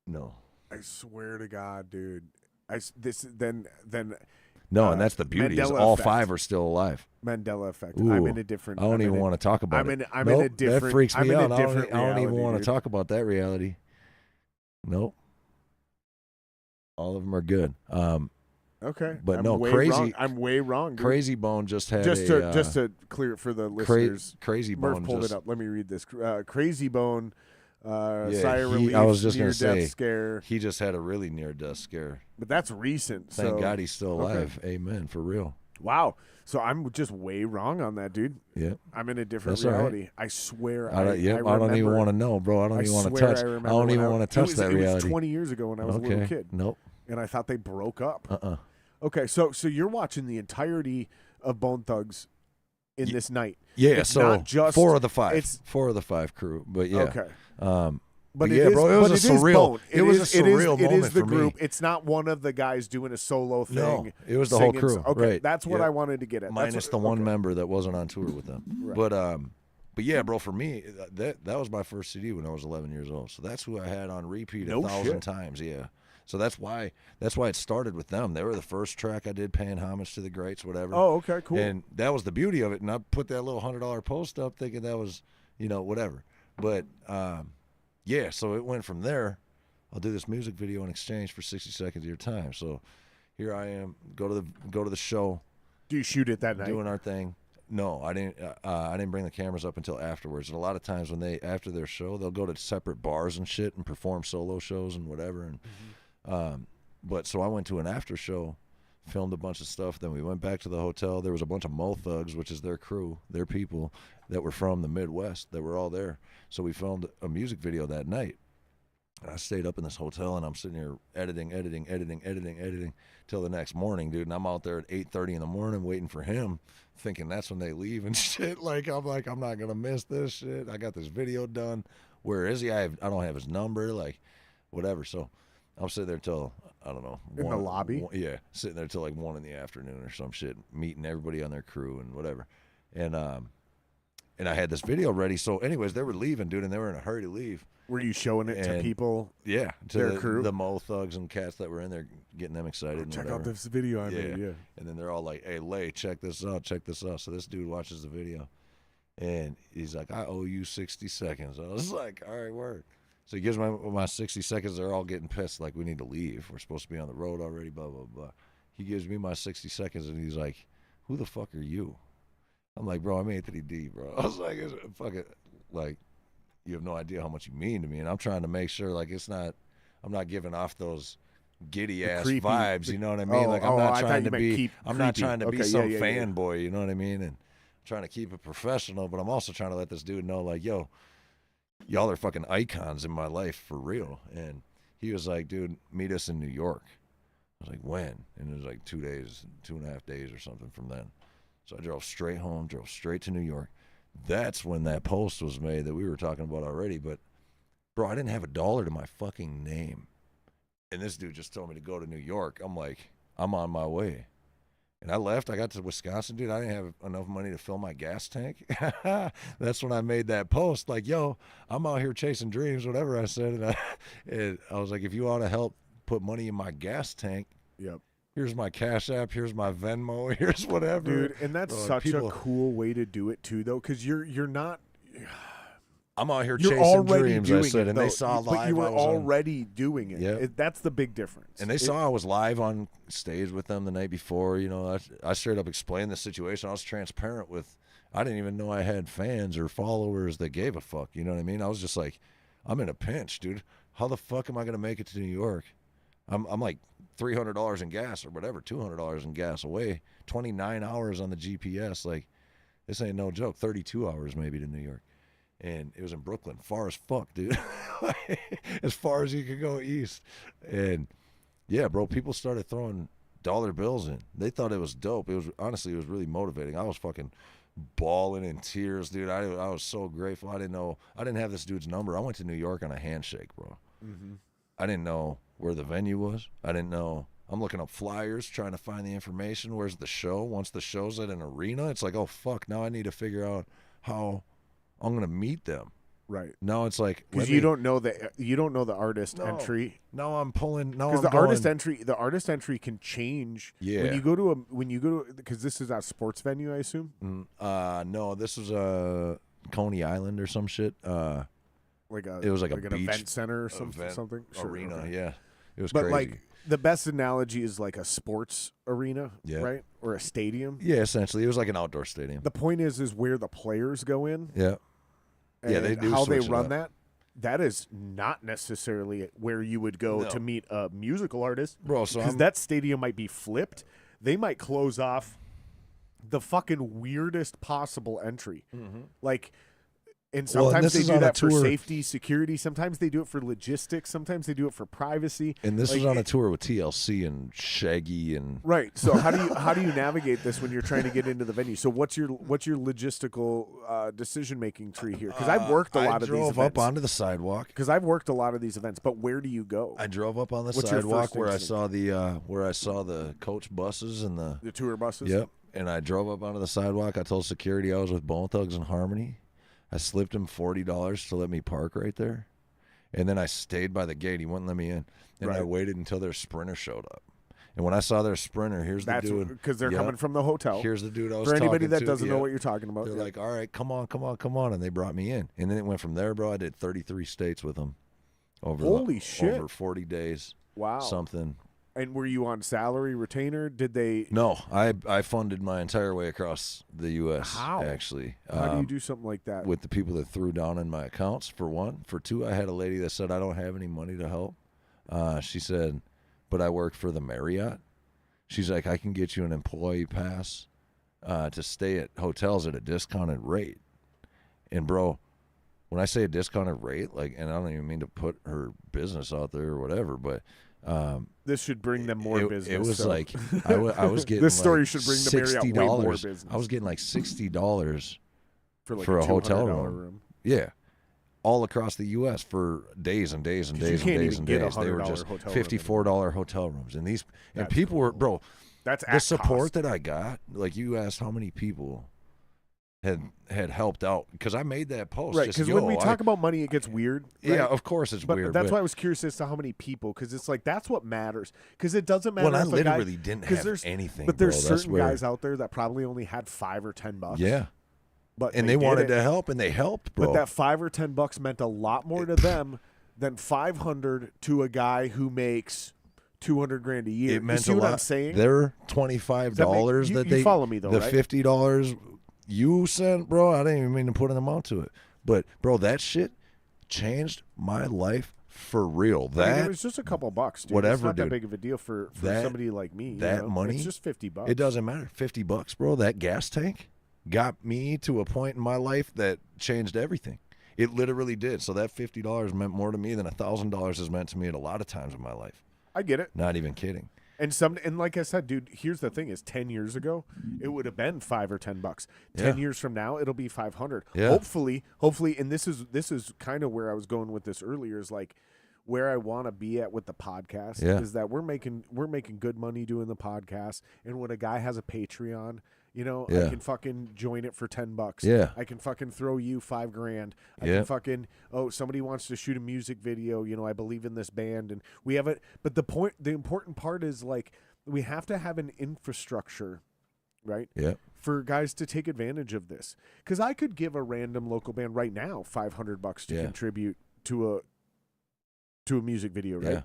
No. I swear to God, dude. No, and that's the beauty. Is all 5 are still alive. Mandela effect. Ooh, I'm in a different. I don't even want to talk about it. I'm in a different. That freaks me out. I don't even want to talk about that reality. Nope. All of them are good. Okay, but no, crazy. I'm way wrong. Dude. Crazy Bone just had just to clear it for the listeners. Crazy Bone Murph pulled it up. Let me read this. Crazy Bone. Sigh of relief. I was just going to say, scare. He just had a really near-death scare. But that's recent. Thank God he's still alive. Okay. Amen. For real. Wow. So I'm just way wrong on that, dude. Yeah. I'm in a different reality. Right. I swear. I don't even want to know, bro. I don't even want to touch. I don't even want to touch that reality. It was 20 years ago when I was a little kid. Nope. And I thought they broke up. Okay, so you're watching the entirety of Bone Thugs in this night. Yeah, it's so not just 4 of the 5. It's 4 of the 5 crew, but yeah. Okay. But yeah, bro, it was a surreal. It was a surreal moment for me. It is the group. It's not one of the guys doing a solo thing. No, it was the whole crew. Okay, right. That's what I wanted to get at. Minus the one member that wasn't on tour with them. Right. But yeah, bro, for me, that was my first CD when I was 11 years old. So that's who I had on repeat 1,000 times. Yeah. So that's why it started with them. They were the first track I did, paying homage to the greats, whatever. Oh, okay, cool. And that was the beauty of it. And I put that little $100 post up thinking that was, whatever. But yeah, so it went from there. I'll do this music video in exchange for 60 seconds of your time. So here I am, go to the show. Do you shoot it that night? Doing our thing. No, I didn't. I didn't bring the cameras up until afterwards. And a lot of times when after their show, they'll go to separate bars and shit and perform solo shows and whatever. And but so I went to an after show, filmed a bunch of stuff. Then we went back to the hotel. There was a bunch of Mo Thugs, which is their crew, their people that were from the Midwest that were all there. So we filmed a music video that night. And I stayed up in this hotel, and I'm sitting here editing till the next morning, dude. And I'm out there at 8:30 in the morning waiting for him, thinking that's when they leave and shit. I'm not gonna miss this shit. I got this video done. Where is he? I don't have his number. Like, whatever. So I'm sitting there till I don't know. In the lobby. Sitting there till like 1 in the afternoon or some shit, meeting everybody on their crew and whatever. And I had this video ready. So, anyways, they were leaving, dude, and they were in a hurry to leave. Were you showing it to people? Yeah, to their crew, the Mo Thugs and cats that were in there, getting them excited. And check whatever. out this video I made. Yeah, and then they're all like, "Hey, Lay, check this out, check this out." So this dude watches the video, and he's like, "I owe you 60 seconds." I was like, "All right, word." So he gives my 60 seconds. They're all getting pissed, like we need to leave. We're supposed to be on the road already. Blah blah blah. He gives me my 60 seconds, and he's like, "Who the fuck are you?" I'm like, "Bro, I'm Anthony D, bro." I was like, "Fuck it, like." You have no idea how much you mean to me, and I'm trying to make sure, like, I'm not giving off those giddy ass vibes. You know what I mean? I'm not trying to be some fanboy. You know what I mean? And I'm trying to keep it professional, but I'm also trying to let this dude know, like, yo, y'all are fucking icons in my life for real. And he was like, dude, meet us in New York. I was like, when? And it was like 2.5 days or something from then. So I drove straight home, drove straight to New York. That's when that post was made that we were talking about already. But, bro, I didn't have $1 to my fucking name. And this dude just told me to go to New York. I'm like, I'm on my way. And I left. I got to Wisconsin, dude. I didn't have enough money to fill my gas tank. That's when I made that post. Like, yo, I'm out here chasing dreams, whatever I said. And I was like, if you want to help put money in my gas tank, yep. Here's my Cash App. Here's my Venmo. Here's whatever. Dude, and that's such a cool way to do it, too, though, because you're not... I'm out here chasing dreams, I said, and they saw live. But you were already doing it. Yeah. That's the big difference. And they saw I was live on stage with them the night before. You know, I straight up explained the situation. I was transparent with... I didn't even know I had fans or followers that gave a fuck. You know what I mean? I was just like, I'm in a pinch, dude. How the fuck am I going to make it to New York? I'm like $300 in gas or whatever, $200 in gas away, 29 hours on the GPS. Like, this ain't no joke. 32 hours maybe to New York. And it was in Brooklyn, far as fuck, dude. As far as you could go east. And yeah, bro, people started throwing dollar bills in. They thought it was dope. It was honestly, it was really motivating. I was fucking bawling in tears, dude. I was so grateful. I didn't have this dude's number. I went to New York on a handshake, bro. Mm-hmm. I didn't know where the venue was. I didn't know. I'm looking up flyers, trying to find the information. Where's the show? Once the show's at an arena, it's like, oh fuck, now I need to figure out how I'm gonna meet them. Right. Now it's like, because you don't know the artist entry. No, I'm pulling. No, because the artist entry can change. Yeah. When you go to because this is a sports venue, I assume. No, this was Coney Island or some shit. It was like a an beach event center or something arena. Sure, okay. Yeah, it was but crazy. Like the best analogy is like a sports arena, yeah. right, or a stadium. Yeah, essentially, it was like an outdoor stadium. The point is where the players go in. Yeah, and they do how they switch it run up. that. That is not necessarily where you would go to meet a musical artist, bro. So because that stadium might be flipped. They might close off the fucking weirdest possible entry, like. And sometimes they do that for safety, security. Sometimes they do it for logistics. Sometimes they do it for privacy. And this was on a tour with TLC and Shaggy and right. So how do you navigate this when you're trying to get into the venue? So what's your logistical decision making tree here? Because I've worked a lot of these events. I drove up onto the sidewalk. Because I've worked a lot of these events. But where do you go? I drove up on the sidewalk where I saw the coach buses and the tour buses. Yep. And I drove up onto the sidewalk. I told security I was with Bone Thugs and Harmony. I slipped him $40 to let me park right there. And then I stayed by the gate. He wouldn't let me in. And I waited until their Sprinter showed up. And when I saw their Sprinter, here's the dude. Because they're coming from the hotel. Here's the dude I was talking to. For anybody that to, doesn't know what you're talking about. They're like, all right, come on. And they brought me in. And then it went from there, bro. I did 33 states with them. Over 40 days. Wow. Something. And were you on salary retainer? Did they? No, I funded my entire way across the U.S. How? Actually, How do you do something like that? with the people that threw down in my accounts, for one. For two, I had a lady that said, I don't have any money to help. She said, but I work for the Marriott. She's like, I can get you an employee pass to stay at hotels at a discounted rate. And bro, when I say a discounted rate, like, and I don't even mean to put her business out there or whatever, but this should bring them more business. It was so. like I was getting this story like should bring the Marriott way more business. I was getting like $60 for a hotel room. Yeah, all across the U.S. for days and days and days and days and days. They were just $54 hotel rooms, and people were, bro. That's the support that I got. Like, you asked how many people had helped out, because I made that post. Right, because when we talk about money, it gets weird. Right? Yeah, of course it's weird. That's why I was curious as to how many people, because it's like that's what matters. Because it doesn't matter. Well, I if literally didn't have anything. But there's certain guys out there that probably only had $5 or $10. Yeah, but they wanted to help, and they helped, bro. But that $5 or $10 meant a lot more to them than $500 to a guy who makes $200,000 a year. It meant you see a what lot. I'm saying? Their $25 that they follow me though, the right? $50 you sent, bro. I didn't even mean to put an amount to it, but bro, that shit changed my life for real. That it was just a couple bucks, dude. Whatever, it's not dude. that big of a deal for somebody like me. That money, it's just $50. It doesn't matter. $50, bro. That gas tank got me to a point in my life that changed everything. It literally did. So that $50 meant more to me than $1,000 has meant to me at a lot of times in my life. I get it. Not even kidding. And like I said, dude, here's the thing: is 10 years ago, it would have been $5 or $10. 10 years from now, it'll be $500. Yeah. Hopefully, and this is kind of where I was going with this earlier. Is like where I want to be at with the podcast. Yeah. Is that we're making good money doing the podcast, and when a guy has a Patreon. I can fucking join it for $10. Yeah. I can fucking throw you $5,000. I Yeah. can fucking, somebody wants to shoot a music video. I believe in this band, and we have it. But the important part is like we have to have an infrastructure, right? Yeah. For guys to take advantage of this, because I could give a random local band right now $500 to contribute to a music video, right? Yeah.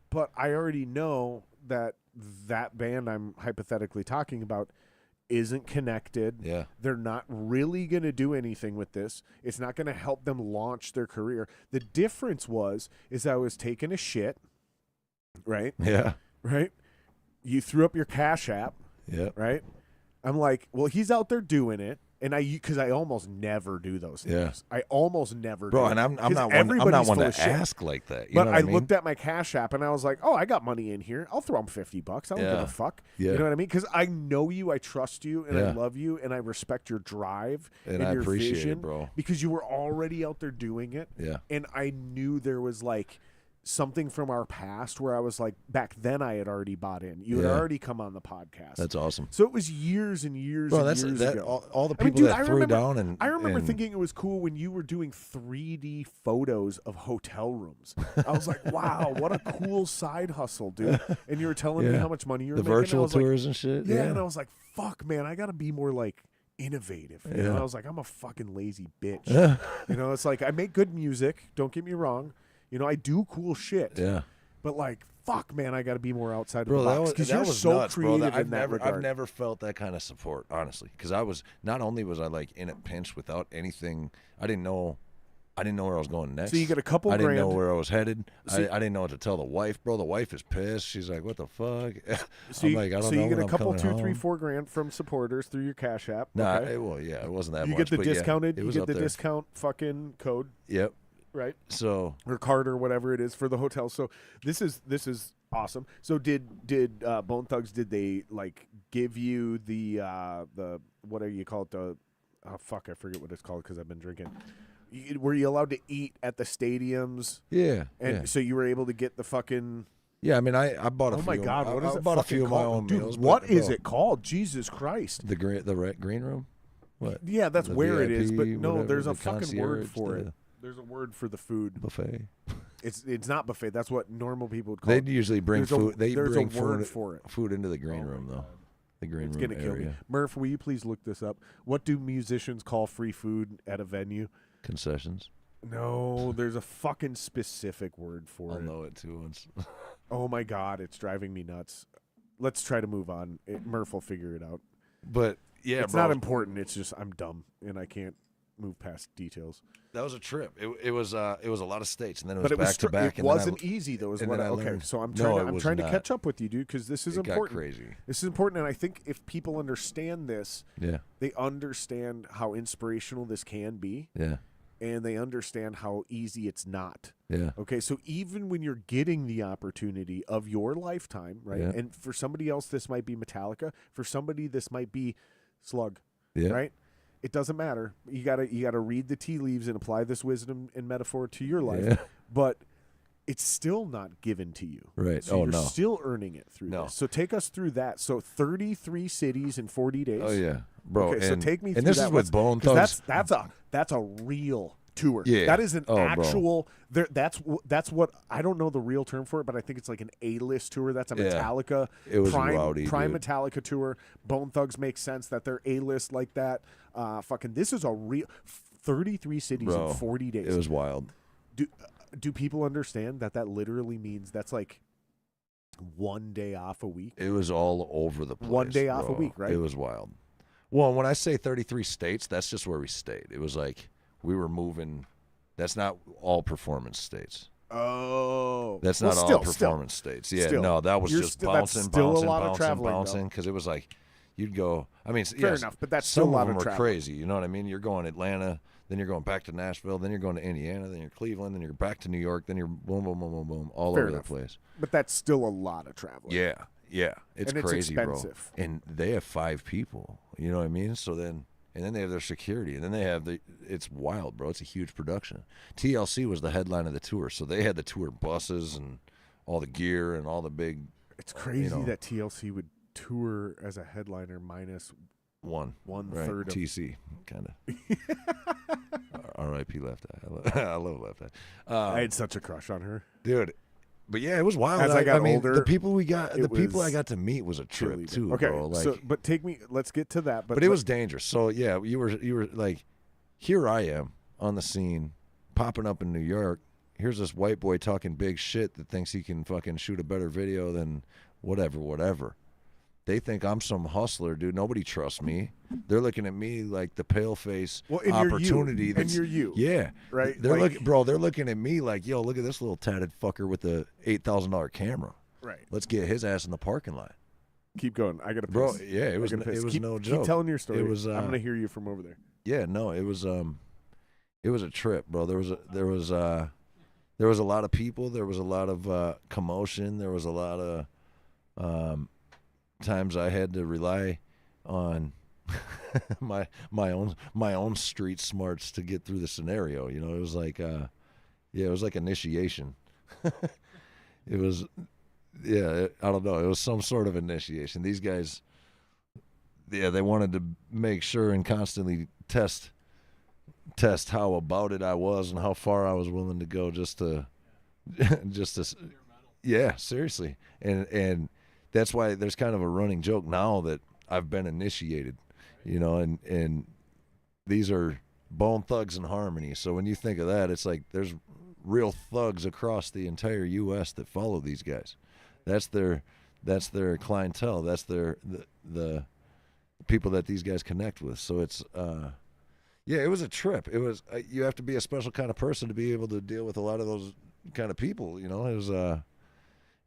But I already know that band I'm hypothetically talking about isn't connected. Yeah. They're not really going to do anything with this. It's not going to help them launch their career. The difference is I was taking a shit, right? Yeah. Right? You threw up your Cash App, Yeah. right? I'm like, well, he's out there doing it. And because I almost never do those things. Yeah. I almost never Bro, do. and I'm not everybody's one full to of shit. ask like that. You But know what I I mean? looked at my Cash App and I was like, oh, I got money in here. I'll throw him $50. I don't give a fuck. Yeah. You know what I mean? Because I know you, I trust you, and I Yeah. love you, and I respect your drive And I your appreciate it, vision, bro. because you were already out there doing it. Yeah. And I knew there was like something from our past where I was like, back then I had already bought in. You had Yeah. already come on the podcast. That's awesome. So it was years and years Bro, and years ago. all the I mean, people dude, that threw down and I remember and- thinking it was cool when you were doing 3D photos of hotel rooms. I was like, wow, what a cool side hustle, dude. And you were telling me Yeah. how much money you were the making. and I virtual was like, tours and shit. yeah, and I was like, fuck, man, I got to be more like innovative. You know? Yeah. I was like, I'm a fucking lazy bitch. Yeah. It's like I make good music. Don't get me wrong. I do cool shit. Yeah. But like, fuck, man, I got to be more outside Bro, of the that box was, because that you're was so nuts, bro. creative I've in that never, regard. I've never felt that kind of support, honestly, because I was not only was I like in a pinch without anything. I didn't know where I was going next. So you get a couple I didn't grand. know where I was headed. So- I didn't know what to tell the wife, bro. The wife is pissed. She's like, "What the fuck?" So I'm you, like, "I don't so know." you get when a I'm couple, coming 2, 3, home. 4 grand from supporters through your Cash App. Nah, okay? it wasn't that You much. get the but yeah, discounted. it You was get up the there. discount fucking code, Yep. right? So Or card or whatever it is for the hotel. So this is awesome. So did Bone Thugs, did they like give you the what do you call it, the I forget what it's called because I've been drinking. Were you allowed to eat at the stadiums? yeah, And yeah. so you were able to get the fucking. Yeah, I mean, I bought a Oh few. my God! What is I it? bought a fucking few of my called? own Dude, meals. what but, is bro, it called? Jesus Christ! The green room. What? Yeah, that's The where it is. But VIP, no, whatever, there's the a fucking word concierge, for the it. There's a word for the food. buffet. It's not buffet. That's what normal people would call They'd it. usually bring There's a- food. They there's a bring word food, for it. food into the green room, though. The green It's room gonna kill me. area. Murph, will you please look this up? What do musicians call free food at a venue? Concessions. No, there's a fucking specific word for I'll it. know it too once. Oh my God, it's driving me nuts. Let's try to move on. Murph will figure it out. But yeah, It's bro, not important. It's just I'm dumb and I can't move past details. that was a trip. It was a lot of states, and then it was But back to back. It wasn't easy though. Is and what then I okay. learned. So I'm No, trying. it I'm was trying to not. catch up with you, dude, because this is It got important. crazy. This is important, and I think if people understand this, Yeah, they understand how inspirational this can be, yeah, and they understand how easy it's not. yeah, Okay, so even when you're getting the opportunity of your lifetime, right? Yeah. And for somebody else, this might be Metallica. For somebody, this might be Slug, yeah. right? It doesn't matter. You gotta read the tea leaves and apply this wisdom and metaphor to your life. Yeah. But it's still not given to you. Right. So Oh, you're no. still earning it through No. this. So take us through that. So 33 cities in 40 days. Oh yeah, bro. Okay, so and, take me through and this that. is with Bone Thugs. That's a real tour. Yeah. That is an Oh, bro. actual. That's what I don't know the real term for it, but I think it's like an A-list tour. That's a Yeah. Metallica It was prime rowdy, dude. Metallica tour. Bone Thugs makes sense that they're A-list like that. Fucking this is a real 33 cities Bro, in 40 days. It was wild. Do people understand that literally means that's like one day off a week? It was all over the place. One day off a bro. week, right? It was wild. Well, when I say 33 states, that's just where we stayed. It was like we were moving. That's not all performance states. Oh, That's well, not still, all performance states. Yeah, still. no, that was You're just still- that's bouncing, still a bouncing, lot of bouncing, traveling, though. bouncing. Because it was like you'd go. I mean, Fair yes, enough, but that's still some a lot of them of were travel. crazy. You know what I mean? You're going Atlanta, then you're going back to Nashville, then you're going to Indiana, then you're Cleveland, then you're back to New York, then you're boom, boom, boom, boom, boom, all Fair over enough. the place. But that's still a lot of traveling. Yeah, yeah, it's And it's crazy, expensive. bro. And they have 5 people. You know what I mean? So then, and then they have their security, and then they have it's wild, bro. It's a huge production. TLC was the headline of the tour, so they had the tour buses and all the gear and all the big. It's crazy know. that TLC would tour as a headliner minus One one-third right, of TC, kind of. R.I.P. Left Eye. I love Left Eye. I had such a crush on her. Dude. But yeah, it was wild. As I got mean, older, the people I was got to meet was a trip cheerleader. too, Okay, bro. Like, so but let's get to that. but it was dangerous. So yeah, you were like, here I am on the scene, popping up in New York. Here's this white boy talking big shit that thinks he can fucking shoot a better video than whatever. They think I'm some hustler, dude. Nobody trusts me. They're looking at me like the pale face opportunity. And you're you. Yeah, Right? They're Like- looking, bro. They're looking at me like, yo, look at this little tatted fucker with the $8,000 camera. Right. Let's get his ass in the parking lot, Keep going. I got to piss. bro. Yeah, it was I gotta piss. Keep- no Keep joke. telling your story. It was. I'm gonna hear you from over there. Yeah, no, it was a trip, bro. There was a lot of people. There was a lot of commotion. There was a lot of times I had to rely on my own street smarts to get through the scenario. You know, it was like it was like initiation. It was, yeah, I don't know. It was some sort of initiation. These guys, yeah, they wanted to make sure and constantly test how about it I was and how far I was willing to go just to yeah, seriously. And that's why there's kind of a running joke now that I've been initiated, you know, and these are Bone Thugs in Harmony. So when you think of that, it's like there's real thugs across the entire US that follow these guys. That's their clientele. That's the people that these guys connect with. So it's yeah, it was a trip. It was you have to be a special kind of person to be able to deal with a lot of those kind of people, you know. It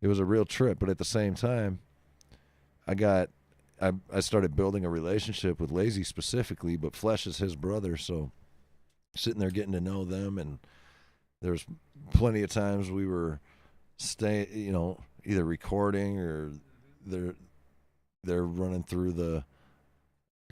was a real trip, but at the same time, I started building a relationship with Lazy specifically, but Flesh is his brother, so sitting there getting to know them, and there's plenty of times we were you know, either recording or they're running through the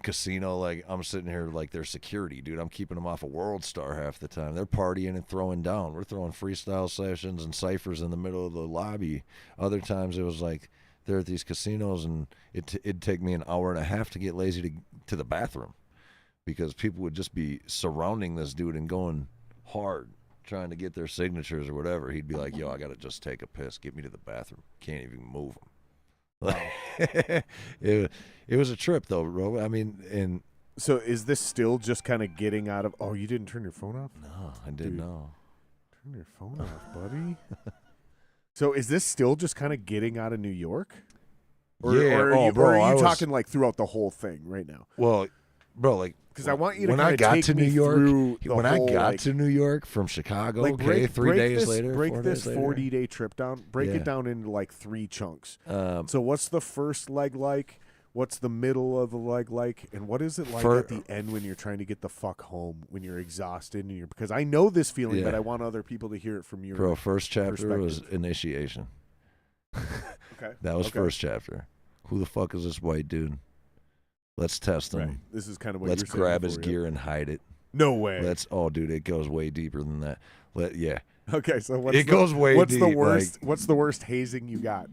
casino like I'm sitting here like their security, dude. I'm keeping them off a World Star half the time. They're partying and throwing down. We're throwing freestyle sessions and ciphers in the middle of the lobby. Other times it was like they're at these casinos and it'd take me an hour and a half to get Lazy to the bathroom because people would just be surrounding this dude and going hard trying to get their signatures or whatever. He'd be like, yo, I gotta just take a piss, get me to the bathroom. Can't even move him. It was a trip though, bro. I mean, and So is this still just kind of getting out of? Oh, you didn't turn your phone off? no, I didn't Dude. know. Turn your phone off, buddy. So is this still just kind of getting out of New York? Or, Yeah. or Oh, bro, are I you was- talking like throughout the whole thing right now? Well, bro, like Because I want you to when kind I of got take to me New York, through the when whole, I got like, to New York from Chicago, like okay, break 3 days this, later, break 4 this days later. 40-day trip down. Break Yeah. it down into like 3 chunks. So what's the first leg like? What's the middle of the leg like? And what is it like For- at the end when you're trying to get the fuck home, when you're exhausted and you're, because I know this feeling, Yeah. but I want other people to hear it from you. Bro, first chapter was perspective. initiation. Okay. That was Okay. first chapter. Who the fuck is this white dude? Let's test him. Right. This is kind of what Let's you're saying grab his before, yeah. gear and hide it. No way. Dude, it goes way deeper than that. Okay, so It goes way what's the deep, worst? What's the worst hazing you got?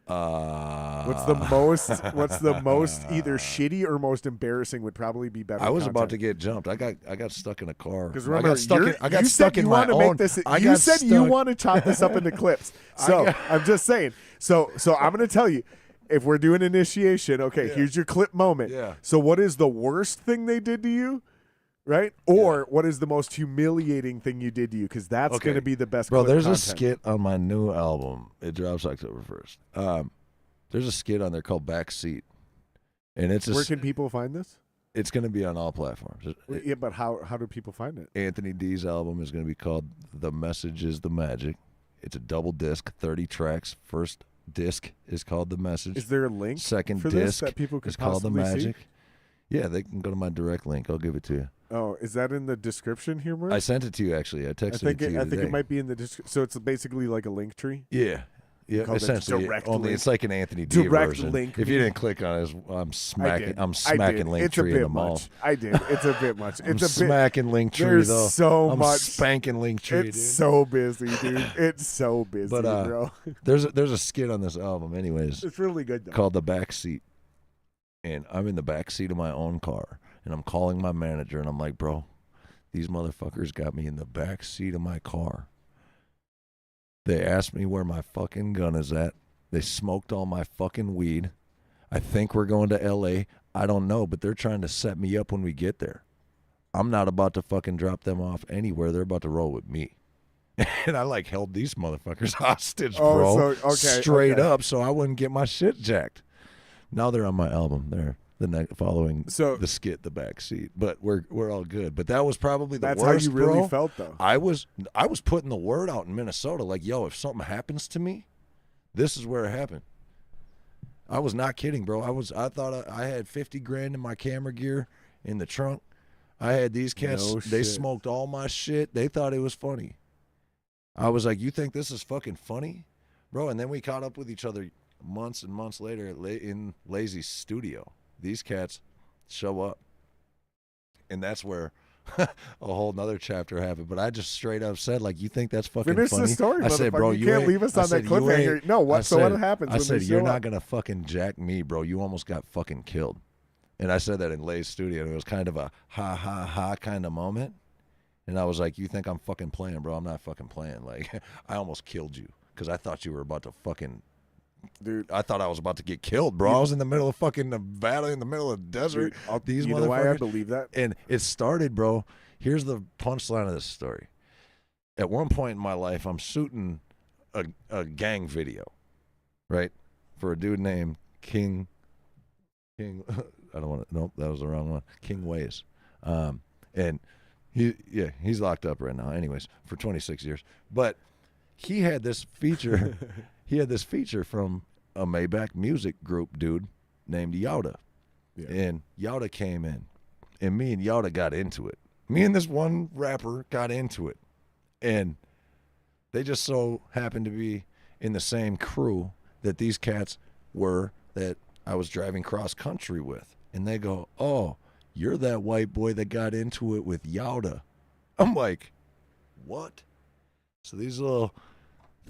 What's What's the most? What's the most either shitty or most embarrassing would probably be better. I was about to content. get jumped. I got stuck in a car. Because I remember, got stuck. you're- I got you stuck said in you my want to own. make this. I You got said you stuck- want to chop this up into clips. So I'm just saying. So I'm going to tell you, if we're doing initiation, okay, here's your clip moment. Yeah. So what is the worst thing they did to you, right? Or what is the most humiliating thing you did to you? Because that's Okay. going to be the best. Bro, clip there's content. a skit on my new album. It drops October 1st. There's a skit on there called Backseat, and Where can people find this? it's going to be on all platforms. Yeah, but how do people find it? Anthony D's album is going to be called The Message is the Magic. It's a double disc, 30 tracks. First disc is called The Message. Is there a link Second for this disc that people could is called The possibly see? Magic. Yeah, they can go to my direct link. I'll give it to you. Oh, is that in the description here, Mark? I sent it to you, actually. I texted it to you I think today. it might be in the description. So it's basically like a link tree. Yeah. Yeah, Called a essentially. direct Only link. it's like an Anthony D Direct version. link If you me. didn't click on it, I'm I smacking. did. I'm I smacking did. Linktree It's a in bit the mall. much. I did. It's a bit much. I'm It's a bit. smacking Linktree There's though. so I'm much. spanking Linktree, It's dude. so busy, dude. It's so busy, But, bro. There's a skit on this album, anyways, It's really good though. called The Backseat, and I'm in the backseat of my own car, and I'm calling my manager, and I'm like, bro, these motherfuckers got me in the backseat of my car. They asked me where my fucking gun is at. They smoked all my fucking weed. I think we're going to L.A. I don't know, but they're trying to set me up when we get there. I'm not about to fucking drop them off anywhere. They're about to roll with me. And I like held these motherfuckers hostage, Oh, bro. so- okay, straight okay. up, so I wouldn't get my shit jacked. Now they're on my album. They're following So- the skit, The Backseat. But we're all good. But that was probably the That's worst, how you really bro. felt though. I was putting the word out in Minnesota, like, yo, if something happens to me, this is where it happened. I was not kidding, bro. I thought I had 50 grand in my camera gear in the trunk. I had these cats. No They shit. smoked all my shit. They thought it was funny. I was like, you think this is fucking funny, bro? And then we caught up with each other months and months later in Lazy's studio. These cats show up, and that's where a whole nother chapter happened. But I just straight up said, like, you think that's fucking Finish funny? the story, I said, motherfucker. bro, you can't ain't- leave us I on that said, you cliffhanger. ain't- No, what? I So said- what happens? I when said, they you're show not up? gonna fucking jack me, bro. You almost got fucking killed. And I said that in Lay's studio, and it was kind of a ha ha ha kind of moment. And I was like, you think I'm fucking playing, bro? I'm not fucking playing. Like, I almost killed you because I thought you were about to fucking. Dude, I thought I was about to get killed, bro. I was in the middle of fucking Nevada, in the middle of the desert. dude, These you know why I motherfuckers. believe that? And it started, bro. Here's the punchline of this story. At one point in my life, I'm shooting a gang video, right, for a dude named King. I don't want to. Nope, that was the wrong one. King Ways, and he's locked up right now. Anyways, for 26 years. But he had this feature. He had this feature from a Maybach music group dude named Yauda. Yeah. And Yauda came in, and me and Yauda got into it. Me and this one rapper got into it, and they just so happened to be in the same crew that these cats were that I was driving cross country with. And they go, oh, you're that white boy that got into it with Yauda. I'm like, what? So these little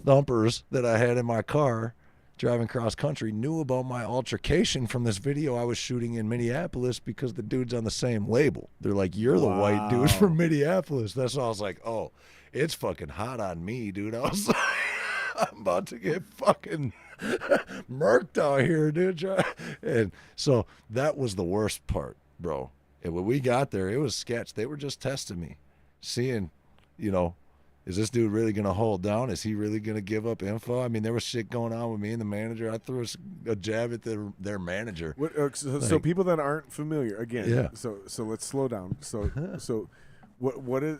thumpers that I had in my car driving cross country knew about my altercation from this video I was shooting in Minneapolis because the dude's on the same label. They're like, you're the white dude Wow. from Minneapolis. That's why I was like, oh, it's fucking hot on me, dude. I was like, I'm about to get fucking murked out here, dude. And so that was the worst part, bro. And when we got there, it was sketch. They were just testing me, seeing, Is this dude really going to hold down? Is he really going to give up info? I mean, there was shit going on with me and the manager. I threw a jab at their manager. So people that aren't familiar, again, Yeah. So let's slow down. So what is,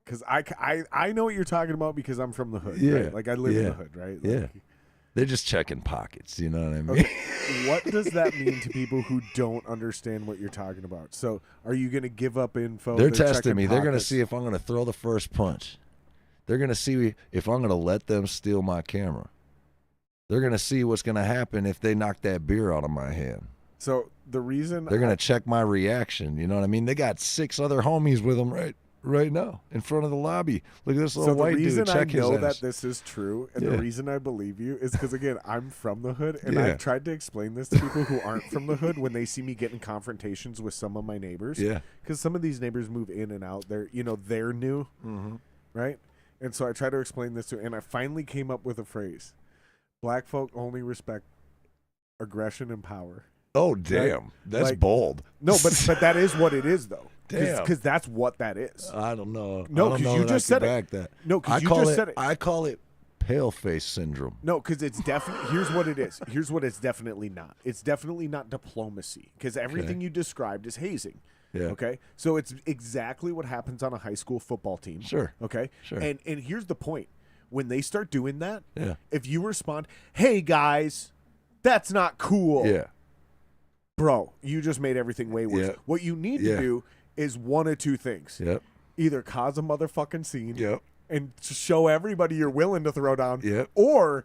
because I know what you're talking about because I'm from the hood. Yeah. Right? Like I live in the hood, right? Yeah. They're just checking pockets, you know what I mean? Okay. What does that mean to people who don't understand what you're talking about? So are you going to give up info? They're testing me. checking They're going to pockets? see if I'm going to throw the first punch. They're going to see if I'm going to let them steal my camera. They're going to see what's going to happen if they knock that beer out of my hand. So the reason They're going to check my reaction. You know what I mean? They got 6 other homies with them right now in front of the lobby. Look at this little white dude. Check his ass. The reason I know that this is true and the reason I believe you is because, again, I'm from the hood, and I've tried to explain this to people who aren't from the hood when they see me get in confrontations with some of my neighbors. Yeah. Because some of these neighbors move in and out. They're new, right? And so I try to explain this to, and I finally came up with a phrase. Black folk only respect aggression and power. Oh, damn. Right? That's bold. No, but that is what it is, though. Damn. Because that's what that is. I don't know. No, because you just said it. it. No, because you just said it. I call it pale face syndrome. No, because it's definitely, here's what it is. Here's what it's definitely not. It's definitely not diplomacy, because everything you described is hazing. Yeah. Okay. So it's exactly what happens on a high school football team. Sure. Okay. Sure. And here's the point. When they start doing that, Yeah. if you respond, "Hey guys, that's not cool." Yeah. Bro, you just made everything way worse. Yeah. What you need to do is one of two things. Yep. Either cause a motherfucking scene. Yep. And show everybody you're willing to throw down. Yep. Or,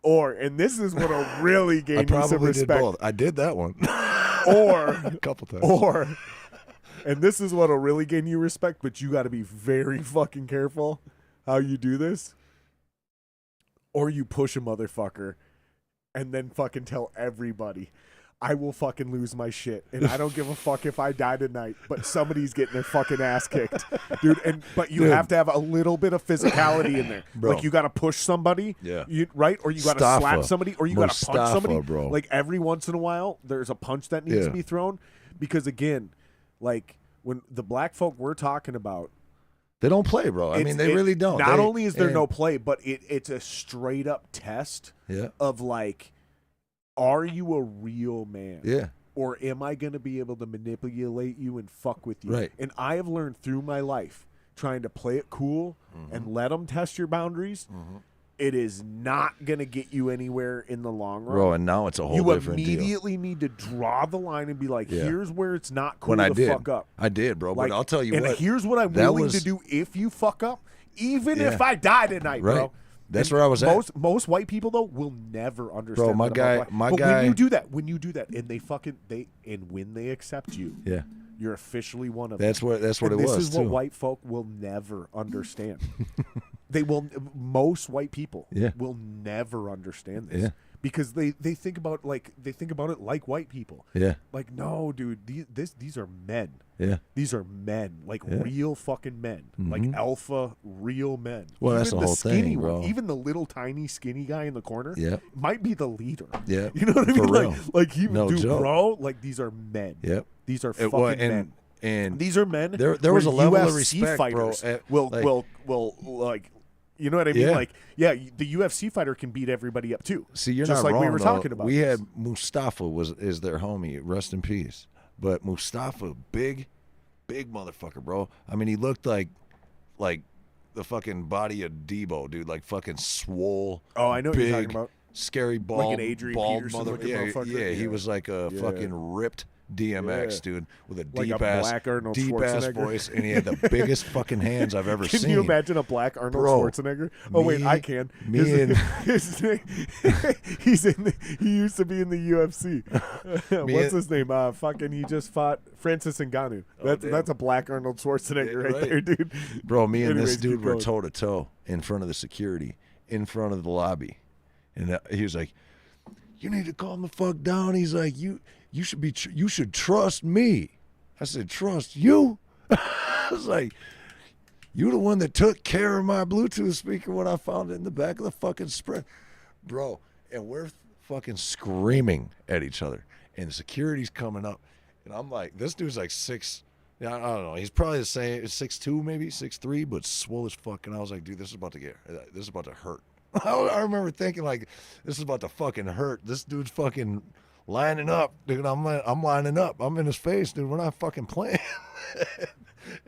and this is what'll really gain you some respect. Did both. I did that one. Or a couple times. And this is what'll really gain you respect, but you got to be very fucking careful how you do this. Or you push a motherfucker and then fucking tell everybody, I will fucking lose my shit, and I don't give a fuck if I die tonight, but somebody's getting their fucking ass kicked, dude. But you have to have a little bit of physicality in there. Bro. Like you got to push somebody, right? Or you got to slap somebody, or you got to punch somebody. Bro. Like every once in a while, there's a punch that needs to be thrown, because again, like when the black folk we're talking about, they don't play, bro. I mean, they really don't. Not only is there no play, but it's a straight up test of like, are you a real man? Yeah. Or am I going to be able to manipulate you and fuck with you? Right. And I have learned through my life, trying to play it cool and let them test your boundaries, it is not going to get you anywhere in the long run. Bro, and now it's a whole different deal. You immediately need to draw the line and be like, here's where it's not cool fuck up. I did, bro. Like, but I'll tell you and what. Here's what I'm willing to do if you fuck up, even if I die tonight, bro. That's where I was at. Most white people though will never understand. Bro, but guy. When you do that, and when they accept you, you're officially one of them. That's what it was. This is too. what white folk will never understand. Most white people will never understand this. Yeah. Because they think about it like white people. Yeah. Like, no, dude, these are men. Yeah. These are men, like real fucking men, like alpha real men. Well, even that's the whole thing, bro. Even the little tiny skinny guy in the corner, might be the leader. Yeah. You know what I mean? For real. Like he, No dude, joke. bro. Like these are men. Yep. These are fucking men. And these are men. There was a level UFC of respect, fighters bro. Will like. You know what I mean? Yeah. Like, the UFC fighter can beat everybody up too. See, you're just not like wrong, we were though. talking about. We had Mustafa is their homie. Rest in peace. But Mustafa, big motherfucker, bro. I mean, he looked like the fucking body of Debo, dude. Like fucking swole. Oh, I know what big, you're talking about. Scary bald, like an Adrian bald Peterson mother. looking Yeah, motherfucker. he was like a fucking ripped DMX dude with a Like deep a ass black Arnold deep ass Schwarzenegger. voice, and he had the biggest fucking hands I've ever seen. Can you imagine a black Arnold Schwarzenegger? Oh wait, I can. He used to be in the UFC. What's his name? Fucking he just fought Francis Ngannou. That's a black Arnold Schwarzenegger right there, dude. Bro, me and Anyways, this dude keep were going. toe to toe in front of the security, in front of the lobby, and he was like, "You need to calm the fuck down." He's like, You should trust me. I said, trust you? I was like, you the one that took care of my Bluetooth speaker when I found it in the back of the fucking Sprint. Bro, and we're fucking screaming at each other. And the security's coming up. And I'm like, this dude's like 6'5", Yeah, I don't know. He's probably the same, 6'2", maybe 6'3", but swole as fuck. And I was like, dude, this is about to hurt. I remember thinking like, this is about to fucking hurt. This dude's fucking lining up, dude. I'm lining up. I'm in his face, dude. We're not fucking playing.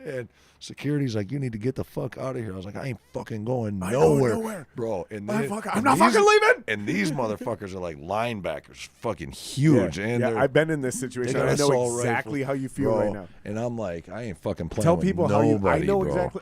And security's like, you need to get the fuck out of here. I was like, I ain't fucking going nowhere, bro. And then, I'm not fucking leaving. And these motherfuckers are like linebackers, fucking huge. Yeah, and I've been in this situation. I know exactly how you feel right now. And I'm like, I ain't fucking playing. Tell people with how you. nobody, I know bro. exactly.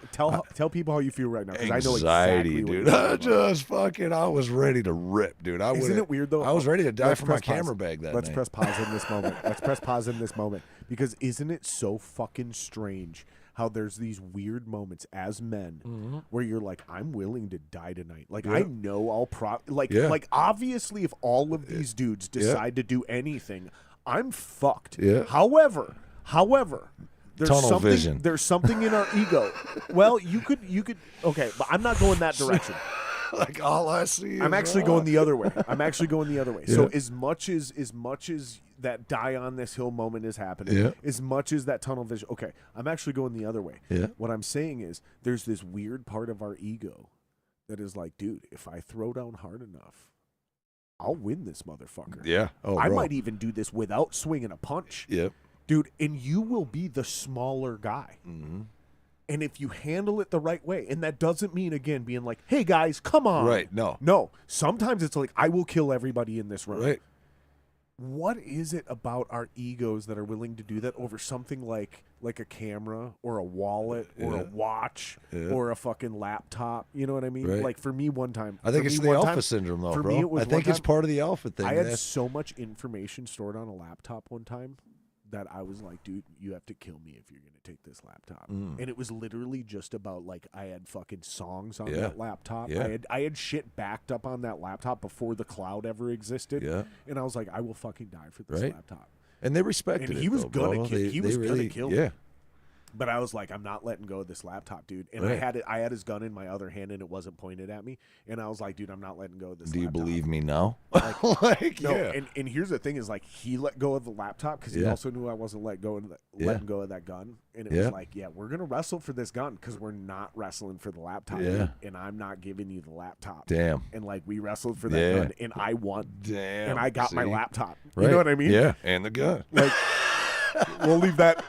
Tell people how you feel right now because I know Anxiety, exactly. dude. I was ready to rip, dude. Isn't it weird though? I was ready to die Let's for my press pause. camera bag that Let's night. press pause in this moment. Let's press pause in this moment because isn't it so fucking strange how there's these weird moments as men where you're like, I'm willing to die tonight. Like I know I'll like obviously if all of these dudes decide to do anything, I'm fucked. Yeah. However, there's Tunnel vision. There's something in our ego. Well, you could okay, but I'm not going that direction. Like all I see is I'm actually going the other way. Yeah. So as much as that die on this hill moment is happening, as much as that tunnel vision, okay, I'm actually going the other way. Yeah. What I'm saying is there's this weird part of our ego that is like, dude, if I throw down hard enough, I'll win this motherfucker. Yeah. Oh, I bro. might even do this without swinging a punch. Yep. Dude, and you will be the smaller guy. Mm-hmm. And if you handle it the right way, and that doesn't mean, again, being like, hey, guys, come on. Right, no. No. Sometimes it's like, I will kill everybody in this room. Right. What is it about our egos that are willing to do that over something like a camera or a wallet or a watch or a fucking laptop? You know what I mean? Right. Like for me one time. I think it's the alpha syndrome, though, for bro. me, it was I think one it's time, part of the alpha thing. I had so much information stored on a laptop one time that I was like, dude, you have to kill me if you're going to take this laptop. And it was literally just about, like, I had fucking songs on that laptop. Yeah. I had shit backed up on that laptop before the cloud ever existed. Yeah. And I was like, I will fucking die for this laptop. And they respected And it, he was though, gonna bro. kill. He was gonna kill me. Yeah. But I was like, I'm not letting go of this laptop, dude. And Right. I had his gun in my other hand, and it wasn't pointed at me. And I was like, dude, I'm not letting go of this Do you laptop. believe me now? Like, no, yeah. and here's the thing is, like, he let go of the laptop because he also knew I wasn't letting go of that gun. And it was like, yeah, we're going to wrestle for this gun because we're not wrestling for the laptop. Yeah. Dude, and I'm not giving you the laptop. Damn. And, like, we wrestled for that gun, and I won. Damn. And I got my See? laptop. Right. You know what I mean? Yeah, and the gun. Like, we'll leave that.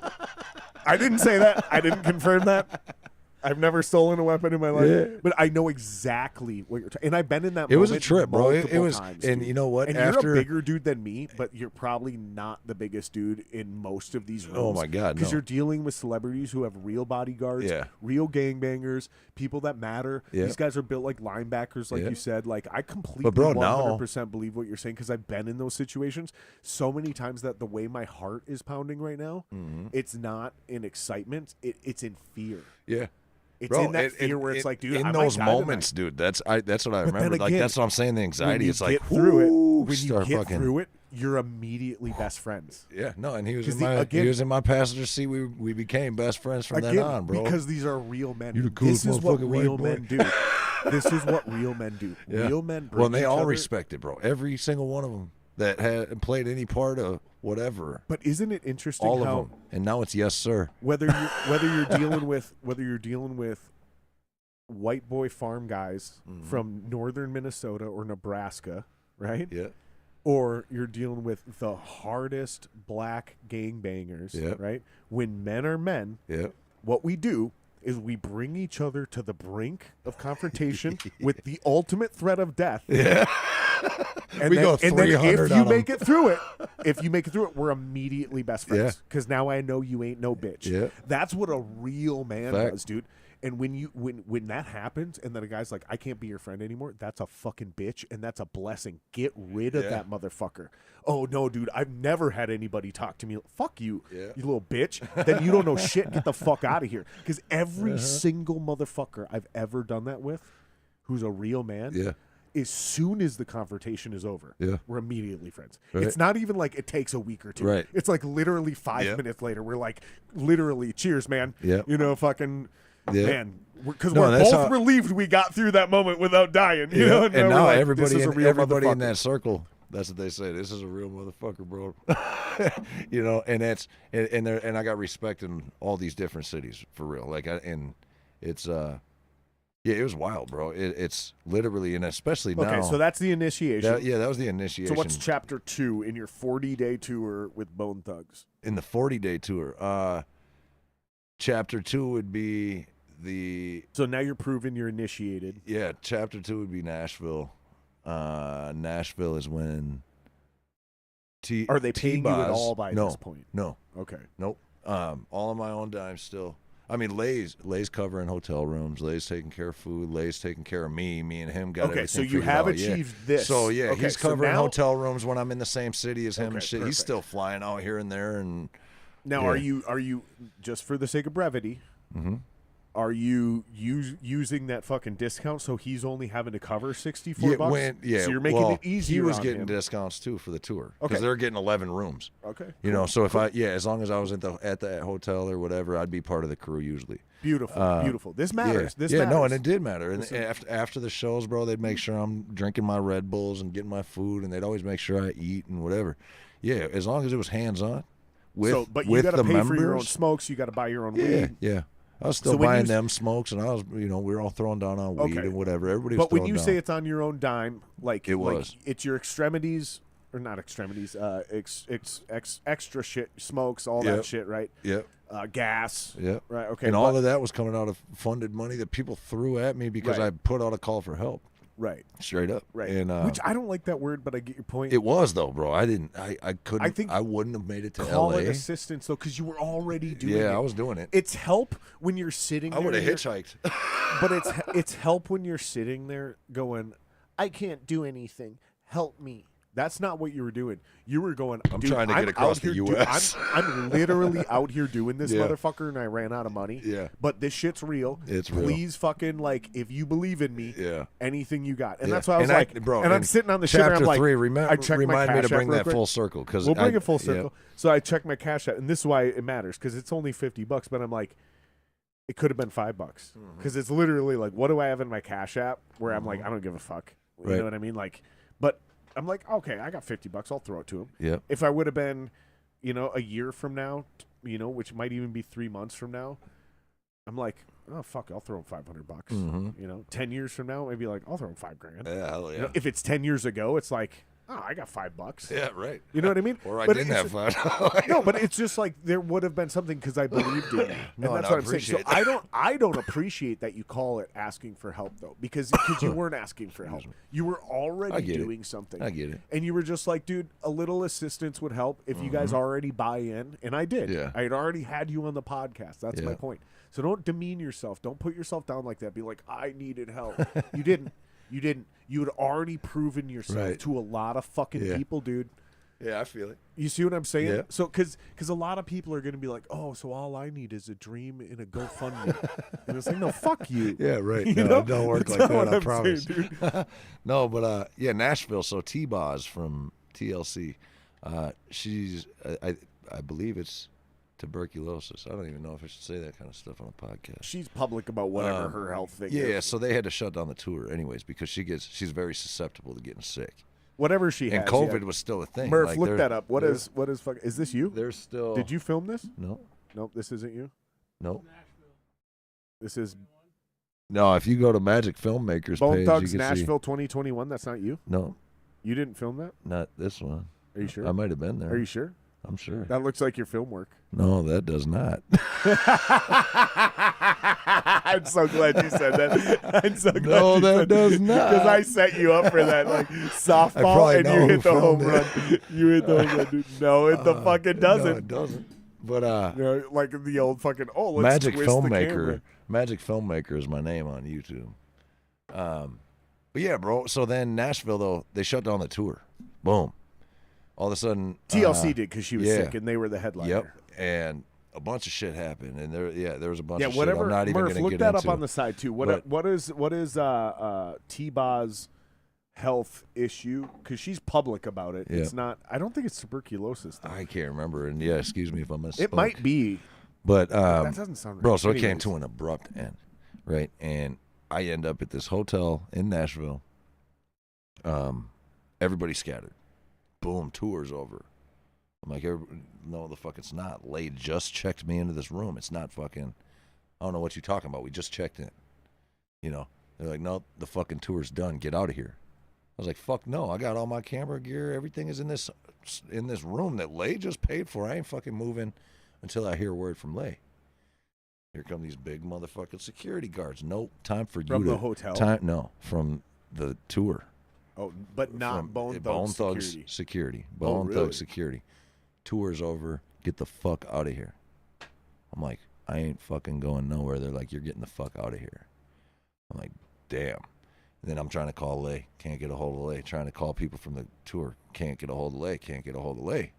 I didn't say that. I didn't confirm that. I've never stolen a weapon in my life, but I know exactly what you're talking. And I've been in that. It was a moment trip, bro. It multiple was, times, and dude. you know what? And you're a bigger dude than me, but you're probably not the biggest dude in most of these rooms. Oh my God, Because no. you're dealing with celebrities who have real bodyguards, real gangbangers, people that matter. Yeah. These guys are built like linebackers, like you said. Like I completely, But bro, 100% believe what you're saying because I've been in those situations so many times that the way my heart is pounding right now, it's not in excitement, it's in fear. Yeah. It's Bro, in that fear where it's like, dude, in I those might die moments, tonight. dude. That's what I But then remember. Like again, that's what I'm saying. The anxiety. When you It's like get through it. When you start get fucking, through it, you're immediately best friends. Yeah, no, and he was 'Cause he was in my passenger seat. We became best friends from then on, bro. Because these are real men. You're the coolest This is what motherfucking real white men boy. do. This is what real men do. Yeah. Real men bring Well, and they each all other. respect it, bro. Every single one of them that had played any part of whatever. But isn't it interesting All how of them. And now it's yes, sir. whether you're dealing with white boy farm guys from northern Minnesota or Nebraska, right? Yeah. Or you're dealing with the hardest black gangbangers, right? When men are men, what we do is we bring each other to the brink of confrontation with the ultimate threat of death. Yeah. And We then, go and then 300 if you on 'em. make it through it, we're immediately best friends. Because now I know you ain't no bitch. Yeah. That's what a real man Fact. does, dude. And when that happens, and then a guy's like, I can't be your friend anymore, that's a fucking bitch, and that's a blessing. Get rid of that motherfucker. Oh no, dude, I've never had anybody talk to me. Fuck you, you little bitch. Then you don't know shit. Get the fuck out of here. Because every single motherfucker I've ever done that with, who's a real man, as soon as the confrontation is over, we're immediately friends. Right. It's not even like it takes a week or two. Right. It's like literally 5 minutes later, we're like, literally, cheers, man. Yeah. You know, fucking. Yeah. Man, because No, we're that's both how- relieved we got through that moment without dying. You know? And now we're like, everybody, this is a real everybody in motherfucker. that circle That's what they say. This is a real motherfucker, bro. You know, and that's and I got respect in all these different cities for real. Like, it's yeah, it was wild, bro. It's literally, and especially now. Okay, so that's the initiation. That was the initiation. So what's chapter 2 in your 40-day tour with Bone Thugs? In the 40-day tour, chapter 2 would be the. So now you're proving you're initiated. Yeah, chapter 2 would be Nashville. Nashville is when. Are they paying you at all by no, this point? No. Okay. Nope. All on my own dime still. I mean, Lay's covering hotel rooms. Lay's taking care of food. Lay's taking care of me. Me and him got everything so you figured have out. achieved this. So yeah, okay, he's covering now, hotel rooms when I'm in the same city as him Okay, and shit. perfect. He's still flying out here and there. And now are you just for the sake of brevity? Mm-hmm. Are you using that fucking discount so he's only having to cover $64? So you're making it easier. He was on getting him. discounts too for the tour Okay. because they're getting 11 rooms. Okay. You know, so if as long as I was at the hotel or whatever, I'd be part of the crew usually. Beautiful, beautiful. This matters. Yeah, This matters. no, and it did matter. And after the shows, bro, they'd make sure I'm drinking my Red Bulls and getting my food, and they'd always make sure I eat and whatever. Yeah, as long as it was hands on. But you got to pay for your own smokes. You got to buy your own weed. Yeah. I was still buying them smokes, and I was, we were all throwing down on weed and whatever. Everybody was But when you down. say it's on your own dime, like was. It's your extremities or not extremities, extra shit, smokes, all that shit, right? Yep. Gas. Yep. Right. Okay. And all of that was coming out of funded money that people threw at me because I put out a call for help. Right. Straight up. Right. And which I don't like that word, but I get your point. It was though, bro. I couldn't. I think I wouldn't have made it to call LA. it assistance though, because you were already doing it. Yeah, I was doing it. It's help when you're sitting. I would have hitchhiked. But it's help when you're sitting there going, I can't do anything. Help me. That's not what you were doing. You were going, I'm trying to get across the U.S. I'm literally out here doing this, motherfucker, and I ran out of money. Yeah. But this shit's real. It's real. Please fucking, like, if you believe in me, anything you got. And that's why I was bro, and I'm sitting on the shit, and I'm like, three, I checked remind my me Cash to bring App real that quick. full circle. Cause we'll bring it full circle. So I checked my Cash App, and this is why it matters, because it's only $50, but I'm like, it could have been $5. Because it's literally like, what do I have in my Cash App where I'm like, I don't give a fuck. You know what I mean? Like, but I'm like, okay, I got $50. I'll throw it to him. Yeah. If I would have been, a year from now, which might even be 3 months from now, I'm like, oh fuck, I'll throw him $500. 10 years from now, maybe like I'll throw him $5,000. Yeah, hell yeah. If it's 10 years ago, it's like, oh, I got $5. Yeah, right. You know what I mean? Or I didn't have $5. No, but it's just like there would have been something because I believed in you. And that's what I'm saying. So I don't appreciate that you call it asking for help though, because you weren't asking for help. You were already doing something. I get it. And you were just like, dude, a little assistance would help if you guys already buy in. And I did. Yeah. I had already had you on the podcast. That's my point. So don't demean yourself. Don't put yourself down like that. Be like, I needed help. You didn't. You had already proven yourself to a lot of fucking people, dude. Yeah, I feel it. You see what I'm saying? Yeah. So, because a lot of people are going to be like, oh, so all I need is a dream in a GoFundMe. And it's like, no, fuck you. Yeah, right. You No, know? it don't work That's like not that, what I I'm promise. saying, dude. No, but Nashville. So T-Boz from TLC, she's I believe it's tuberculosis. I don't even know if I should say that kind of stuff on a podcast. She's public about whatever her health thing Yeah, is. so they had to shut down the tour anyways because she's very susceptible to getting sick. Whatever she has. And COVID was still a thing. Murph, Like, look that up. What is this you? There's still. Did you film this? No. Nope, this isn't you. Nope. This is No, if you go to Magic Filmmakers Bone page, Thugs you can Nashville 2021. That's not you. No, You didn't film that? not this one. Are you sure? I might have been there. Are you sure? I'm sure. That looks like your film work. No, that does not. I'm so glad you said that. I'm so glad No, you that said does not. Because I set you up for that, like softball, probably and know you who hit the home filmed run. it. You hit the home run, dude. No, it the fucking doesn't. No, it doesn't. But You know, like the old fucking let's Magic twist the camera. Filmmaker. Magic Filmmaker is my name on YouTube. But yeah, bro. So then Nashville though, they shut down the tour. Boom. All of a sudden, TLC did because she was yeah. sick, and they were the headliner. Yep. And a bunch of shit happened, and there was a bunch of whatever. shit I'm not even Murph, going to look get that into. up on the side too. What is T-Boz's health issue? Because she's public about it. Yeah. It's not. I don't think it's tuberculosis. Though. I can't remember, and yeah, excuse me if I misspoke. It might be, but that doesn't sound right. bro. So Anyways. it came to an abrupt end, right? And I end up at this hotel in Nashville. Everybody scattered. boom, tour's over. I'm like, no, the fuck it's not. Lay just checked me into this room. It's not fucking, I don't know what you're talking about. We just checked in. You know, they're like, no, the fucking tour's done. Get out of here. I was like, fuck no. I got all my camera gear. Everything is in this room that Lay just paid for. I ain't fucking moving until I hear word from Lay. Here come these big motherfucking security guards. Nope, time for you From to the hotel? No, from the tour. Oh, but not Bone Thugs security. Security. Oh, Bone really? Thugs security. Tour's over. Get the fuck out of here. I'm like, I ain't fucking going nowhere. They're like, you're getting the fuck out of here. I'm like, damn. And then I'm trying to call Lay. Can't get a hold of Lay. Trying to call people from the tour. Can't get a hold of Lay. Can't get a hold of Lay.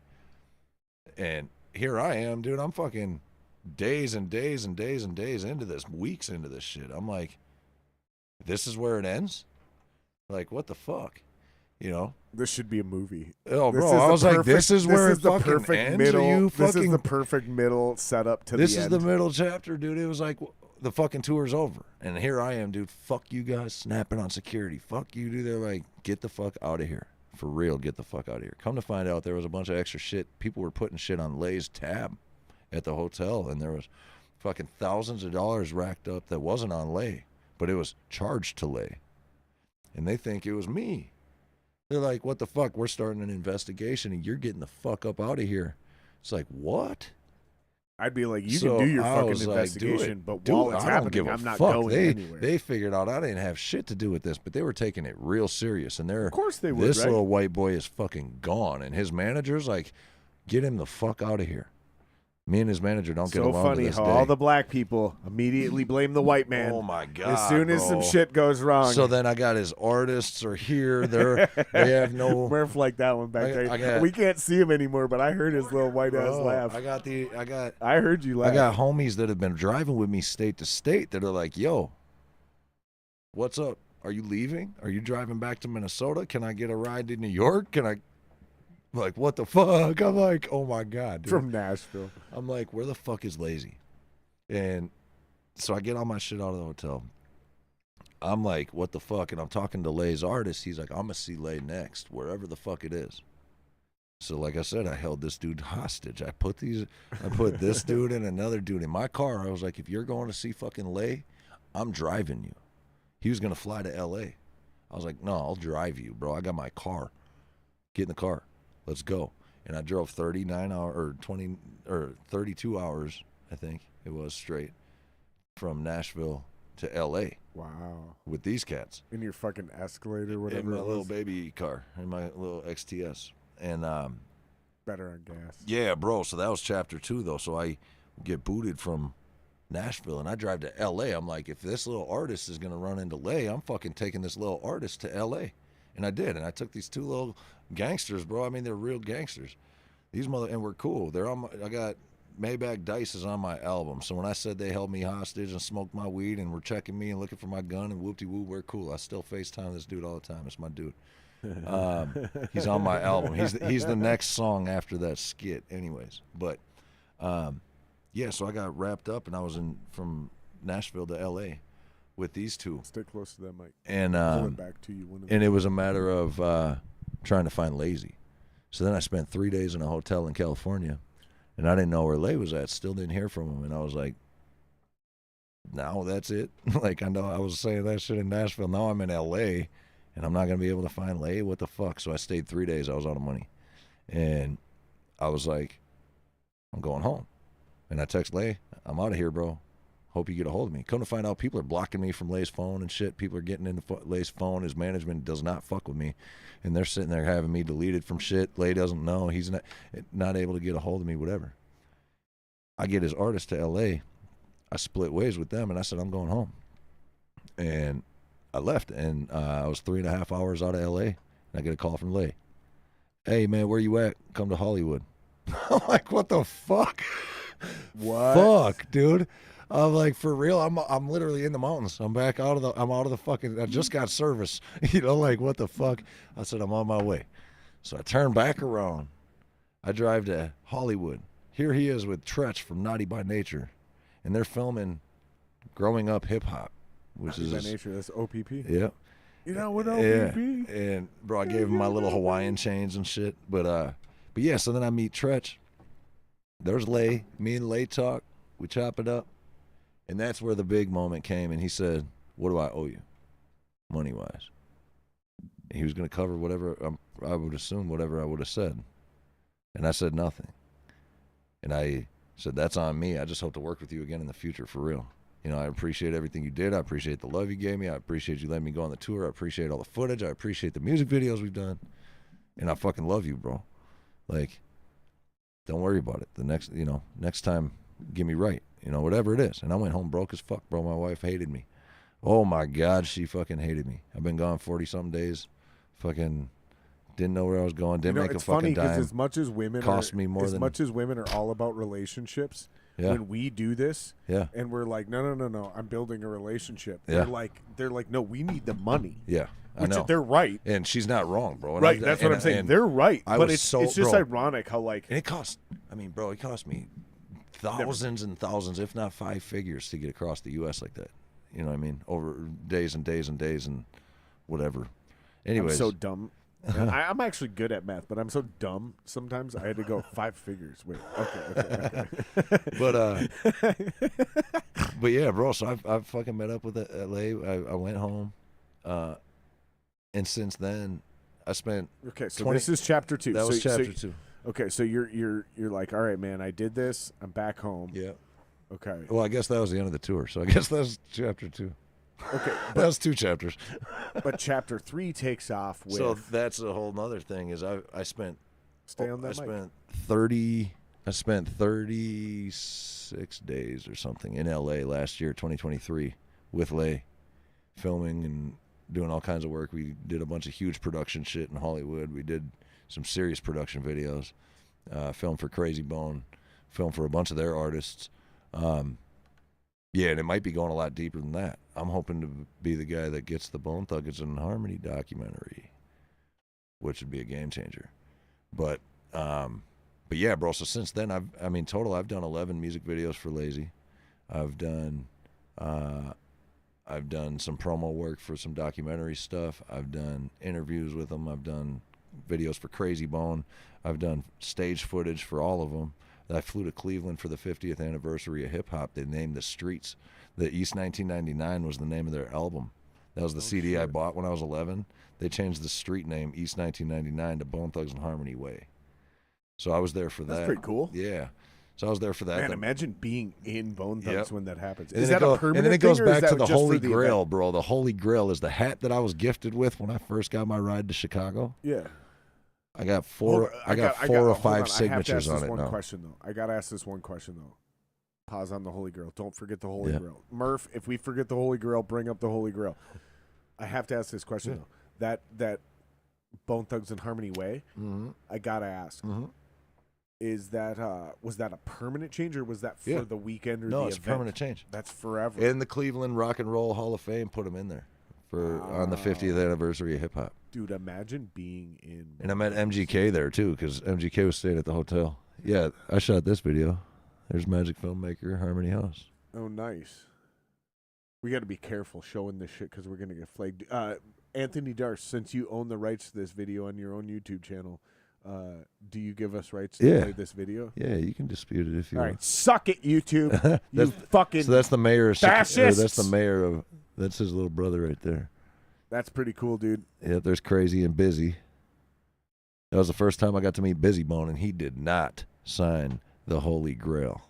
And here I am, dude. I'm fucking days and days and days and days into this, weeks into this shit. I'm like, this is where it ends? Like, what the fuck? You know? This should be a movie. Oh, bro, I was like, this is where it fucking perfect ends? middle. This is the perfect middle setup to the end. This is the middle chapter, dude. It was like, the fucking tour's over. And here I am, dude. Fuck you guys snapping on security. Fuck you, dude. They're like, get the fuck out of here. For real, get the fuck out of here. Come to find out, there was a bunch of extra shit. People were putting shit on Lay's tab at the hotel, and there was fucking thousands of dollars racked up that wasn't on Lay, but it was charged to Lay. And they think it was me. They're like, what the fuck? We're starting an investigation, and you're getting the fuck up out of here. It's like, what? I'd be like, you can do your fucking investigation, but while it's happening, I'm not going anywhere. They figured out I didn't have shit to do with this, but they were taking it real serious. And of course they would, this right? little white boy is fucking gone, and his manager's like, get him the fuck out of here. Me and his manager don't get along So funny to this how day. all the black people immediately blame the white man. Oh my god! As soon as some shit goes wrong. So then I got his artists are here. They have no. Murph like that one back there. We can't see him anymore, but I heard his little white ass laugh. I heard you laugh. I got homies that have been driving with me state to state that are like, yo, what's up? Are you leaving? Are you driving back to Minnesota? Can I get a ride to New York? Can I? Like, what the fuck? I'm like, oh my god, dude. From Nashville. I'm like, where the fuck is Lazy? And so I get all my shit out of the hotel. I'm like, what the fuck? And I'm talking to Lay's artist. He's like, I'm gonna see Lay next, wherever the fuck it is. So like I said, I held this dude hostage. I put this dude and another dude in my car. I was like, if you're going to see fucking Lay, I'm driving you. He was gonna fly to LA. I was like, no, I'll drive you, bro. I got my car. Get in the car. Let's go. And I drove 32 hours, I think it was, straight from Nashville to L.A. Wow. With these cats. In your fucking Escalade or whatever. In my little baby car, in my little XTS. And better on gas. Yeah, bro. So that was chapter 2, though. So I get booted from Nashville, and I drive to L.A. I'm like, if this little artist is going to run into Lay, I'm fucking taking this little artist to L.A. And I did, and I took these 2 little gangsters, bro. I mean, they're real gangsters. And we're cool. They're on. I got Maybach Dice is on my album. So when I said they held me hostage and smoked my weed and were checking me and looking for my gun and whoop-de-woo, we're cool. I still FaceTime this dude all the time. It's my dude. He's on my album. He's the next song after that skit, anyways. But yeah, so I got wrapped up, and I was from Nashville to L.A. with these 2. Stay close to that mic. And pull it back to you. And it was a matter of trying to find Lazy. So then I spent 3 days in a hotel in California, and I didn't know where Lay was at. Still didn't hear from him, and I was like, now that's it. Like, I know I was saying that shit in Nashville. Now I'm in L.A., and I'm not going to be able to find Lay. What the fuck? So I stayed 3 days. I was out of money. And I was like, I'm going home. And I text Lay, I'm out of here, bro. Hope you get a hold of me. Come to find out, people are blocking me from Lay's phone and shit. People are getting into Lay's phone. His management does not fuck with me. And they're sitting there having me deleted from shit. Lay doesn't know. He's not able to get a hold of me, whatever. I get his artist to L.A. I split ways with them, and I said, I'm going home. And I left, and I was 3.5 hours out of L.A., and I get a call from Lay. Hey, man, where you at? Come to Hollywood. I'm like, what the fuck? What? Fuck, dude. I'm like, for real? I'm literally in the mountains. I'm out of the fucking, I just got service. You know, like, what the fuck? I said, I'm on my way. So I turn back around. I drive to Hollywood. Here he is with Tretch from Naughty by Nature. And they're filming Growing Up Hip Hop. Which Naughty is by Nature, that's OPP. Yeah. You know what Yeah, LBB? and bro, I gave him my little Hawaiian chains and shit. But yeah. So then I meet Tretch. There's Lay. Me and Lay talk. We chop it up, and that's where the big moment came. And he said, "What do I owe you, money wise?" And he was going to cover whatever I would assume, whatever I would have said, and I said nothing. And I said, "That's on me. I just hope to work with you again in the future, for real. You know, I appreciate everything you did. I appreciate the love you gave me. I appreciate you letting me go on the tour. I appreciate all the footage. I appreciate the music videos we've done. And I fucking love you, bro. Like, don't worry about it. The next time, get me right. You know, whatever it is." And I went home broke as fuck, bro. My wife hated me. Oh, my God, she fucking hated me. I've been gone 40-something days. Fucking didn't know where I was going. Didn't make a fucking dime. As much as women cost me more as than much as women are all about relationships. Yeah. When we do this, Yeah. and we're like, no, I'm building a relationship. Yeah. They're like, no, we need the money. Yeah, I Which know. They're right. And she's not wrong, bro. And Right, that's what I'm saying. and They're right. I But was it's so- just bro. ironic how like And it cost, I mean, bro, it cost me thousands and thousands, if not 5 figures, to get across the U.S. like that. You know what I mean? Over days and days and days and whatever. Anyways. I'm so dumb. I'm actually good at math, but I'm so dumb sometimes. I had to go 5 figures. Wait, okay. But yeah, bro, so I've fucking met up with LA. I went home. And since then, I spent Okay, so 20 this is chapter 2. That was so, chapter 2. Okay, so you're like, all right, man, I did this. I'm back home. Yeah. Okay. Well, I guess that was the end of the tour, so I guess that was chapter 2. Okay, That was 2 chapters. but chapter 3 takes off with. So that's a whole nother thing. Is I spent Stay on that I mic. spent 36 days or something in LA last year, 2023, with Lay, filming and doing all kinds of work. We did a bunch of huge production shit in Hollywood. We did some serious production videos, filmed for Crazy Bone, filmed for a bunch of their artists. Yeah, and it might be going a lot deeper than that. I'm hoping to be the guy that gets the Bone Thugs and Harmony documentary, which would be a game changer. But yeah, bro. So since then, I've done 11 music videos for Lazy. I've done some promo work for some documentary stuff. I've done interviews with them. I've done videos for Crazy Bone. I've done stage footage for all of them. I flew to Cleveland for the 50th anniversary of hip hop. They named the streets. The East 1999 was the name of their album. That was the CD I bought when I was 11. They changed the street name East 1999 to Bone Thugs and Harmony Way. So I was there for that. That's pretty cool. Yeah. So I was there for that. Man, imagine being in Bone Thugs when that happens. And Is then that a permanent And then it goes thing, or is back to that the just Holy for the Grail, event? bro. The Holy Grail is the hat that I was gifted with when I first got my ride to Chicago. Yeah. I got four or five signatures on it now. I got to ask this one question, though. Pause on the Holy Grail. Don't forget the Holy Yeah. Grail. Murph, if we forget the Holy Grail, bring up the Holy Grail. I have to ask this question, though. That Bone Thugs and Harmony way, I got to ask. Is that was that a permanent change, or was that for the weekend or the event? No, it's a permanent change. That's forever. And the Cleveland Rock and Roll Hall of Fame put them in there on the 50th anniversary of hip hop. Dude, imagine being in. And I met MGK there too, because MGK was staying at the hotel. Yeah, I shot this video. There's Magic Filmmaker, Harmony House. Oh, nice. We got to be careful showing this shit because we're gonna get flagged. Anthony Darst, since you own the rights to this video on your own YouTube channel, do you give us rights to play this video? Yeah, you can dispute it if you All want. right, suck it, YouTube. You fucking. So that's the mayor of fascists. That's the mayor of. That's his little brother right there. That's pretty cool, dude. Yeah, there's Crazy and Busy. That was the first time I got to meet Busy Bone, and he did not sign the Holy Grail.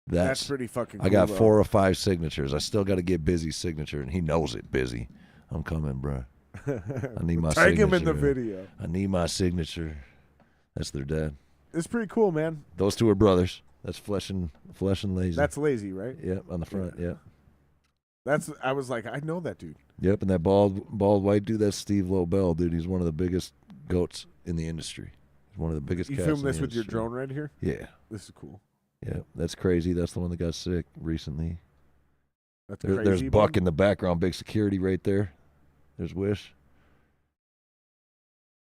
That's pretty fucking cool. I got 4 or 5 signatures. I still got to get Busy's signature, and he knows it, Busy. I'm coming, bro. I need my signature. Tag him in the video. I need my signature. That's their dad. It's pretty cool, man. Those 2 are brothers. That's Flesh and Lazy. That's Lazy, right? Yep, on the front, yeah. I was like, I know that dude. Yep, and that bald white dude, that's Steve Lobel, dude. He's one of the biggest goats in the industry. He's one of the biggest You cats filmed in the this with your industry. drone right here? Yeah. This is cool. Yeah, that's Crazy. That's the one that got sick recently. That's There's crazy. Buck in the background, big security right there. There's Wish.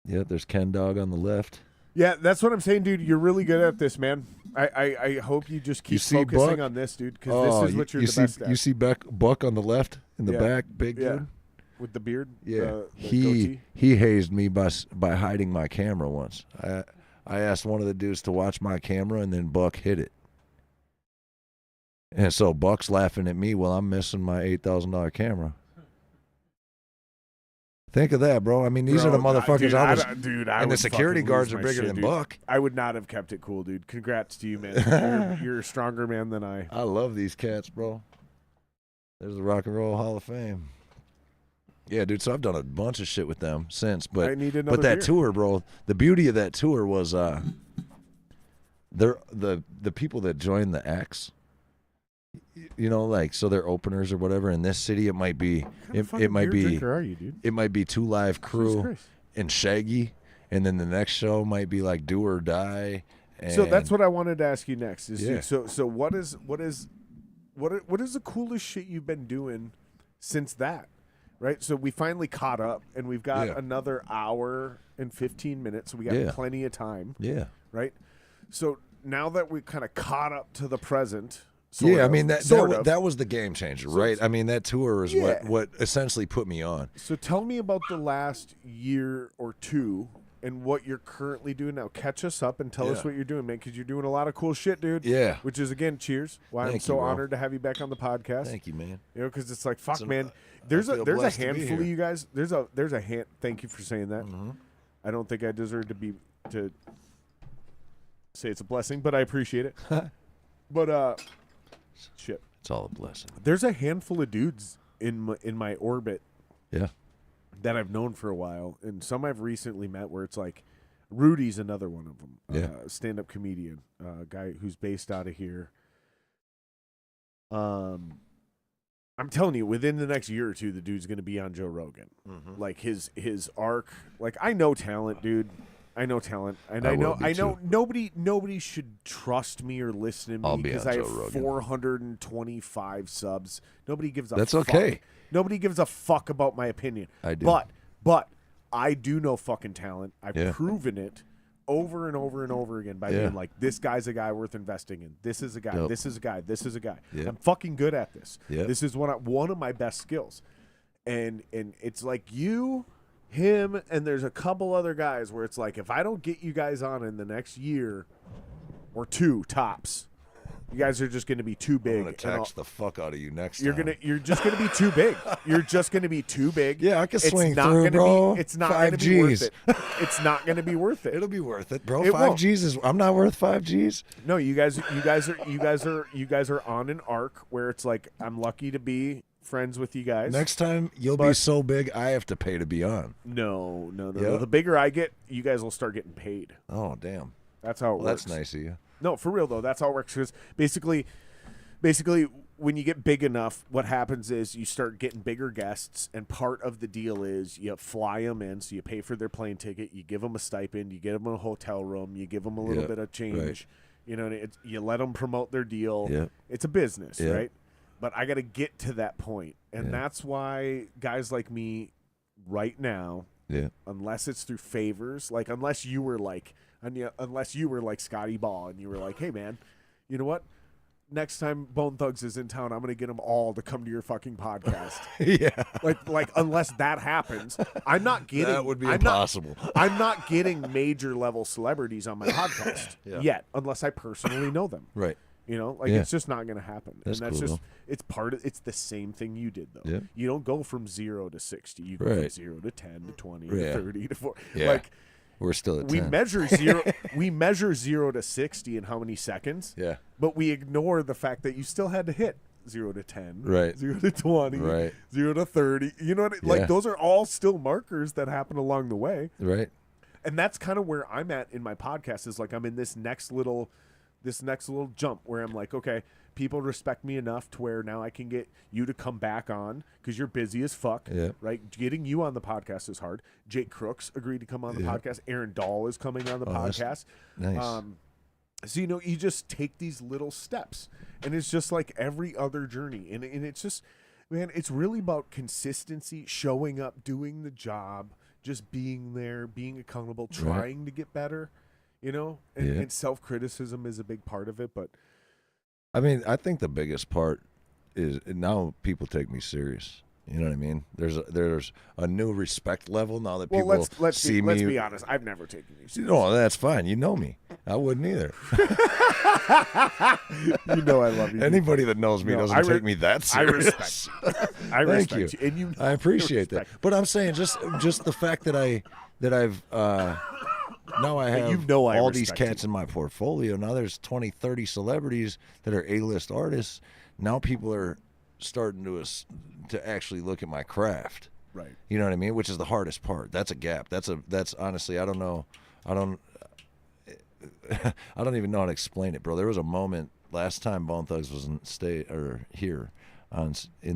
Yeah, there's Ken Dog on the left. Yeah, that's what I'm saying, dude. You're really good at this, man. I hope you just keep focusing on this, dude, because this is what you're the best at. You see Buck on the left in the back, big dude? with the beard. Yeah, the goatee? he hazed me by hiding my camera once. I asked one of the dudes to watch my camera, and then Buck hit it. And so Buck's laughing at me while I'm missing my $8,000 camera. Think of that, bro. I mean, these are the motherfuckers and the security guards are bigger than Buck. I would not have kept it cool, dude. Congrats to you, man. You're a stronger man than I. I love these cats, bro. There's the Rock and Roll Hall of Fame. Yeah, dude. So I've done a bunch of shit with them since, but that tour, bro. The beauty of that tour was, they're the people that joined the X. You know, like, so they're openers or whatever. In this city, it might be it might be drinker are you, dude? It might be Two Live Crew and Shaggy, and then the next show might be like Do or Die. And so that's what I wanted to ask you next. So what is the coolest shit you've been doing since that? Right? So we finally caught up, and we've got another hour and 15 minutes, so we got plenty of time. Yeah. Right? So now that we kind of caught up to the present. I mean, that was the game changer, right? I mean, that tour is what essentially put me on. So tell me about the last year or two and what you're currently doing now. Catch us up and tell us what you're doing, man, because you're doing a lot of cool shit, dude. Yeah. Which is, again, cheers. Why I'm so honored to have you back on the podcast. Thank you, man. You know, because it's like, fuck, man. There's a handful of you guys. There's a hand. Thank you for saying that. Mm-hmm. I don't think I deserve to say it's a blessing, but I appreciate it. But shit, it's all a blessing. There's a handful of dudes in my orbit, that I've known for a while, and some I've recently met. Where it's like, Rudy's another one of them. Stand-up comedian, guy who's based out of here. I'm telling you, within the next year or two, the dude's gonna be on Joe Rogan. Mm-hmm. Like his arc. Like, I know talent, dude. I know talent, and I know nobody should trust me or listen to me because I have 425 subs. Nobody gives a That's fuck. Okay. Nobody gives a fuck about my opinion. I do. But I do know fucking talent. I've proven it over and over and over again by being like, this guy's a guy worth investing in. This is a guy. Yep. This is a guy. This is a guy. Yep. I'm fucking good at this. Yep. This is one of my best skills. And it's like you, him, and there's a couple other guys where it's like, if I don't get you guys on in the next year or two tops, you guys are just going to be too big. I'm going to tax the fuck out of you next time. You're just going to be too big. You're just going to be too big. Yeah, I can swing through, bro. It's not going to be worth it. It's not going to be worth it. It'll be worth it, bro. 5 G's is. I'm not worth 5 G's. No, you guys are on an arc where it's like, I'm lucky to be friends with you guys. Next time you'll be so big I have to pay to be on. No. The bigger I get, you guys will start getting paid. Oh, damn. That's how it works. That's nice of you. No, for real though, that's how it works. Because basically, when you get big enough, what happens is you start getting bigger guests, and part of the deal is you fly them in, so you pay for their plane ticket, you give them a stipend, you get them a hotel room, you give them a little bit of change. Right. You know, you let them promote their deal. Yep. It's a business, right? But I got to get to that point, and that's why guys like me, right now, unless it's through favors, like unless you were like Scotty Ball, and you were like, hey man, you know what? Next time Bone Thugs is in town, I'm gonna get them all to come to your fucking podcast. Like unless that happens, I'm not getting. That would be impossible. I'm not getting major level celebrities on my podcast yet, unless I personally know them. Right. You know, like it's just not gonna happen. That's and that's cool, just it's the same thing you did though. Yeah. You don't go from 0 to 60. You go from 0 to 10 to 20 to 30 to 40. Yeah. Like, we're still at 10. We measure 0 to 60 in how many seconds? Yeah. But we ignore the fact that you still had to hit 0 to 10, right? 0 to 20, right? 0 to 30. You know what? Like those are all still markers that happen along the way, right? And that's kind of where I'm at in my podcast. Is like I'm in this next little jump where I'm like, okay, people respect me enough to where now I can get you to come back on because you're busy as fuck, right? Getting you on the podcast is hard. Jake Crooks agreed to come on the podcast. Aaron Dahl is coming on the podcast. Nice. So, you know, you just take these little steps, and it's just like every other journey. And it's just, man, it's really about consistency, showing up, doing the job, just being there, being accountable, trying to get better, you know? And self-criticism is a big part of it, but I mean, I think the biggest part is now people take me serious. You know what I mean? There's a new respect level now that people let's see me. Let's be honest. I've never taken you seriously. No, that's fine. You know me. I wouldn't either. You know I love you. Anybody that knows me doesn't take me that serious. I Thank respect you. And you I appreciate that. But I'm saying just the fact that I've now I have all these cats in my portfolio. Now there's 20, 30 celebrities that are A-list artists. Now people are starting to actually look at my craft. Right. You know what I mean? Which is the hardest part. That's a gap. That's honestly, I don't know. I don't even know how to explain it, bro. There was a moment last time Bone Thugs was in the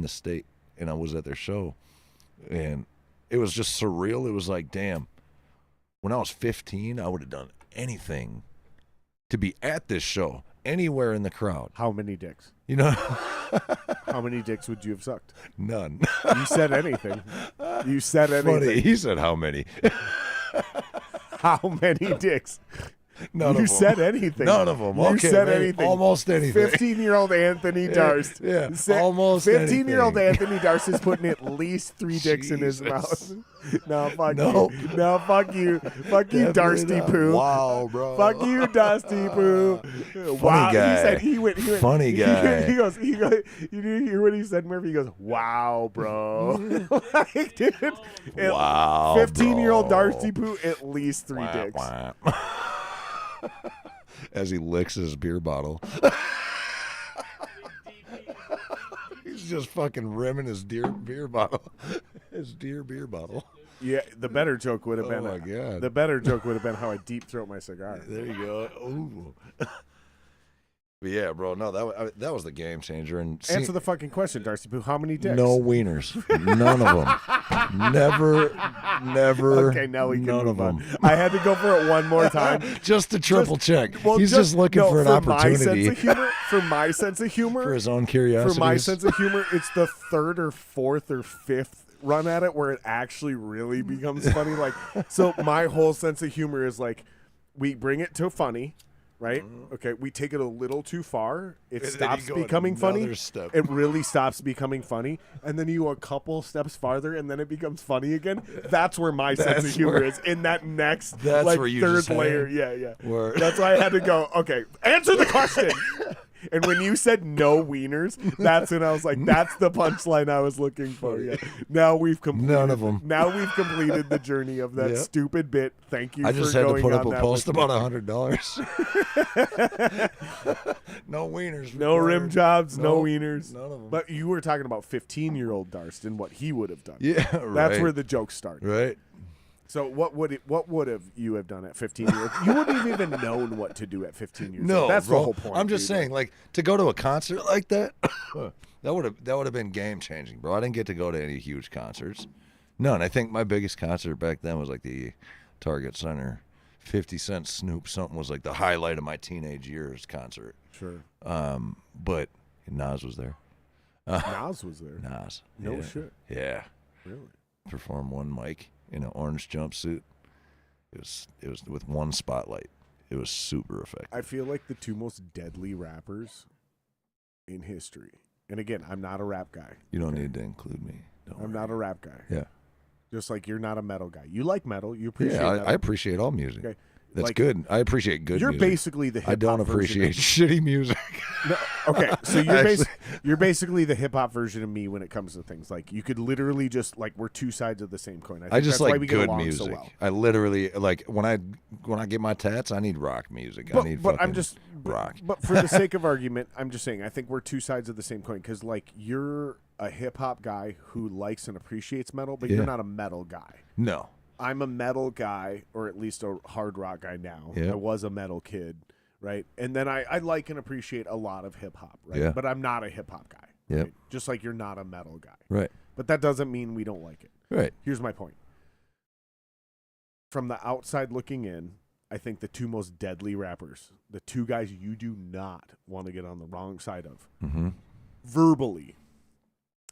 state, and I was at their show, and it was just surreal. It was like, damn, when I was 15, I would have done anything to be at this show, anywhere in the crowd. How many dicks? You know, how many dicks would you have sucked? None. You said anything. You said anything. Funny. He said how many? How many dicks? None of them. You said anything. None of them. You Okay, said maybe anything. Almost anything. 15-year-old Anthony Darst. Yeah, almost 15-year-old anything. Anthony Darst is putting at least 3 dicks in his Jesus. mouth. No, fuck No. you. No, fuck you. Fuck you, Definitely Darsty not. Poo. Wow, bro. Fuck you, Dusty Poo. Funny guy. He went. Funny guy. He goes. You didn't hear what he said, Murphy? He goes, wow, bro. Like, dude. Wow, 15-year-old bro. Darsty Poo, at least 3 dicks. As he licks his beer bottle. He's just fucking rimming his beer bottle. His beer bottle. Yeah, the better joke would have been. Oh my God. The better joke would have been how I deep throat my cigar. There you go. Ooh. But yeah, bro. No, that was the game changer. And Answer the fucking question, Darsty Poo. How many dicks? No wieners. None of them. Never. Okay, now we can none move of on. them. I had to go for it one more time. Just to triple check. Well, He's just looking for an My opportunity. sense of humor, for my sense of humor. For his own curiosity. For my sense of humor, it's the 3rd or 4th or 5th run at it where it actually really becomes funny. Like, so my whole sense of humor is like, we bring it to funny, right? Okay, we take it a little too far. It stops becoming funny. Step. It really stops becoming funny, and then you go a couple steps farther, and then it becomes funny again. That's where my sense of humor is, in that next like where you 3rd layer. Yeah. Where... That's why I had to go. Okay, answer the question. And when you said no wieners, that's when I was like, that's the punchline I was looking for. Yeah. Now we've completed. None of them. Now we've completed the journey of that stupid bit. Thank you. I just for had to going put up on a that post with about me. $100. No wieners. No rim jobs, no Nope, wieners. none of them. But you were talking about 15-year-old Darst and what he would have done. Yeah, right. That's where the joke started. Right. So what would you have done at 15 years? You wouldn't have even known what to do at 15 years No, old. That's bro. the whole point. I'm just saying, like, to go to a concert like that, that would have been game changing, bro. I didn't get to go to any huge concerts. None. I think my biggest concert back then was like the Target Center 50 Cent Snoop something was like the highlight of my teenage years concert. Sure. But Nas was there. Nas was there. Nas. No Yeah. shit. Yeah. Really? Performed one mic in an orange jumpsuit. It was with one spotlight. It was super effective. I feel like the 2 most deadly rappers in history. And again, I'm not a rap guy. You don't need to include me. I'm not a rap guy. Yeah. Just like you're not a metal guy. You like metal. You appreciate Yeah, metal. I appreciate all music. Okay. That's Like, good. I appreciate good You're music. basically the hip-hop I don't appreciate shitty music. No, okay, so you're basically the hip hop version of me when it comes to things. Like you could literally just like we're 2 sides of the same coin. I think just that's why like we get good along music. So well. I literally like when I get my tats, I need rock music. I need but I'm fucking just rock. But for the sake of argument, I'm just saying I think we're 2 sides of the same coin because like you're a hip hop guy who likes and appreciates metal, but you're not a metal guy. No. I'm a metal guy, or at least a hard rock guy now. Yep. I was a metal kid, right? And then I like and appreciate a lot of hip hop, right? Yeah. But I'm not a hip hop guy. Yep. Right? Just like you're not a metal guy. Right. But that doesn't mean we don't like it. Right. Here's my point. From the outside looking in, I think the 2 most deadly rappers, the 2 guys you do not want to get on the wrong side of,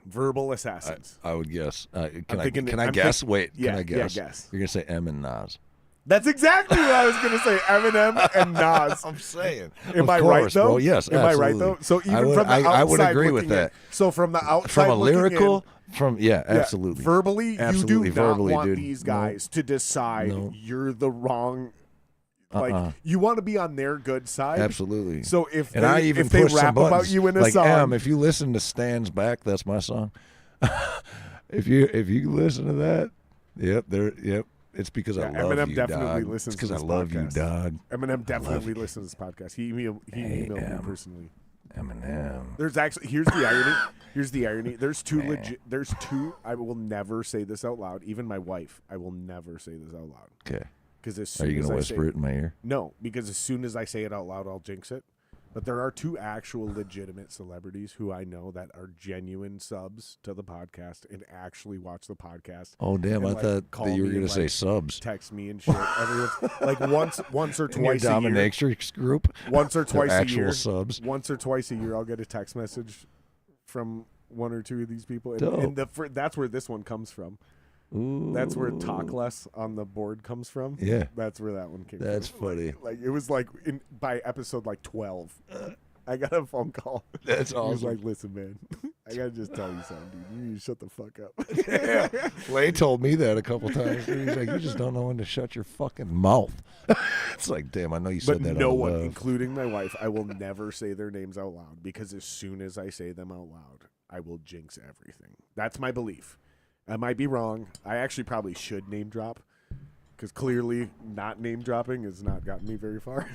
verbal assassins. I would guess. Can thinking- I I'm guess? think- Wait. Yeah, can I guess? yeah, guess. You're gonna say M and Nas. That's exactly what I was going to say. Eminem and Nas. I'm saying. Am Of I course, right though? bro. Yes, Am I right absolutely. though? So even I would, from the outside, I would agree with looking in- that. so from the outside, From a looking lyrical, in, absolutely. verbally, Absolutely, you do not verbally, want dude. these guys to decide No. you're the wrong. Like you want to be on their good side. Absolutely. So if And they, I even if they push some rap about buttons. you in a like song, if you listen to "Stands Back," that's my song. if you listen to that, yep. It's because I love Eminem you, definitely dog. listens It's because to I this love podcast. you, dog. Eminem definitely listens to this podcast. He emailed me personally. Eminem. There's actually here's the irony. Here's the irony. There's two legit. There's two. I will never say this out loud. Even my wife. I will never say this out loud. Okay. Because as Are soon you as gonna I whisper say, it in my ear? No, because as soon as I say it out loud, I'll jinx it. But there are two actual legitimate celebrities who I know that are genuine subs to the podcast and actually watch the podcast. Oh damn! And, I thought call that you were me gonna and, say subs. Text me and shit. Everyone's like once or In your twice a year. dominatrix group. Once or They're twice a actual year. subs. Once or twice a year, I'll get a text message from one or two of these people, and, Dope. that's where this one comes from. Ooh. That's where Talk Less on the board comes from. Yeah. That's where that one came from. That's funny. Like it was like by episode like 12, I got a phone call. That's He was awesome. like, "Listen, man, I gotta just tell you something, dude. You need to shut the fuck up." Yeah. Lay told me that a couple times. He's like, "You just don't know when to shut your fucking mouth." It's like, damn, I know you But said that. no out one, loud. including my wife, I will never say their names out loud because as soon as I say them out loud, I will jinx everything. That's my belief. I might be wrong. I actually probably should name drop because clearly not name dropping has not gotten me very far.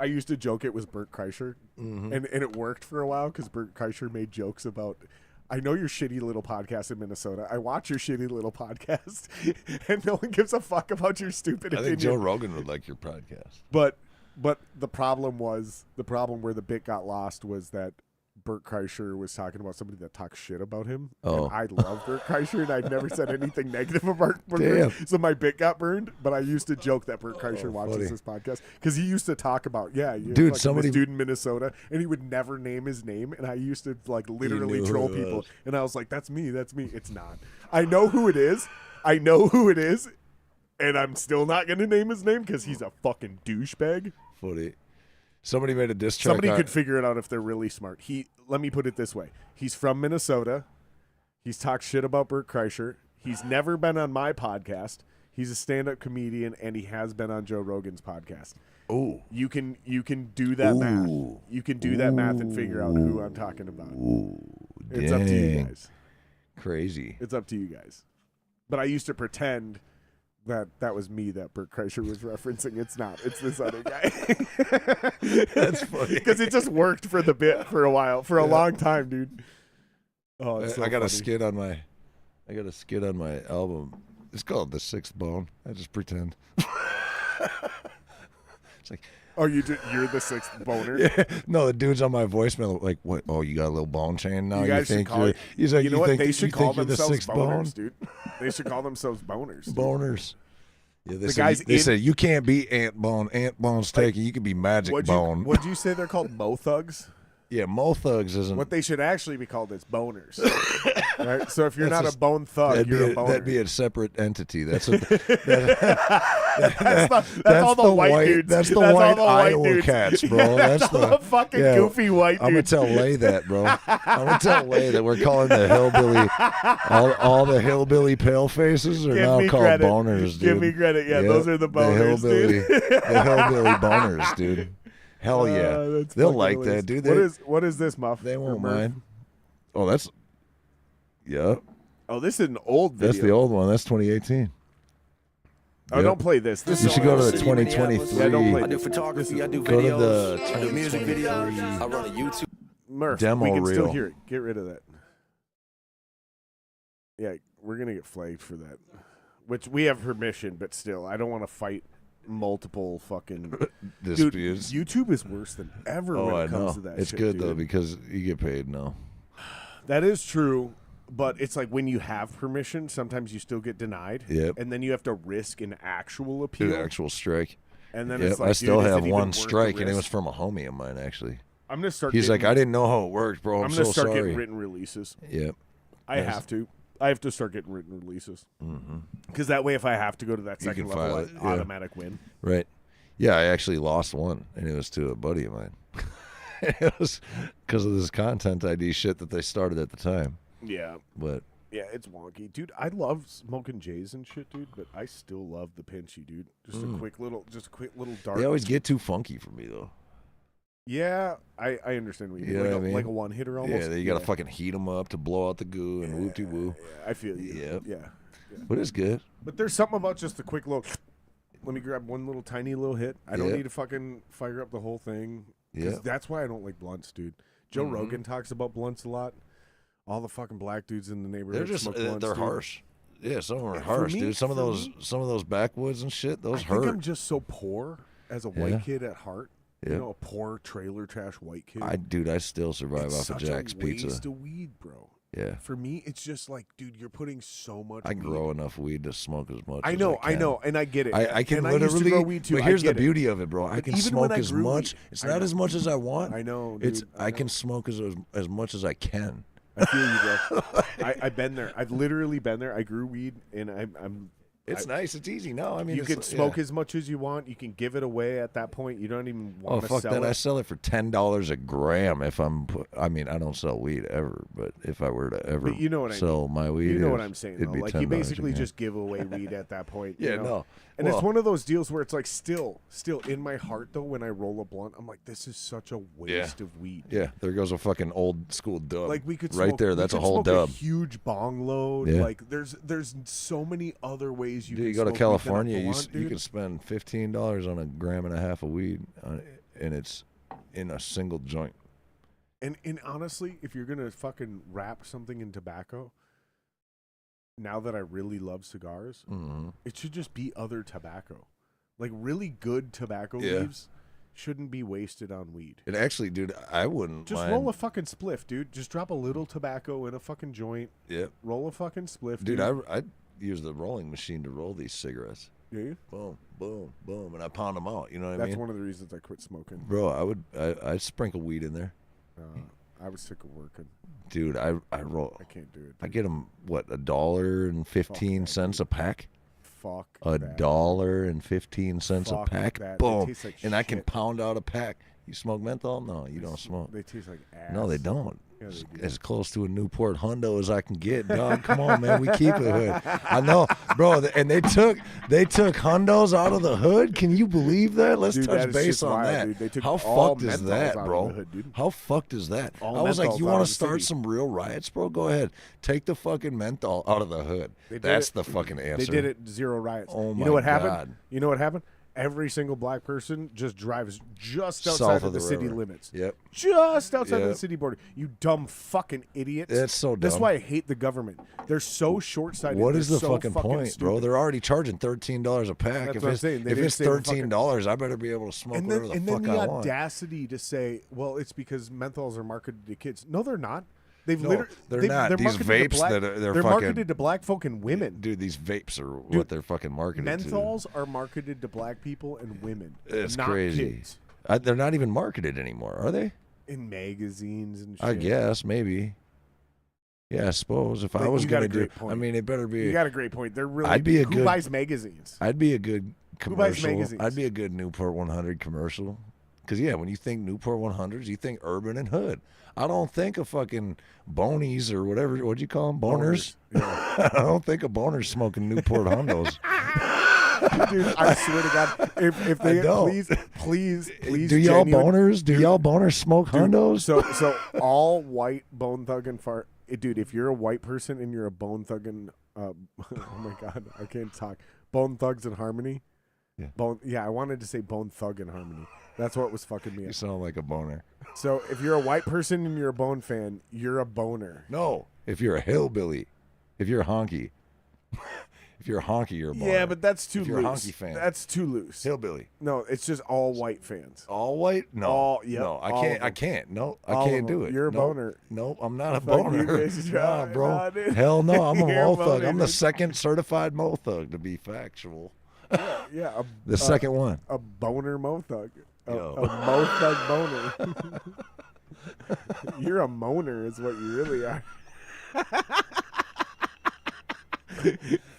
I used to joke it was Bert Kreischer, and it worked for a while because Bert Kreischer made jokes about, I know your shitty little podcast in Minnesota. I watch your shitty little podcast, and no one gives a fuck about your stupid I opinion. think Joe Rogan would like your podcast. But the problem where the bit got lost was that Bert Kreischer was talking about somebody that talks shit about him. Oh. And I love Bert Kreischer, and I'd never said anything negative about Bert. Damn. So my bit got burned, but I used to joke that Bert Kreischer watches funny. this podcast because he used to talk about, Dude, somebody- this dude in Minnesota, and he would never name his name, and I used to like literally knew who troll it people, was. and I was like, "That's me. It's not. I know who it is. And I'm still not gonna name his name because he's a fucking douchebag." Funny. Somebody made a diss track. Somebody could figure it out if they're really smart. Let me put it this way. He's from Minnesota. He's talked shit about Bert Kreischer. He's never been on my podcast. He's a stand-up comedian, and he has been on Joe Rogan's podcast. Ooh. You can do that math. Ooh. You can do that math and figure out who I'm talking about. Ooh. It's up to you Dang. guys. Crazy. It's up to you guys. But I used to pretend that was me that Bert Kreischer was referencing. It's not. It's this other guy. That's funny. Because it just worked for the bit for a while, for a long time, dude. Oh, it's so I got a funny. skit on my album. It's called The Sixth Bone. I just pretend. It's like, Oh, you're the sixth boner. yeah. No, the dude's on my voicemail like, what? Oh, you got a little bone chain now? You guys should think call you're? it. He's like, You know what? think, They you should think call you're the themselves sixth bone? boners, dude. They should call themselves boners. Dude. Boners. Yeah, they The said, guys they in- said you can't be Ant Bone. Ant Bone's taken. You can be Magic Bone. What'd you say they're called? Mo thugs? Yeah, Mo Thugs isn't. What they should actually be called is boners. Right? So if you're That's not a- a bone thug, you're a boner. that'd be a separate entity. That's a, that's all the white dudes. That's the all white the white Iowa dudes. cats, bro. That's That's all the fucking goofy white I'm gonna dudes. tell Lay that, bro. I'm gonna tell Lay that we're calling the hillbilly, all the hillbilly pale faces are Give now me called credit. boners, dude. Give me credit. Yeah, Yep, those are the boners, the hillbilly, dude. the hillbilly boners, dude. Hell yeah, That's they'll fucking like hilarious. that, dude. What is this, Muff? They Or won't Murph? mind. Oh, that's Oh, this is an old video. that's the old one. That's 2018. Oh, Yep. don't play this. This You is should go to the City, Minneapolis. 2023. Yeah, don't play I do this. photography. I do Go to videos. the I do music 2023. videos. I run a YouTube. Murph. Demo we can still reel. hear it. Get rid of that. Yeah, we're gonna get flagged for that. Which we have permission, but still, I don't want to fight multiple fucking. Dude, Disputes. YouTube is worse than ever Oh, when I it comes know. to that. It's shit, good dude. though because you get paid now. That is true, but it's like when you have permission, sometimes you still get denied. Yep. And then you have to risk an actual appeal. An actual strike. And then Yep. it's like, I still dude, is have it even one worth the strike, and it risk? was from a homie of mine actually. I'm gonna start. He's like, getting, I didn't know how it worked, bro. I'm I'm gonna so start sorry. getting written releases. Yep. I Nice. have to. I have to start getting written releases. Because that way, if I have to go to that second can level, file it, I automatic win. Right. Yeah, I actually lost one, and it was to a buddy of mine. It was because of this content ID shit that they started at the time. Yeah. But yeah, it's wonky. Dude, I love smoking J's and shit, dude, but I still love the Pinchy, dude. Just a quick little dart. they always get too funky for me, though. Yeah, I understand what you mean. You know Like, what I mean? like a one-hitter almost. Yeah, you got to fucking heat them up to blow out the goo and whoop-de-woo. Yeah, I feel you. Yep. Yeah. But it's good. But there's something about just the quick little, let me grab one little tiny little hit. I don't Yep. need to fucking fire up the whole thing. Yeah. That's why I don't like blunts, dude. Joe Rogan talks about blunts a lot. All the fucking black dudes in the neighborhood They're just smoke blunts, they're dude. harsh. Yeah, some of them are For harsh, me- dude. Some of for those me- backwoods and shit, those I hurt. think I'm just so poor as a white Yeah. kid at heart. Yeah. You know, a poor trailer trash white kid. I still survive It's off of such Jack's a pizza. waste of weed, bro. Yeah. For me, it's just like, dude, you're putting so much. I weed. grow enough weed to smoke as much I as know, I can. and I get it. I can and literally, I used to grow weed too. but I here's the get it. beauty of it, bro. I But can even smoke when I as grew much. weed, It's I not know. as much as I want. I know, dude. It's I can smoke as much as I can. I feel you, bro. I've been there. I've literally been there. I grew weed, and I'm It's nice. It's easy. No, I mean you it's, can smoke as much as you want. You can give it away at that point. You don't even Oh want to fuck sell that! it. I sell it for $10 a gram. If I'm, I mean, I don't sell weed ever, but if I were to ever But you know what I sell my weed, You know what I'm saying, it'd though. be Like $10 you a basically gram. just give away weed at that point. Yeah, you know? no. And Well- it's one of those deals where it's like still in my heart though. When I roll a blunt, I'm like, this is such a waste of weed. Yeah, there goes a fucking old school dub. Like we could right smoke, there. we That's a could whole smoke dub. A huge bong load. Yeah. Like there's so many other ways you Dude, can you go to smoke weed than a California, blunt, you dude. can spend $15 on a gram and a half of weed, and it's in a single joint. And honestly, if you're gonna fucking wrap something in tobacco, now that I really love cigars, it should just be other tobacco. Like really good tobacco Yeah. leaves shouldn't be wasted on weed. And actually, dude, I wouldn't Just mind. roll a fucking spliff, dude. Just drop a little tobacco in a fucking joint. Yep. Roll a fucking spliff, Dude, I use the rolling machine to roll these cigarettes. Do you? Boom, boom, boom, and I pound them out. You know what I That's mean? one of the reasons I quit smoking. Bro, I'd sprinkle weed in there. I was sick of working. Dude, I roll. I can't do it. I get them what $1.15 a pack. Fuck that. $1.15 a Fuck pack. that. They Boom, taste like and I can shit. pound out a pack. You smoke menthol? No, you don't smoke. They taste like ass. No, they don't. Yeah, they do. As close to a Newport Hundo as I can get, dog. Come on, man. We keep it hood. I know, bro. And they took Hundos out of the hood. Can you believe that? Let's Dude, touch that is base just on wild, that. dude. They took How all fucked is menthols that, out of bro? the hood, dude. How fucked is that? All I was like, menthols you out want of to the start city. some real riots, bro? Go ahead. Take the fucking menthol out of the hood. That's the fucking answer. They did it. Zero riots. Oh You my know what God. happened? You know what happened? Every single black person just drives just outside South of of the the city river. limits. Yep. Just outside of Yep. the city border. You dumb fucking idiots. That's so That's dumb. why I hate the government. They're so short-sighted. What is They're the so fucking point, bro? stupid. They're already charging $13 a pack. That's If what I'm it's saying. They if didn't it's say the fucking- $13, I better be able to smoke And whatever then the fuck the I want. audacity to say, well, it's because menthols are marketed to kids. No, they're not. They've No, literally they're not. These marketed to vapes black, that are- they're they're fucking- marketed to black folk and women. Dude, these vapes are what they're fucking marketed Menthols are marketed to black people and women. to. It's not crazy. Kids. They're not even marketed anymore, are they? In magazines and shit. I guess maybe. Yeah, I suppose if I Like, was you got a gonna do, great point. I mean, it better be. You got a great point. They're really. I'd be a who good- buys magazines? I'd be a good Who buys commercial. magazines? I'd be a good Newport 100 commercial. Because yeah, when you think Newport 100s, you think urban and hood. I don't think of fucking bonies or whatever. What'd you call them? Boners. Yeah. I don't think of boners smoking Newport Hundos. Dude, I swear to God, if they don't. please, Do y'all genuine- boners? Do y'all boners smoke Dude, Hundos? So all white bone thuggin' fart. Dude, if you're a white person and you're a bone thuggin', oh my God, I can't talk. Bone thugs in harmony. Yeah. I wanted to say bone thug in harmony. That's what was fucking me You up. sound like a boner. So if you're a white person and you're a bone fan, you're a boner. No, if you're a hillbilly, if you're a honky, if you're a honky, you're a boner. Yeah, but that's too If you're a loose. honky fan. That's too loose. hillbilly. No, it's just all white fans. All white? No, Yep, no, I all can't. of I them. can't. No, I All can't of do them. it. You're a No, boner. No, I'm not a Fuck you, boner. bitch. Nah, Nah, bro. dude. Hell no, I'm a You're a mo thug. boner, I'm the dude. second certified mo thug, to be factual. Yeah, The second one. a boner mo thug. A Yo. mo thug boner. You're a moaner, is what you really are.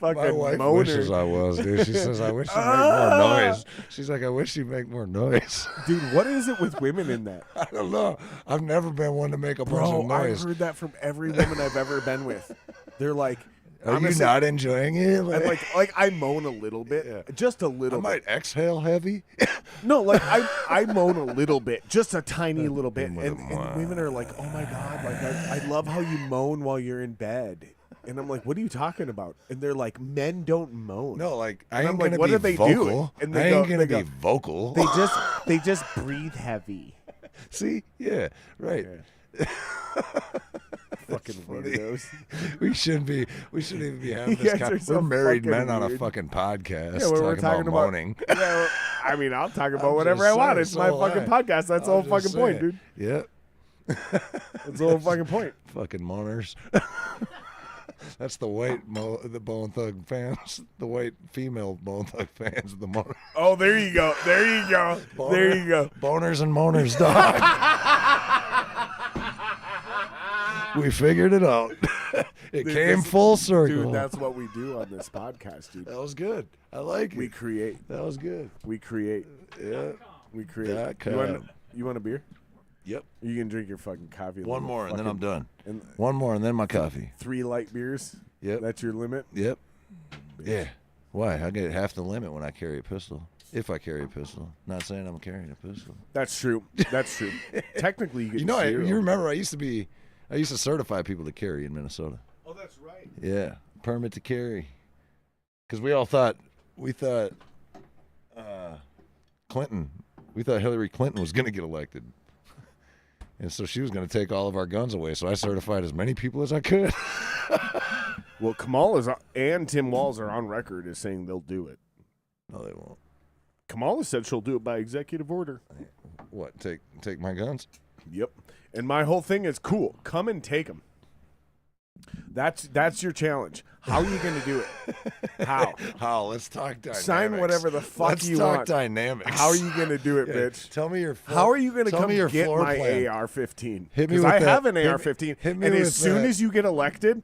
Fucking My wife moaner. wishes I was, dude. She says, I wish you'd make more noise. She's like, I wish you'd make more noise. Dude, what is it with women in that? I don't know. I've never been one to make a bunch of Bro, I've noise. heard that from every woman I've ever been with. They're like, Are honestly, you not enjoying it? I'm like I moan a little bit, Yeah. just a I little might exhale heavy. No, like I moan a little bit, just a tiny little bit, with and a women are like, "Oh my god, like I love how you moan while you're in bed," and I'm like, "What are you talking about?" And they're like, "Men don't moan." No, like I And ain't I'm like, gonna what be are they vocal. doing? And I they ain't go- gonna they be go- vocal. They just breathe heavy. See, yeah, right. Yeah. Fucking funny. weirdos. We shouldn't even be having You this. guys are We're so married fucking men on a weird. fucking podcast Yeah, we're talking about moaning. Yeah, well, I mean, I'll talk about I'm whatever just I want. saying, It's my so fucking am I. podcast. That's the whole I'm fucking just point, saying. dude. Yep. That's the whole fucking point. Fucking moaners. That's the white the Bone Thug fans. The white female Bone Thug fans. The moaners. Oh, there you go. There you go. There you go. Boners and moaners, dog. We figured it out. It Dude, came this- full circle. Dude, that's what we do on this podcast, dude. That was good. I like We it. create. That was good. We create. Yeah. We create. .com. You want a beer? Yep. You can drink your fucking coffee. One more and then I'm done. And One more and then my coffee. 3 light beers. Yep. That's your limit. Yep. Yeah. Why? I get half the limit when I carry a pistol. If I carry a pistol. Not saying I'm carrying a pistol. That's true. That's true. Technically, you get You know, zero. you remember I used to certify people to carry in Minnesota. Oh, that's right. Yeah, permit to carry. Because we thought Clinton, we thought Hillary Clinton was going to get elected. And so she was going to take all of our guns away. So I certified as many people as I could. Well, Kamala and Tim Walz are on record as saying they'll do it. No, they won't. Kamala said she'll do it by executive order. What? Take my guns? Yep. And my whole thing is cool. Come and take them. That's your challenge. How are you going to do it? How? How? Let's talk dynamics. Sign whatever the fuck Let's you talk want. dynamics. How are you going to do it, Yeah, bitch? Tell me your. How are you going to tell come me your get floor my plan. AR-15? Hit me Because with I that. have an Hit me- AR-15, hit me and with as soon that. as you get elected,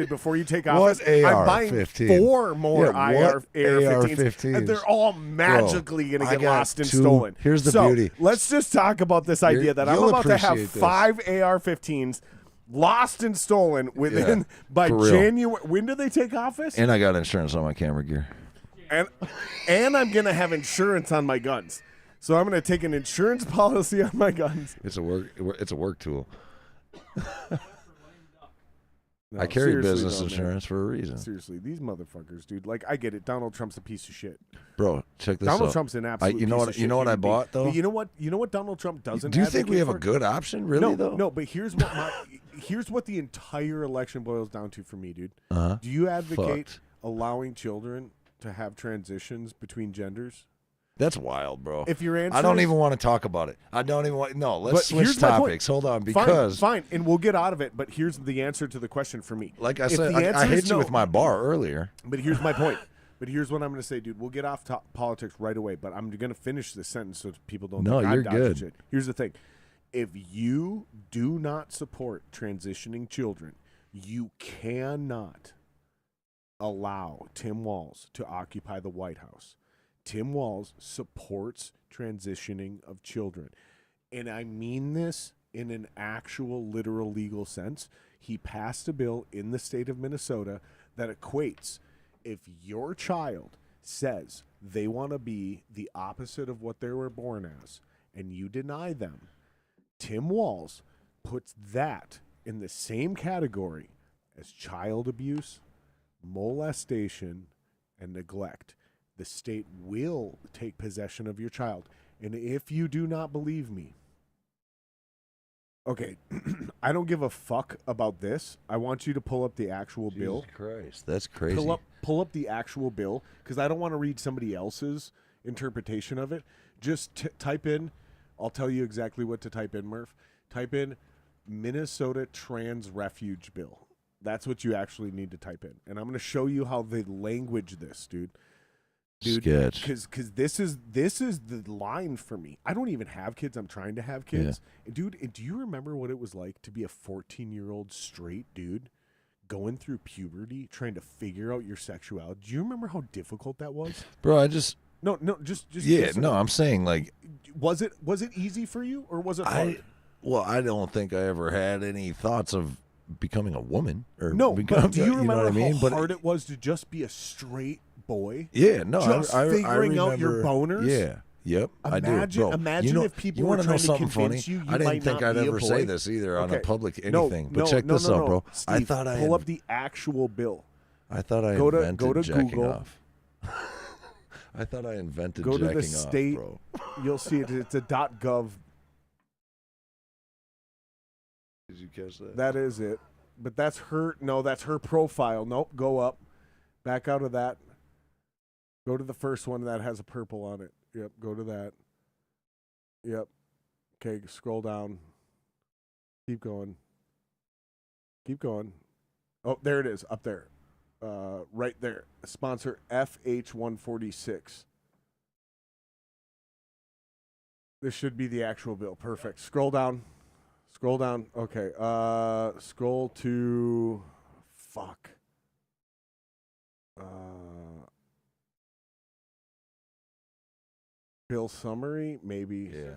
before you take What office, I'm buying AR-15? 4 more Yeah, what AR-15s, AR-15s? and they're all magically going to I get got lost and 2. stolen. Here's the So, beauty. let's just talk about this idea that I'm you'll about to have appreciate this. 5 AR-15s lost and stolen within by for real. January. When do they take office? And I got insurance on my camera gear. And I'm gonna have insurance on my guns. So I'm gonna take an insurance policy on my guns. It's a work tool. No, I carry seriously business though, man. insurance for a reason. Seriously, these motherfuckers, dude. Like, I get it. Donald Trump's a piece of shit. Bro, check this Donald out. Trump's an absolute. you know piece what? of You shit know what I human being. bought, though? But you know what? You know what Donald Trump doesn't. Do you think we advocate have a for? good option, really, No, though? no. But here's what here's what the entire election boils down to for me, dude. Uh-huh. Do you advocate Fucked. allowing children to have transitions between genders? That's wild, bro. If your answer I don't is- even want to talk about it. I don't even want. No, But let's switch here's my point. topics. Hold on, because fine, and we'll get out of it. But here's the answer to the question for me. like I If said, the I answer hit is you no- with my bar earlier. But here's my point. But here's what I'm going to say, dude. We'll get off politics right away. But I'm going to finish this sentence so people don't. No, think I'm you're dodging good. Shit. Here's the thing: if you do not support transitioning children, you cannot allow Tim Walz to occupy the White House. Tim Walz supports transitioning of children. And I mean this in an actual literal legal sense. He passed a bill in the state of Minnesota that equates if your child says they want to be the opposite of what they were born as and you deny them, Tim Walz puts that in the same category as child abuse, molestation, and neglect. The state will take possession of your child. And if you do not believe me, okay, I don't give a fuck about this. I want you to pull up the actual bill. Jesus Christ, that's crazy. Pull up the actual bill, because I don't want to read somebody else's interpretation of it. Just type in, I'll tell you exactly what to type in, Murph. Type in Minnesota Trans Refuge Bill. That's what you actually need to type in. And I'm going to show you how they language this, dude. Sketch. Because this is the line for me. I don't even have kids. I'm trying to have kids. And dude, do you remember what it was like to be a 14-year-old straight dude going through puberty, trying to figure out your sexuality. Do you remember how difficult that was? Bro, I just No, just yeah, no, I'm saying like was it easy for you or was it hard? I don't think I ever had any thoughts of becoming a woman or No, but do you know remember what I mean? how But hard it was to just be a straight boy? yeah, no, Just I figuring out remember, your boners? Yeah. Yep, I do. Bro, Imagine if people you were wanna know trying to something convince funny? you I didn't might think not I'd be a ever boy. say this either on a Okay. public No, anything. But check this out, bro. Steve, I thought pull up the actual bill. I thought I Go to invented jacking Google. off. I thought I invented Go to jacking the state. off, bro. You'll see it. It's a .gov. Did you catch that? That is it. But that's her. No, that's her profile. Nope. Go up. Back out of that. Go to the first one that has a purple on it. Yep. Go to that. Yep. Okay. Scroll down. Keep going. Keep going. Oh, there it is. Up there. Right there. Sponsor FH146. This should be the actual bill. Perfect. Scroll down. Scroll down. Okay. Scroll to fuck. Bill summary, maybe. Yeah.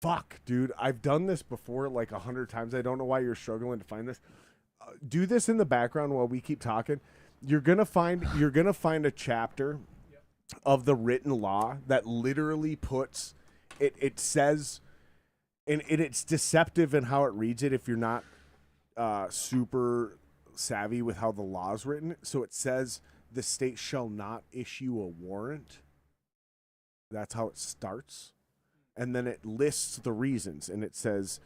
Fuck, dude. I've done this before like 100 times. I don't know why you're struggling to find this. Do this in the background while we keep talking. You're gonna find a chapter of the written law that literally puts it. It says, and it's deceptive in how it reads it if you're not super savvy with how the law is written. So it says the state shall not issue a warrant. That's how it starts. And then it lists the reasons, and it says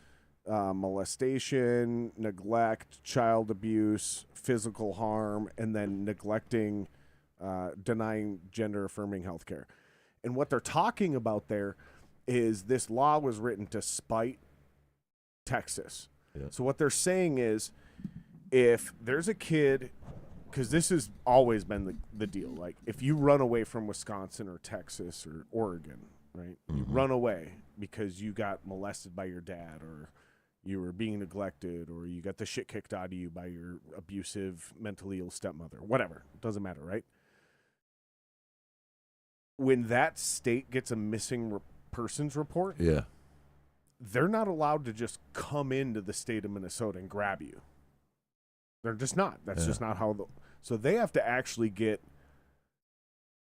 molestation, neglect, child abuse, physical harm, and then neglecting, denying gender-affirming health care. And what they're talking about there is this law was written to spite Texas. Yeah. So what they're saying is if there's a kid, because this has always been the deal, like if you run away from Wisconsin or Texas or Oregon, right? You run away because you got molested by your dad or you were being neglected or you got the shit kicked out of you by your abusive, mentally ill stepmother, whatever. It doesn't matter, right? When that state gets a missing persons report, Yeah. they're not allowed to just come into the state of Minnesota and grab you. They're just not. That's just not how so they have to actually get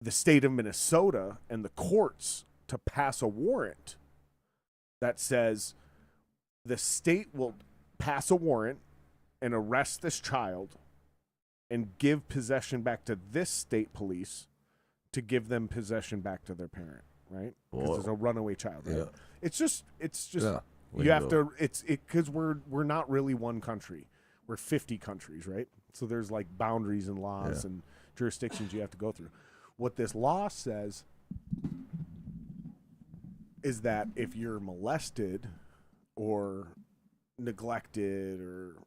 the state of Minnesota and the courts to pass a warrant that says the state will pass a warrant and arrest this child and give possession back to this state police to give them possession back to their parent, right? Because there's a runaway child. Right? Yeah. It's just Yeah. you have to. It's because we're not really one country. We're 50 countries, right? So there's like boundaries and laws and jurisdictions you have to go through. What this law says is that if you're molested or neglected or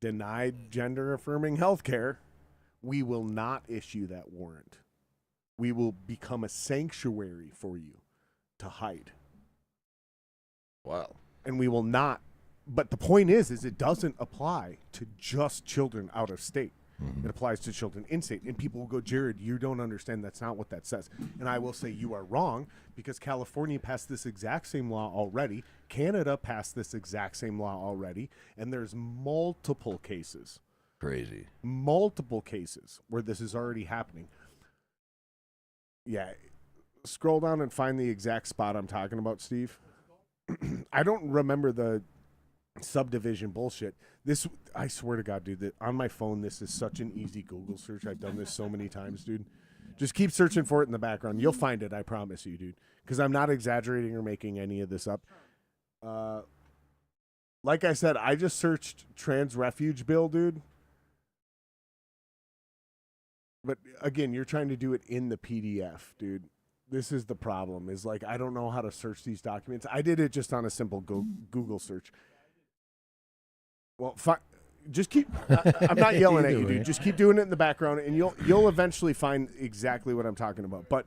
denied gender affirming health care, we will not issue that warrant. We will become a sanctuary for you to hide. Wow. And we will not. But the point is it doesn't apply to just children out of state. It applies to children in state. And people will go, Jared, you don't understand. That's not what that says. And I will say you are wrong because California passed this exact same law already. Canada passed this exact same law already. And there's multiple cases. Crazy. Multiple cases where this is already happening. Yeah. Scroll down and find the exact spot I'm talking about, Steve. I don't remember the subdivision bullshit. This, I swear to God, dude, that on my phone, this is such an easy Google search. I've done this so many times, dude. Just keep searching for it in the background. You'll find it, I promise you, dude. Because I'm not exaggerating or making any of this up. Like I said, I just searched trans refuge bill, dude. But again, you're trying to do it in the PDF, dude. This is the problem. Is like I don't know how to search these documents. I did it just on a simple Google search. Well, just keep. I'm not yelling at you, dude. Just keep doing it in the background, and you'll eventually find exactly what I'm talking about. But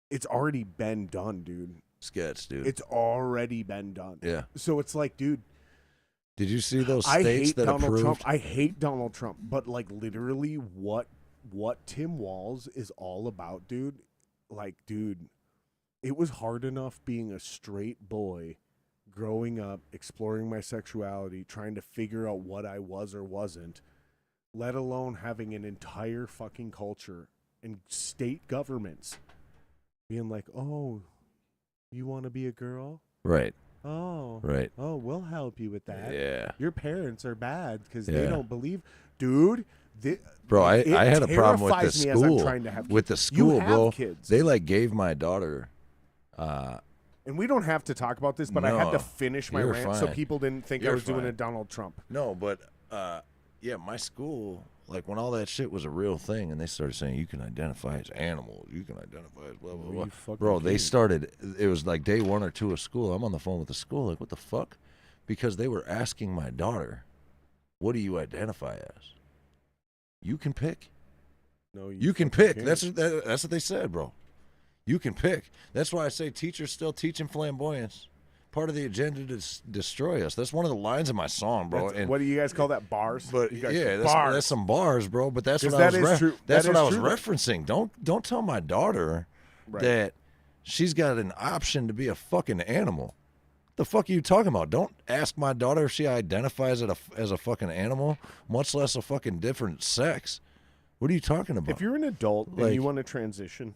it's already been done, dude. sketch, dude. It's already been done. Yeah. So it's like, dude. Did you see those I states hate that Donald approved? Trump. I hate Donald Trump, but like literally what Tim Walz is all about, dude. Like, dude, it was hard enough being a straight boy growing up, exploring my sexuality, trying to figure out what I was or wasn't, let alone having an entire fucking culture and state governments being like, "Oh, you want to be a girl?" Right. Oh, Right. Oh, we'll help you with that. Yeah. Your parents are bad because Yeah. they don't believe, dude. Bro, I had a problem with the terrifies me as I'm school. trying to have With kids. the school, You have bro. kids. They like gave my daughter. And we don't have to talk about this, but I had No, to finish my you're rant so fine. people didn't think I You're was doing fine. a Donald Trump. No, but yeah, my school, like when all that shit was a real thing, and they started saying you can identify as animals, you can identify as blah blah Are blah. you fucking Bro, they kidding? started. It was like day 1 or 2 of school. I'm on the phone with the school, like, what the fuck? Because they were asking my daughter, "What do you identify as?" You can pick. No, You can fucking pick. can't. That's what they said, bro. You can pick. That's why I say teachers still teaching flamboyance. Part of the agenda to destroy us. That's one of the lines in my song, bro. That's- And what do you guys call that? Bars? but You guys yeah, say that's bars. some bars, bro. But that's 'Cause what I that was. is true. That's That what I is was true, though. referencing. Don't tell my daughter Right. that she's got an option to be a fucking animal. The fuck are you talking about? Don't ask my daughter if she identifies as a fucking animal, much less a fucking different sex. What are you talking about? If you're an adult and Like- you want to transition,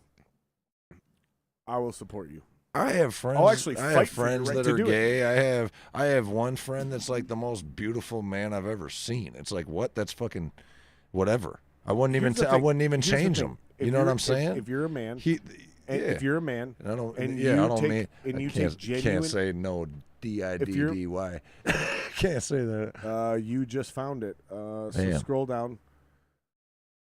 I will support you. I have friends. I'll actually I fight have for your friends right that to are do it. gay. I have one friend that's like the most beautiful man I've ever seen. It's like, what? That's fucking whatever. I wouldn't even. Here's the I thing. wouldn't even Here's the change thing. him. If You know what you're- I'm saying? If you're a man, He, and yeah. if you're a man, And I don't. and yeah, you I don't take- mean. and I you can't, take genuine- can't say no. DIDDY. Can't say that. you just found it. So Damn. scroll down.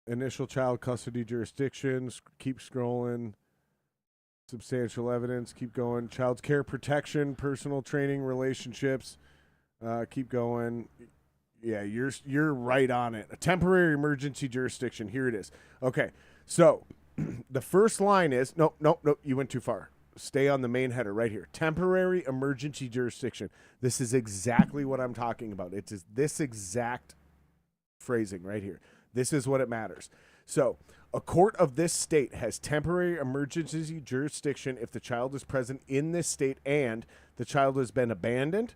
Initial child custody jurisdictions. Keep scrolling. Substantial evidence. Keep going. Child's care protection, personal training, relationships. Keep going. Yeah, you're right on it. A temporary emergency jurisdiction. Here it is. Okay, so the first line is no. You went too far. Stay on the main header right here. Temporary emergency jurisdiction. This is exactly what I'm talking about. It's this exact phrasing right here. This is what it matters. So, a court of this state has temporary emergency jurisdiction if the child is present in this state and the child has been abandoned,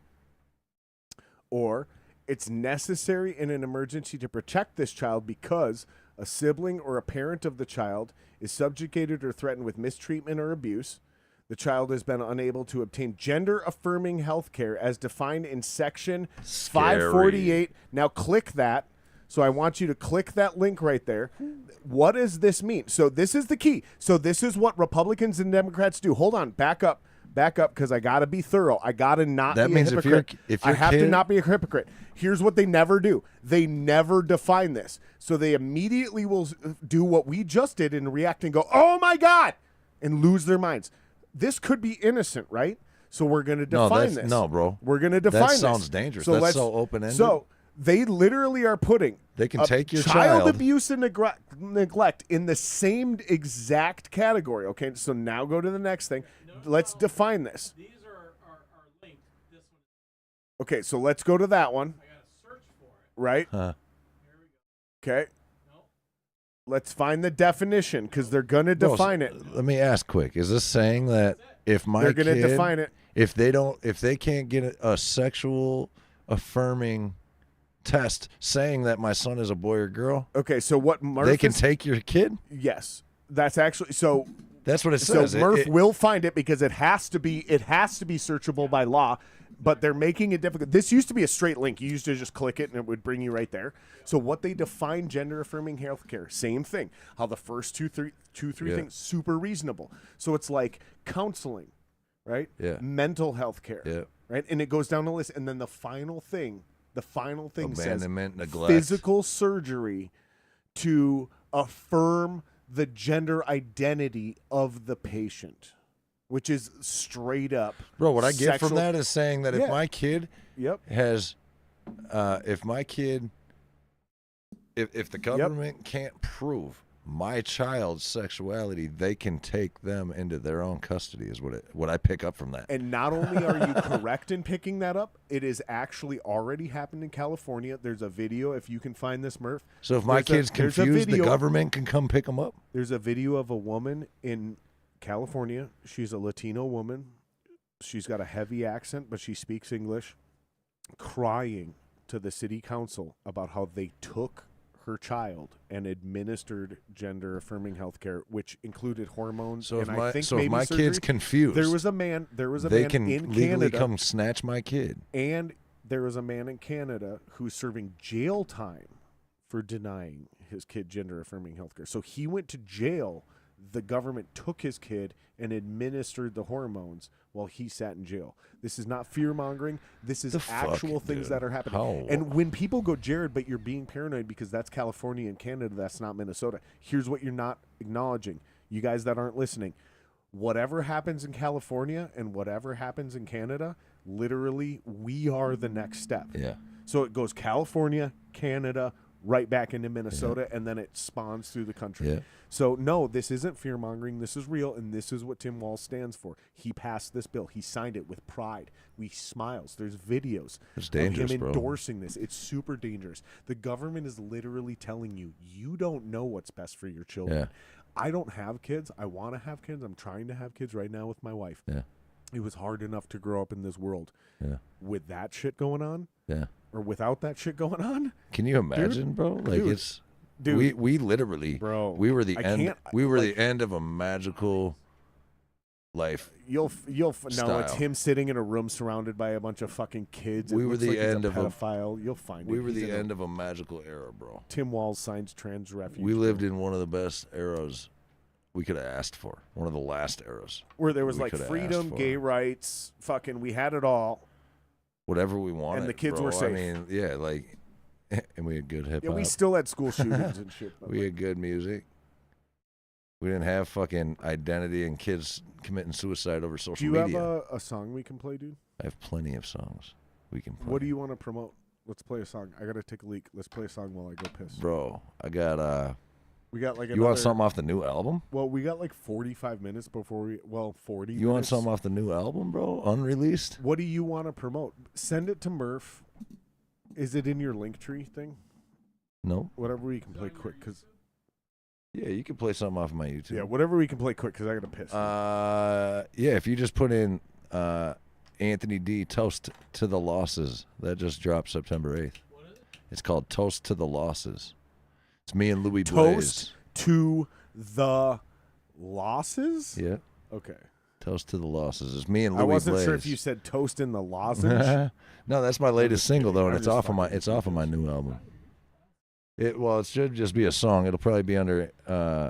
or it's necessary in an emergency to protect this child because a sibling or a parent of the child is subjugated or threatened with mistreatment or abuse. The child has been unable to obtain gender-affirming health care as defined in Section 548. Now click that. So I want you to click that link right there. What does this mean? So this is the key. So this is what Republicans and Democrats do. Hold on. Back up, because I got to be thorough. I got to not That be means a if you're- hypocrite. if I your have to kid- not be a hypocrite. Here's what they never do. They never define this. So they immediately will do what we just did and react and go, oh, my God, and lose their minds. This could be innocent, right? So we're going to define this. No, bro. We're going to define this. That sounds dangerous. So That's let's- so open-ended. So they literally are putting They can a take your child child. abuse and neglect in the same exact category. Okay, so now go to the next thing. Let's define this. These are linked. This one, Okay, so let's go to that one, I got to search for it. right? Huh. Here we go. Okay, Nope. let's find the definition because they're going to Bro, define it. Let me ask quick. Is this saying that if my They're going to kid, define it. if they can't get a sexual affirming test saying that my son is a boy or girl, Okay, so what Murph they can is- take your kid? yes, that's actually so. That's what it So says. Murph will find it because it has to be searchable by law, but they're making it difficult. This used to be a straight link. You used to just click it and it would bring you right there. So what they define gender affirming healthcare, same thing. How the first two, three Yeah. things super reasonable. So it's like counseling, right? Yeah. Mental health care. Yeah. Right? And it goes down the list and then the final thing says Abandonment, neglect. physical surgery to affirm the gender identity of the patient, which is straight up. Bro, what I get sexual- from that is saying that Yeah. if my kid Yep. has, if the government can't prove my child's sexuality, they can take them into their own custody is what I pick up from that. And not only are you correct in picking that up, it is actually already happened in California. There's a video, if you can find this, Murph. So if my kid's confused, the government can come pick them up? There's a video of a woman in California. She's a Latino woman. She's got a heavy accent, but she speaks English, crying to the city council about how they took her child and administered gender-affirming health care, which included hormones. So and if I think if maybe my surgery. kid's confused, There was a man they can in legally Canada, come snatch my kid. and there was a man in Canada who's serving jail time for denying his kid gender-affirming health care. So he went to jail. The government took his kid and administered the hormones while he sat in jail. This is not fear-mongering. This is The fuck, actual things dude? that are happening. How? And when people go, Jared, but you're being paranoid because that's California and Canada, that's not Minnesota. Here's what you're not acknowledging. You guys that aren't listening. Whatever happens in California and whatever happens in Canada, literally, we are the next step. Yeah. So it goes California, Canada, right back into Minnesota, and then it spawns through the country. Yeah. So, no, this isn't fear-mongering. This is real, and this is what Tim Walz stands for. He passed this bill. He signed it with pride. We smiles. There's videos It's dangerous, of him bro. endorsing this. It's super dangerous. The government is literally telling you, you don't know what's best for your children. Yeah. I don't have kids. I want to have kids. I'm trying to have kids right now with my wife. Yeah. It was hard enough to grow up in this world. Yeah. With that shit going on, Yeah. or without that shit going on, Can you imagine, bro? Like Dude. it's dude, we literally bro, we were the I end can't- we were like- the end of a magical life. no, it's Style. him sitting in a room surrounded by a bunch of fucking kids. It We were looks the like he's end a of a- pedophile. You'll find We it. were He's the in a- end of a magical era, bro. Tim Walz signs trans refuge. We lived in one of the best eras we could have asked for. One of the last eras. where there was we like could have freedom, asked for. gay rights, fucking. We had it all. Whatever we wanted. the kids bro. were safe. I mean, yeah, like and we had good hip Yeah, hop. we still had school shootings and shit. But We had good music. We didn't have fucking identity and kids committing suicide over do social you media. have a song we can play, dude? I have plenty of songs we can play. What do you want to promote? Let's play a song. I gotta take a leak. Let's play a song while I go piss. Bro, I got We got like you want another- something off the new album? Well, we got like 45 minutes before we. Well, 40. You want minutes. something off the new album, bro? Unreleased? What do you want to promote? Send it to Murph. Is it in your Linktree thing? No. Whatever we can play quick, cause Yeah, you can play something off my YouTube. yeah, whatever we can play quick, cause I gotta piss. Yeah, if you just put in Anthony D. Toast to the Losses, that just dropped September 8th. What is it? It's called Toast to the Losses. It's me and Louis Toast to the losses. Blaze. Yeah, Okay. Toast to the Losses. It's me and Louis I wasn't Blaze. sure if you said toast in the lozenge. No, that's my latest single though, and I'm it's just off of my fucking it's off of my new album. It should just be a song. It'll probably be under.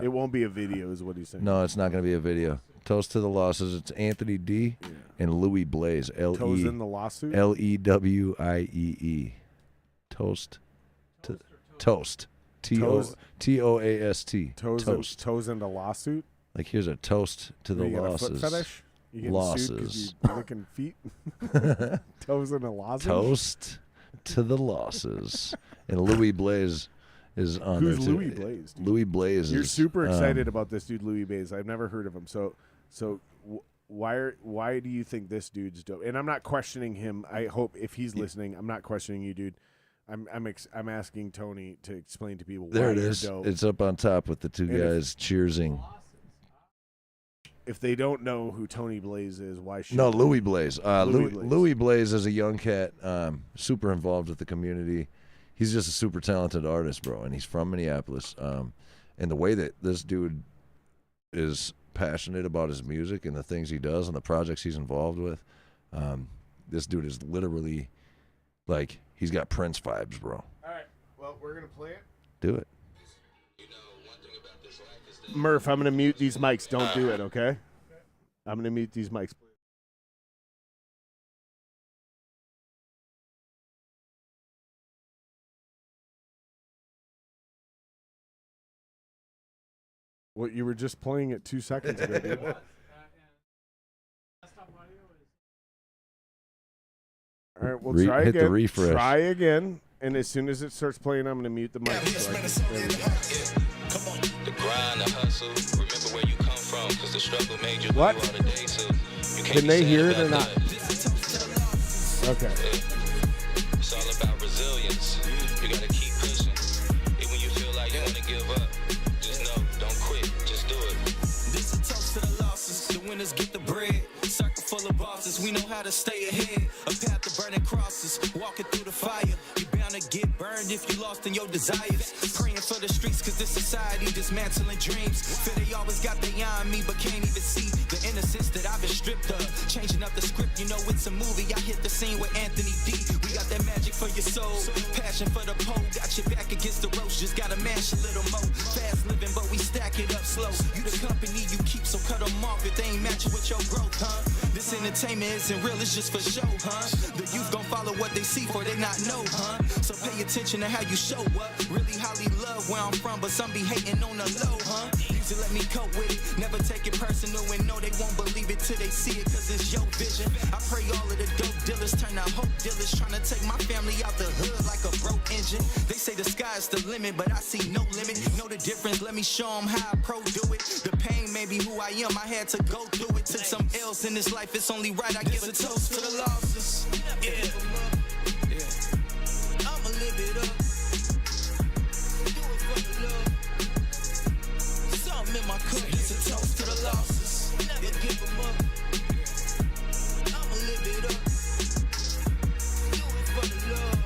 It won't be a video, is what he's saying. No, it's not going to be a video. Toast to the Losses. It's Anthony D. Yeah. and Louis Blaze. Toes in the lawsuit. Lewiee. Toast to toast. Toes- Toast. Toes in the lawsuit. Like here's a toast to the You got a foot losses. fetish? You getting sued 'cause Losses. you licking feet? Toes in a lozenge. Toast to the losses. And Louis Blaze is on Who's there too. Louis Blaze? Dude? Louis Blaze You're is super excited about this dude, Louis Blaze. I've never heard of him. So why do you think this dude's dope? And I'm not questioning him. I hope if he's listening, I'm not questioning you, dude. I'm asking Tony to explain to people There why it you're is. dope. It's up on top with the two And if- guys cheersing. If they don't know who Tony Blaze is, why should No, they? Louis Blaze. Louis Blaze. Louis Blaze is a young cat, super involved with the community. He's just a super talented artist, bro, and he's from Minneapolis. And the way that this dude is passionate about his music and the things he does and the projects he's involved with, this dude is literally like he's got Prince vibes, bro. All right. Well, we're gonna play it. Do it. Murph, I'm gonna mute these mics. Don't do it, okay? I'm gonna mute these mics. What you were just playing it 2 seconds ago, dude. And desktop audio is All right, we'll Re- try hit again. the refresh. Try again, and as soon as it starts playing, I'm gonna mute the mic. So I can, there we go. hustle. Remember where you come from, cause the struggle made you who What? you are today. So you can't Can be they sad hear it about or not? that. Okay. It's all about resilience. You gotta keep pushing. Even when you feel like you wanna give up, just know, don't quit, just do it. This a toast to the losses. The winners get the bread. Circle full of bosses. We know how to stay ahead. A path to burning crosses. Walking through the fire. You're bound to get burned if you lost in your desires. Praying for the streets cause this society dismantling dreams. Feel they always got their eye on me but can't even see the innocence that I've been stripped of. Changing up the script, you know it's a movie. I hit the scene with Anthony D. We got that magic for your soul. Passion for the pole. Got your back against the ropes. Just gotta mash a little more. Fast living but we stack it up slow. You the company you keep, so cut them off if they ain't matching with your growth, huh? This entertainment isn't real, it's just for show, huh? The youth gon' follow what they see for they not know, huh? So pay attention to how you show up. Really highly love where I'm from, but some be hating on the low, huh? Usually let me cope with it, never take it personal and know they won't believe it till they see it, cause it's your vision. I pray all of the dope dealers turn out hope dealers, trying to take my family out the hood like a broke engine. They say the sky's the limit, but I see no limit. Know the difference, let me show them how I pro do it. The pain may be who I am, I had to go through it. Took some L's in this life, it's only right I give a toast to the losses. Yeah. I'ma live it up. Do it for the love. Something in my cup, it's a toast to the losses. Never give them up. I'ma live it up. Do it for the love.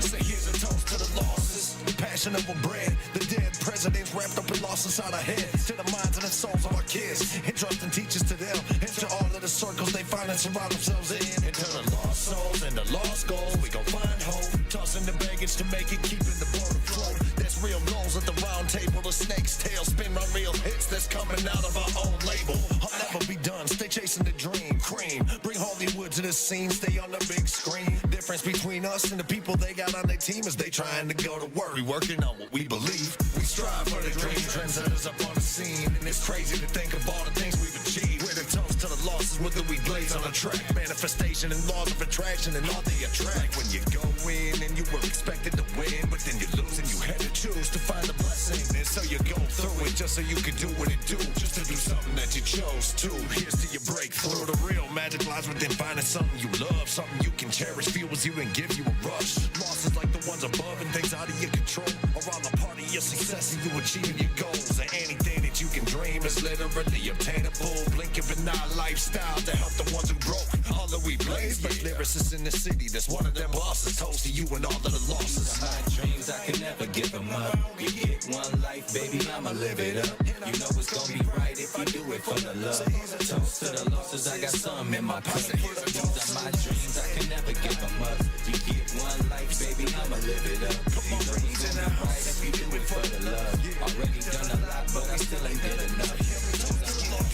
Say here's a toast to the losses, the passion over bread, the dead presidents wrapped up in loss inside our heads, to the minds and the souls of our kids, entrusting teachers to them, into all of the circles they find and surround themselves in, into the lost souls and the lost goals, we gon' find hope, tossing the baggage to make it, keeping the boat afloat. That's real goals at the round table, the snake's tail spin my real hits that's coming out of our own label. I'll never be done, stay chasing the dream, cream, bring Hollywood to the scene, stay on the big screen. Difference between us and the people they got on their team is they trying to go to work, we working on what we believe. We strive for the dream, trendsetters up on the scene, and it's crazy to think of all the things we've achieved. We're the toast to the losses, whether we blaze on a track, manifestation and laws of attraction and all they attract. When you go in and you were expected to win, but then you lose and you had to choose to find a blessing, and so you go through it just so you can do what it do, just to do something that you chose to. Here's to your breakthrough. The real magic lies within finding something you love, something you can cherish, fuels you and give you a rush. Losses like the ones above and things out of your control are all a part of your success and you achieving your goals. And anything that you can dream is literally obtainable. Blink of an eye lifestyle to help the ones who broke. All that we blaze, but lyricists in the city, that's one of them bosses. Toast to you and all of the losses. My dreams, I can never give them up. You get one life, baby, I'ma live it up. You know it's gonna be right if you do it for the love. Toast to the losses, I got some in my cup. These are my dreams, I can never give them up. You get one life, baby, I'ma live it up. You know it's gonna be right if you do it for the love. Already done a lot, but I still ain't did enough.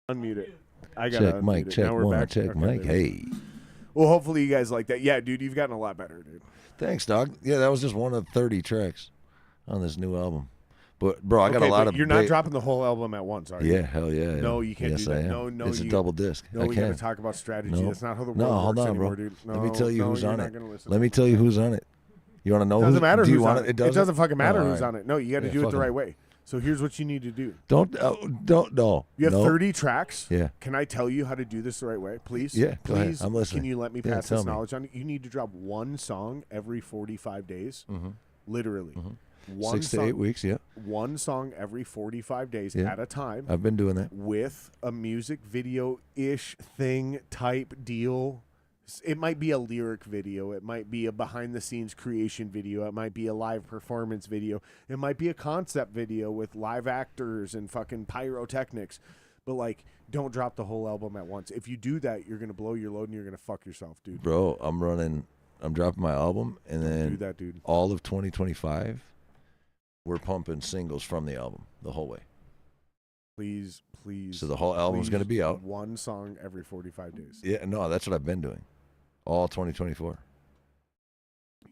Unmute it. I gotta Check unmute mic, it. check Now we're one, back. check Okay, mic. there we go. Hey, Well, hopefully you guys like that. Yeah, dude, you've gotten a lot better, dude. thanks, dog. Yeah, that was just one of 30 tracks on this new album. But bro, I got Okay, a lot but of. you're not dropping the whole album at once, are you? Yeah, hell yeah. No, you can't yes, do that. I am. No, no, It's a you- double disc. No, I we can. gotta talk about strategy. No. That's not how the world No, works hold on, anymore, bro. dude. Let me tell you no, who's you're on not it. gonna listen. Let me tell you who's on it. You want to know? It doesn't who's, matter do you who's want on it? it. It doesn't fucking matter Oh, who's all on it. No, you got to Yeah, do it fuck the 'em. right way. So here's what you need to do. Don't no. You have no. 30 tracks. Yeah. Can I tell you how to do this the right way, please? Yeah, go ahead. Please, I'm listening. Can you let me Yeah, pass tell this me. knowledge on you? You need to drop one song every 45 days. Literally. One 6 to song, 8 weeks. Yeah, One song every 45 days Yeah. at a time I've been doing that. with a music video-ish thing type deal. It might be a lyric video. It might be a behind-the-scenes creation video. It might be a live performance video. It might be a concept video with live actors and fucking pyrotechnics. But, like, don't drop the whole album at once. If you do that, you're going to blow your load and you're going to fuck yourself, dude. Bro, I'm dropping my album, and then Do that, dude. all of 2025, we're pumping singles from the album the whole way. Please, please. So the whole album's please, going to be out. One song every 45 days. Yeah, no, that's what I've been doing, all 2024.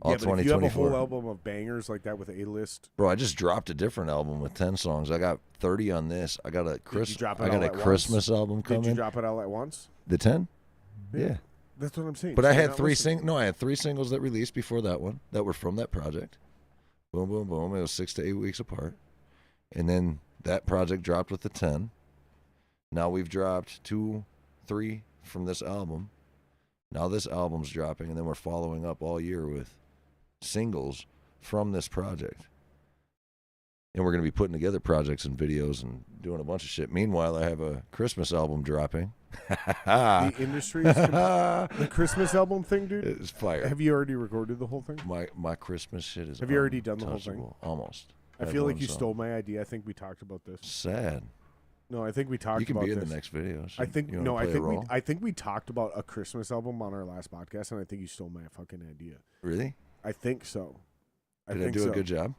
All yeah, but if you have a 2024. whole album of bangers like that with A-list, Bro, I just dropped a different album with 10 songs. I got 30 on this. I got a drop it I got all a at once? Christmas album did you coming. drop it all at once? The 10? Yeah. That's what I'm saying. But I So you're had not three listening. I had 3 singles that released before that one that were from that project. Boom, boom, boom. It was 6 to 8 weeks apart. And then that project dropped with the 10. Now we've dropped 2, 3 from this album. Now this album's dropping, and then we're following up all year with singles from this project. And we're going to be putting together projects and videos and doing a bunch of shit. Meanwhile, I have a Christmas album dropping. The industry is the Christmas album thing, dude. It's fire. Have you already recorded the whole thing? My Christmas shit is Have you already done the whole thing? untouchable. Almost. I have feel like one you song. stole my idea. I think we talked about this. Sad. No, I think we talked You can about be in this. the next video. So I think you wanna no, I play a think we role? I think we talked about a Christmas album on our last podcast, and I think you stole my fucking idea. Really? I think so. Did I think do so. a good job?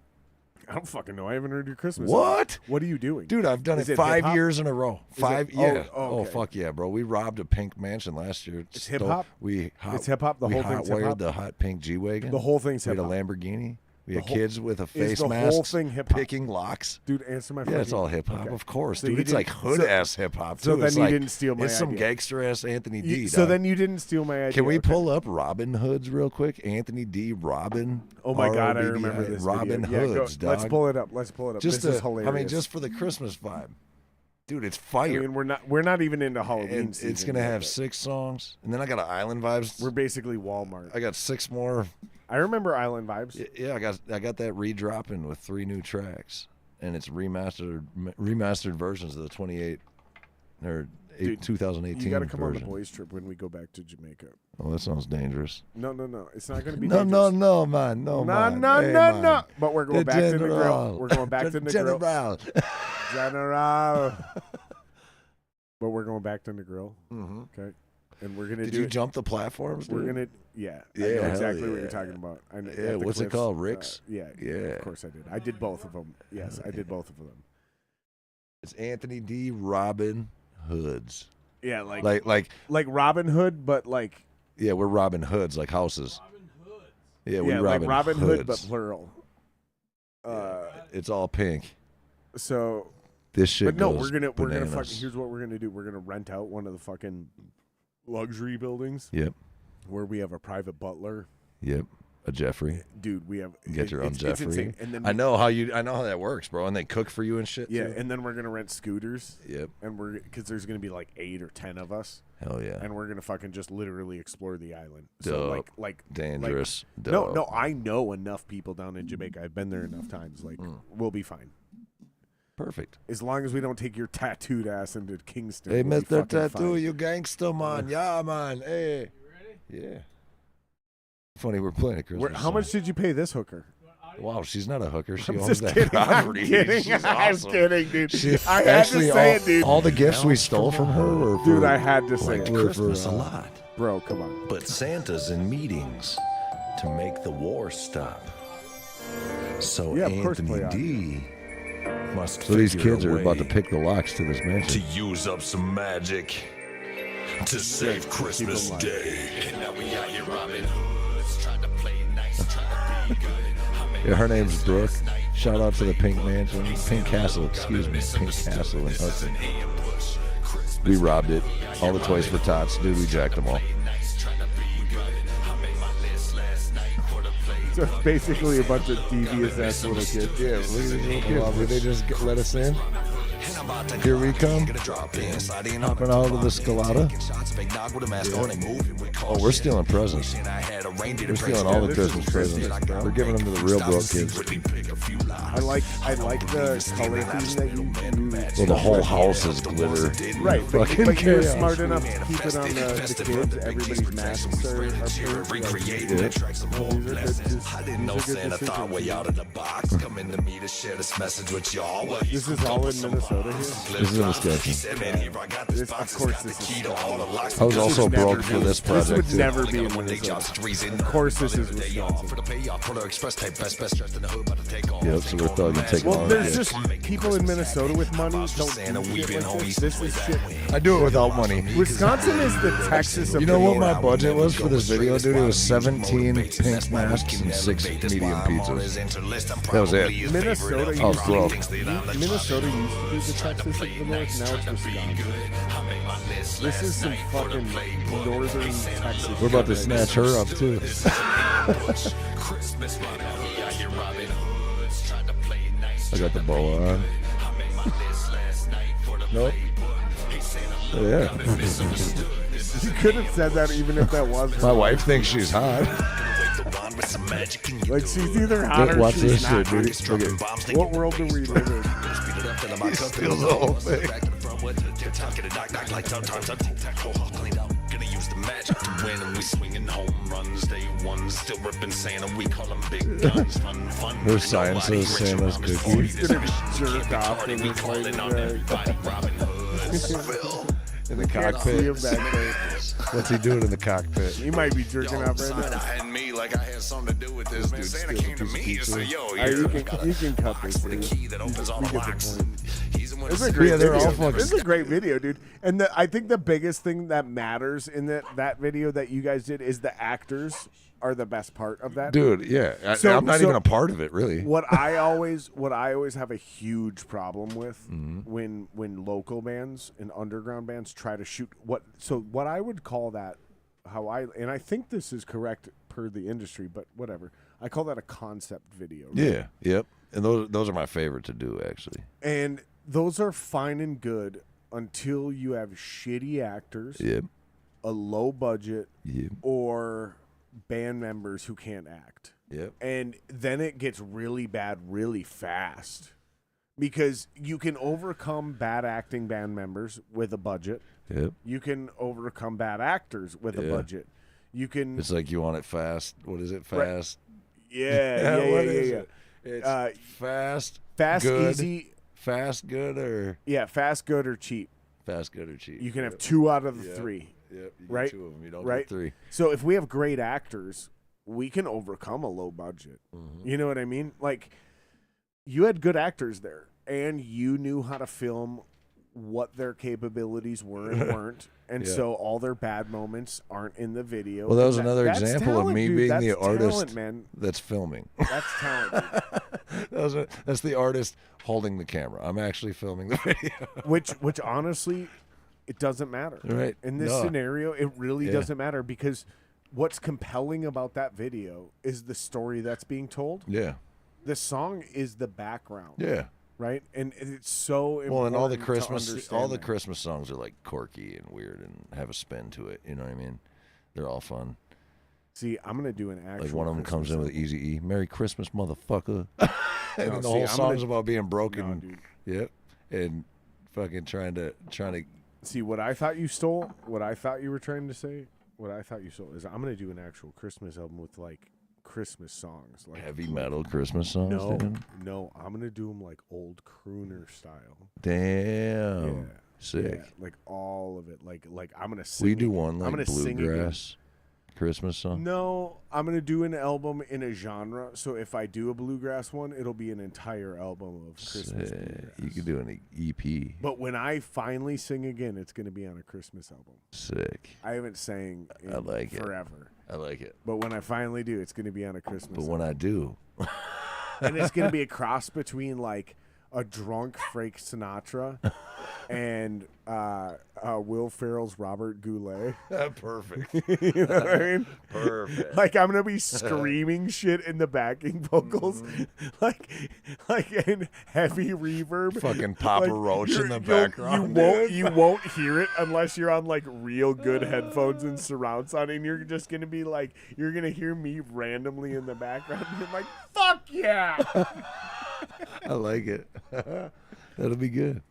I don't fucking know. I haven't heard your Christmas. What? album. What are you doing, Dude, I've done Is it it 5 hip-hop? years in a row. Is it- 5, oh, yeah. oh, okay. Fuck yeah, bro. We robbed a pink mansion last year. It's hip-hop? It's hip-hop? The we whole thing's hot-wired hip-hop? the hot pink G-Wagon. The whole thing's We had a hip-hop. Lamborghini. We The had whole- kids with a Is face the mask whole thing hip-hop? picking locks. Dude, answer my. Yeah, it's fucking- all hip hop, okay. of course, So dude. you It's like didn't- hood ass hip hop. so too. then It's you like, didn't steal my It's some idea. gangster ass Anthony D. So dog. then you didn't steal my idea. Can we okay. pull up Robin Hoods real quick? Anthony D. Robin. Oh my god, I ROBBI, remember this Robin video. Yeah, Hoods, go, dog. Let's pull it up. Let's pull it up. Just this is to- hilarious. I mean, just for the Christmas vibe, dude. It's I fire. mean, we're not even into Halloween and season. it's gonna yet, have but 6 songs, and then I got an Island Vibes. We're basically Walmart. I got 6 more. I remember Island Vibes. Yeah, I got that redropping with 3 new tracks, and it's remastered versions of the 28 or Dude, 2018. You got to come on version. the boys trip when we go back to Jamaica. Oh, that sounds dangerous. No. It's not going to be No, dangerous. man. No, No, man. no, Hey, no, man. no. But we're going The back to the grill. General. We're going back to the grill. General. General. But we're going back to the grill. Mm-hmm. Okay. And we're going to Did do you it. jump the platforms? We're dude? going to, yeah. I Yeah, know hell exactly what yeah. you're talking about. I know, Yeah, at the what's it cliffs, called, Rick's? Yeah. Yeah. Of course I did. I did both of them. Yes, I did both of them. It's Anthony D. Robin Hoods. Yeah, like Robin Hood, but like Yeah, we're Robin Hoods, like houses. Robin Hood. Yeah, we yeah, like Robin Robin Hoods. Hood, but plural. It's all pink. So, This shit but no, goes we're gonna bananas. fucking. Here's what we're gonna do. We're gonna rent out one of the fucking luxury buildings Yep, where we have a private butler. a Jeffrey. Dude, we have Get your own it's Jeffrey. insane. And then I know how that works, bro. And they cook for you and shit. Yeah, too. and then we're gonna rent scooters, Yep. and because there's gonna be like 8 or 10 of us, Hell yeah. and we're gonna fucking just literally explore the island. Dope. So like Dangerous. no, I know enough people down in Jamaica. I've been there enough times. Like we'll be fine Perfect. as long as we don't take your tattooed ass into Kingston. Hey, we'll be Mr. fucking Tattoo, fine. you gangster, man. Yeah, man. Hey. You ready? Yeah. Funny, we're playing at Christmas. How much did you pay this hooker? Wow, she's not a hooker. She I'm owns just that kidding. property. I'm kidding. She's I'm awesome. kidding, dude. She- I had actually, to say all, it, dude. all the gifts we stole from her were for, Dude, I had to say like, it. were Christmas for, a lot, Bro, come on. but Santa's in meetings to make the war stop. So Yeah, of course, Anthony play on. D must So these figure kids a are about to way pick the locks to this to mansion. use up some magic to save Christmas alive. Day. And now we out here robbing hoods, trying to play nice, trying to be good. Yeah, her name's Brooke. Shout out to the Pink Mansion, Pink Castle, excuse me, Pink Castle in Hudson. We robbed it. All the toys for tots, dude. We jacked them all. So it's basically a bunch of devious ass little kids. Yeah, look at these little kids. Did they just let us in? Here we come. Hopping out of the Scalata. Oh, we're stealing presents. We're stealing all the Christmas presents. We're giving them to the real broke kids. I like the color theme that you use. Well, the whole house is glitter. Right, but Fucking you're chaos. smart enough to keep it on the kids. Everybody's masks are I didn't know Santa thought way out of the box. Coming to me to share this message with y'all. Well, This is all in Minnesota This is in Wisconsin. This, of course, this is. I was also broke for this This project. would too. never be in Minnesota. Of course, this is Wisconsin. Yep, so we're thugging, taking Well, all there's the just people in Minnesota with money don't do shit like this. This is shit. I do it without money. Wisconsin is the Texas of You know the what North. my budget was for this video, dude? It was 17 pink masks and 6 medium pizzas. That was it. Minnesota I was used broke. to be the Texas of the North. Now it's Wisconsin. This is some fucking northern Texas. We're about to shit. snatch her up too. I got the boa on. Nope. Yeah. You could have said that even if that was My her. wife thinks she's hot. Like she's either hot or Watch she's this not. shit, dude. Look at What world do we live in? steals the whole thing. Her sign says Santa's cookies He's gonna jerk off in his like, in the can't see him cockpit. back there. What's he doing in the cockpit? He might be jerking off right now. And me like I had something to do with this, man. Santa came to me and said, yo, Alright, you can cut this. with a Dude. key that opens all the locks. He's the one It's that a great Yeah, they're video. all fucking- It's a great video, dude. And I think the biggest thing that matters in that video that you guys did is the actors are the best part of that. Dude, yeah. So- I'm not so- even a part of it, really. What I always have a huge problem with Mm-hmm. when local bands and underground bands try to shoot what I would call that and I think this is correct per the industry, but whatever. I call that a concept video. right? Yeah, yep. And those are my favorite to do, actually. And those are fine and good until you have shitty actors, Yep, a low budget, yep, or band members who can't act. yep. And then it gets really bad really fast because you can overcome bad acting band members with a budget. Yep. You can overcome bad actors with a Yeah. budget. You can, It's like you want it fast. What is it? Fast. yeah. What is yeah. it? It's fast, Fast, good, easy, fast, good, or fast, good, or cheap. fast, good, or cheap. You can have 2 out of the 3. Yep. You right? get 2 of them. You don't Right? get 3. So if we have great actors, we can overcome a low budget. Mm-hmm. You know what I mean? Like, you had good actors there, and you knew how to film what their capabilities were and weren't. And Yeah. so all their bad moments aren't in the video. Well, that was And another that's example talent, of me dude. being That's the artist talent, man. that's filming. That's talent. Dude. That's the artist holding the camera. I'm actually filming the video. which honestly, it doesn't matter. Right. In this No. scenario, it really Yeah. doesn't matter because what's compelling about that video is the story that's being told. Yeah. The song is the background. Yeah. Right? And it's so important. Well, and all the to Christmas understand that. Christmas songs are like quirky and weird and have a spin to it. You know what I mean? They're all fun. See, I'm gonna do an actual. Like one of them comes in Christmas with Easy E, "Merry Christmas, motherfucker," and No, then the see, whole I'm song's gonna- about being album. broken. No, dude. Yep, and fucking trying to. See, what I thought you stole, what I thought you were trying to say, what I thought you stole is I'm gonna do an actual Christmas album with like Christmas songs, like Heavy metal Christmas songs. No, dude. no, I'm gonna do them like old crooner style. Damn, Yeah. sick. Yeah, like all of it. Like I'm gonna sing. We do it. one I'm like gonna sing again. bluegrass Christmas song. No, I'm gonna do an album in a genre. So if I do a bluegrass one, it'll be an entire album of Christmas Sick. bluegrass. You could do an EP. But when I finally sing again, it's gonna be on a Christmas album. Sick. I haven't sang in I like it. forever. I like it. But when I finally do, it's gonna be on a Christmas But album. when I do, And it's gonna be a cross between like a drunk Frank Sinatra and Will Ferrell's Robert Goulet. perfect. You know what I mean? Perfect. Like I'm gonna be screaming shit in the backing vocals, like in heavy reverb. Fucking Papa Like, Roach in the you'll- background. You won't hear it unless you're on like real good headphones and surround sound, and you're just gonna be like, you're gonna hear me randomly in the background, and you're like, fuck yeah. I like it. That'll be good.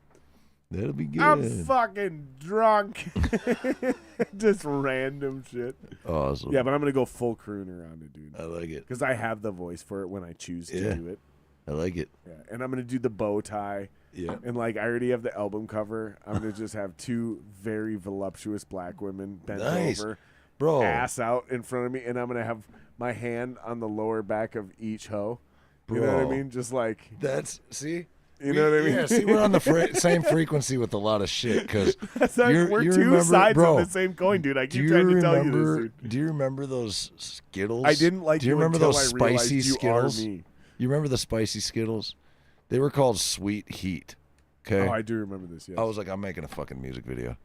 That'll be good. I'm fucking drunk. Just random shit. Awesome. Yeah, but I'm gonna go full crooner on it, dude. I like it. Because I have the voice for it when I choose to Yeah. do it. I like it. Yeah, and I'm gonna do the bow tie. Yeah. And like I already have the album cover. I'm gonna just have two very voluptuous black women bent Nice. over, Bro. ass out in front of me, and I'm gonna have my hand on the lower back of each hoe. You know what I Bro. mean? Just like That's see. you know what I mean? Yeah, see, we're on the same frequency with a lot of shit because That's like, we're you two remember, sides bro, of the same coin, dude. I do keep you trying to tell you remember? this, dude. Do you remember those Skittles? I didn't like Do you remember until those I realized spicy you Skittles? Are me. You remember the spicy Skittles? They were called Sweet Heat. Okay. Oh, I do remember this. Yes. I was like, I'm making a fucking music video.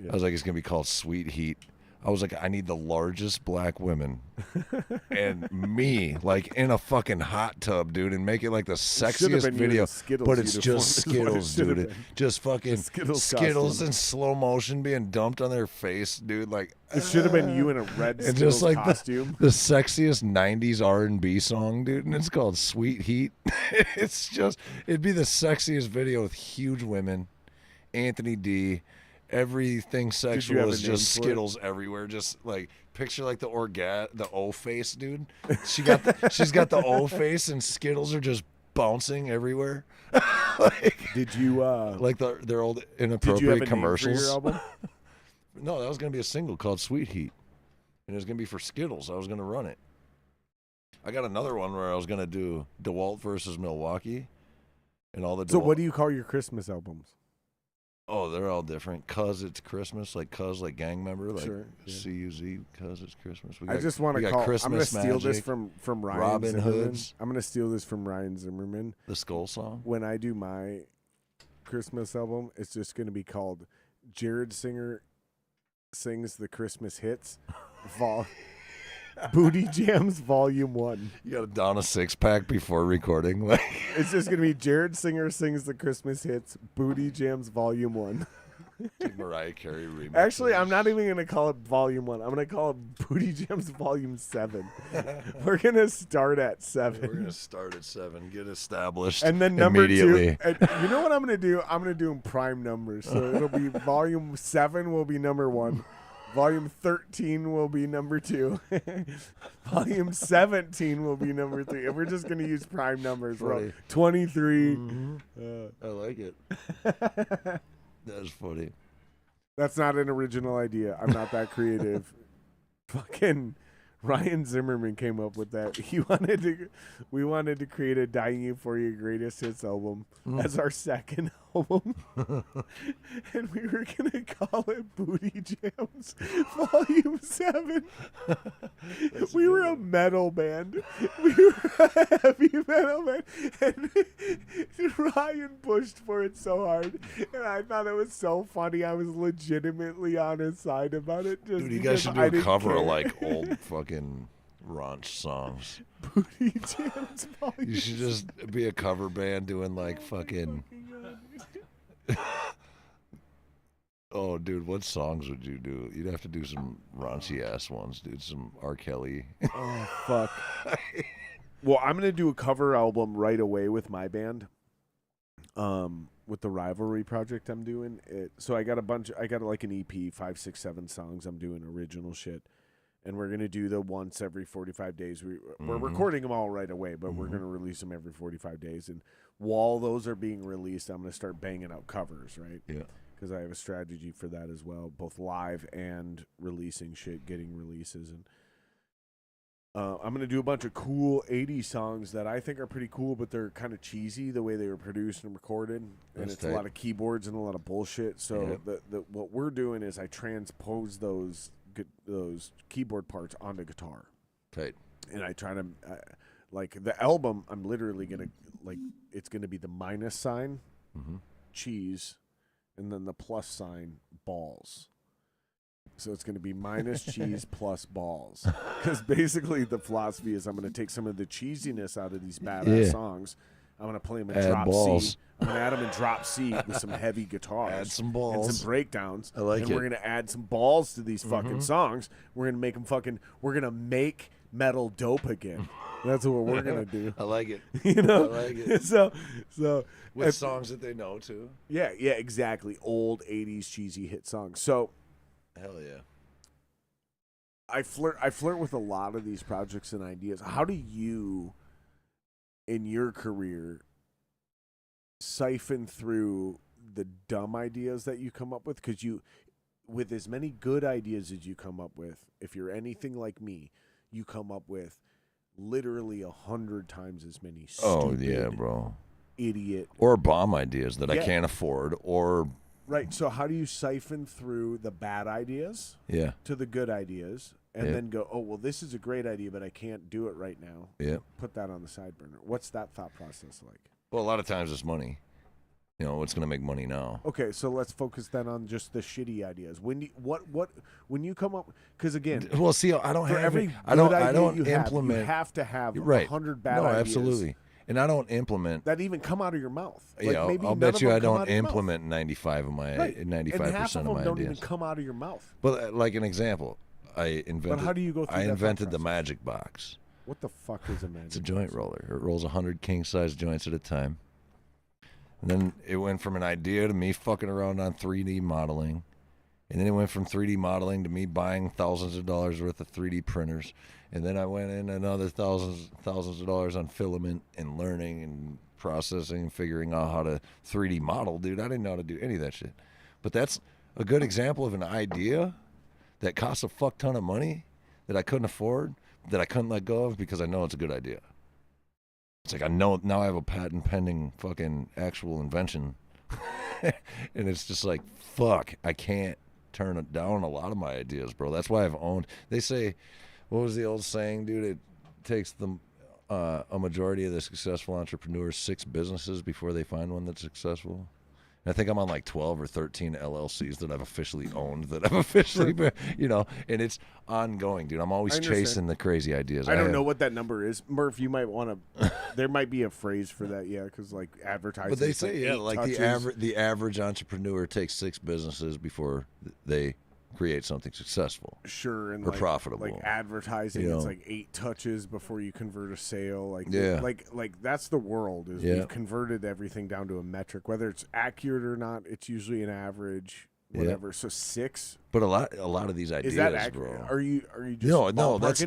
Yeah. I was like, it's gonna be called Sweet Heat. I was like, I need the largest black women and me, like in a fucking hot tub, dude, and make it like the sexiest been you in video. a Skittles But it's uniform just is what it Skittles, should have dude. been. Just fucking Skittles Skittles costume. in slow motion being dumped on their face, dude. Like It should have been you in a red and Skittles just like costume. the sexiest '90s R&B song, dude, and it's called Sweet Heat. It's just it'd be the sexiest video with huge women, Anthony D. Everything sexual have a is name just for it? Skittles everywhere. Just like picture like the O face, dude. She's got the O face, and Skittles are just bouncing everywhere. Did you Like their old did you have a inappropriate name commercials. for your album? No, that was gonna be a single called Sweet Heat, and it was gonna be for Skittles. I was gonna run it. I got another one where I was gonna do DeWalt versus Milwaukee, and all the. So DeWalt- what do you call your Christmas albums? Oh, they're all different. Cuz it's Christmas, like Cuz, like gang member, like Sure, yeah. CUZ. Cuz it's Christmas. I just want to call. I'm going to steal this from Ryan Robin Zimmerman. Hoods. I'm going to steal this from Ryan Zimmerman. the Skull song. When I do my Christmas album, it's just going to be called Jared Singer Sings the Christmas Hits, Booty Jams Volume 1. You got to down a 6-pack before recording. Like It's just going to be Jared Singer Sings the Christmas Hits, Booty Jams Volume 1. Mariah Carey remix. Actually, I'm not even going to call it Volume 1. I'm going to call it Booty Jams Volume 7. We're going to start at 7. We're gonna start at 7, get established, And then number immediately. 2, and you know what I'm going to do? I'm going to do them prime numbers. So it'll be Volume 7 will be number 1. Volume 13 will be number 2. Volume 17 will be number 3. And we're just going to use prime numbers. Funny. 23. I like it. That's funny. That's not an original idea. I'm not that creative. Fucking Ryan Zimmerman came up with that. We wanted to create a Dying Euphoria Greatest Hits album as our second album. And we were going to call it Booty Jams Volume 7. We were a metal band. We were a heavy metal band. And Ryan pushed for it so hard. And I thought it was so funny. I was legitimately on his side about it. Just Dude, you because guys should do I a didn't cover of care. like old fucking raunch songs. Booty Jams Volume You should just be a cover band doing like fucking. Oh, dude, what songs would you do? You'd have to do some raunchy ass ones, dude. Some R. Kelly. Oh, fuck. Well, I'm going to do a cover album right away with my band. With the Rivalry project I'm doing. So I got like an EP, 5, 6, 7 songs I'm doing original shit. And we're going to do the once every 45 days. We're recording them all right away, but we're going to release them every 45 days. And while those are being released, I'm going to start banging out covers, right? Yeah. Because I have a strategy for that as well, both live and releasing shit, getting releases. And I'm going to do a bunch of cool 80s songs that I think are pretty cool, but they're kind of cheesy the way they were produced and recorded. And That's it's tight. a lot of keyboards and a lot of bullshit. So what we're doing is I transpose those keyboard parts onto guitar. Tight. And I try to, like the album, I'm literally going to, like, it's going to be the minus sign, cheese, and then the plus sign, balls. So it's going to be minus cheese plus balls. Because basically the philosophy is I'm going to take some of the cheesiness out of these badass songs. I'm going to play them in Add drop balls. C. I'm going to add them in drop C with some heavy guitars. Add some And balls. some breakdowns. I like and it. we're going to add some balls to these fucking songs. We're going to make them we're going to make metal dope again. That's what we're going to do. I like it. You know? I like it. So With songs that they know too. yeah, exactly. Old 80s cheesy hit songs. So Hell yeah. I flirt with a lot of these projects and ideas. How do you in your career siphon through the dumb ideas that you come up with? Because with as many good ideas as you come up with, if you're anything like me, you come up with literally 100 times as many stupid, bro, idiot, or bomb ideas that I can't afford, or right. So how do you siphon through the bad ideas to the good ideas, and then go, oh well, this is a great idea, but I can't do it right now. Yeah, put that on the side burner. What's that thought process like? Well, a lot of times it's money. You know, what's going to make money now? Okay, so let's focus then on just the shitty ideas. When you come up, because again, well, see, I don't for have every I don't you implement. You have to have right. 100 bad no, ideas. Absolutely. And I don't implement that even come out of your mouth. Like yeah, maybe I'll none bet of you them I come don't out of your implement mouth. 95 of my Right. 95% and half of them my don't ideas. even come out of your mouth. But like an example, I invented. But how do you go through I that invented the process? magic box. What the fuck is a magic? It's a joint roller. It rolls 100 king size joints at a time. And then it went from an idea to me fucking around on 3D modeling. And then it went from 3D modeling to me buying thousands of dollars worth of 3D printers. And then I went in another thousands of dollars on filament and learning and processing and figuring out how to 3D model. Dude, I didn't know how to do any of that shit. But that's a good example of an idea that costs a fuck ton of money that I couldn't afford, that I couldn't let go of because I know it's a good idea. It's like I know now I have a patent pending fucking actual invention. And it's just like, fuck, I can't turn it down a lot of my ideas, bro. That's why I've owned. They say, what was the old saying, dude? It takes them a majority of the successful entrepreneurs 6 businesses before they find one that's successful. And I think I'm on like 12 or 13 LLCs that I've officially owned, that I've officially, you know, and it's ongoing, dude. I'm always chasing the crazy ideas. I don't know what that number is. Murph, you might want to, there might be a phrase for that, yeah, because like advertising. But they say, like the average entrepreneur takes 6 businesses before they create something successful. Sure, and or like, profitable. Like advertising, you know? It's like 8 touches before you convert a sale. Like like that's the world. Is we've converted everything down to a metric, whether it's accurate or not. It's usually an average, whatever. So 6. But a lot of these ideas, is that accurate? bro. Are you just no? It's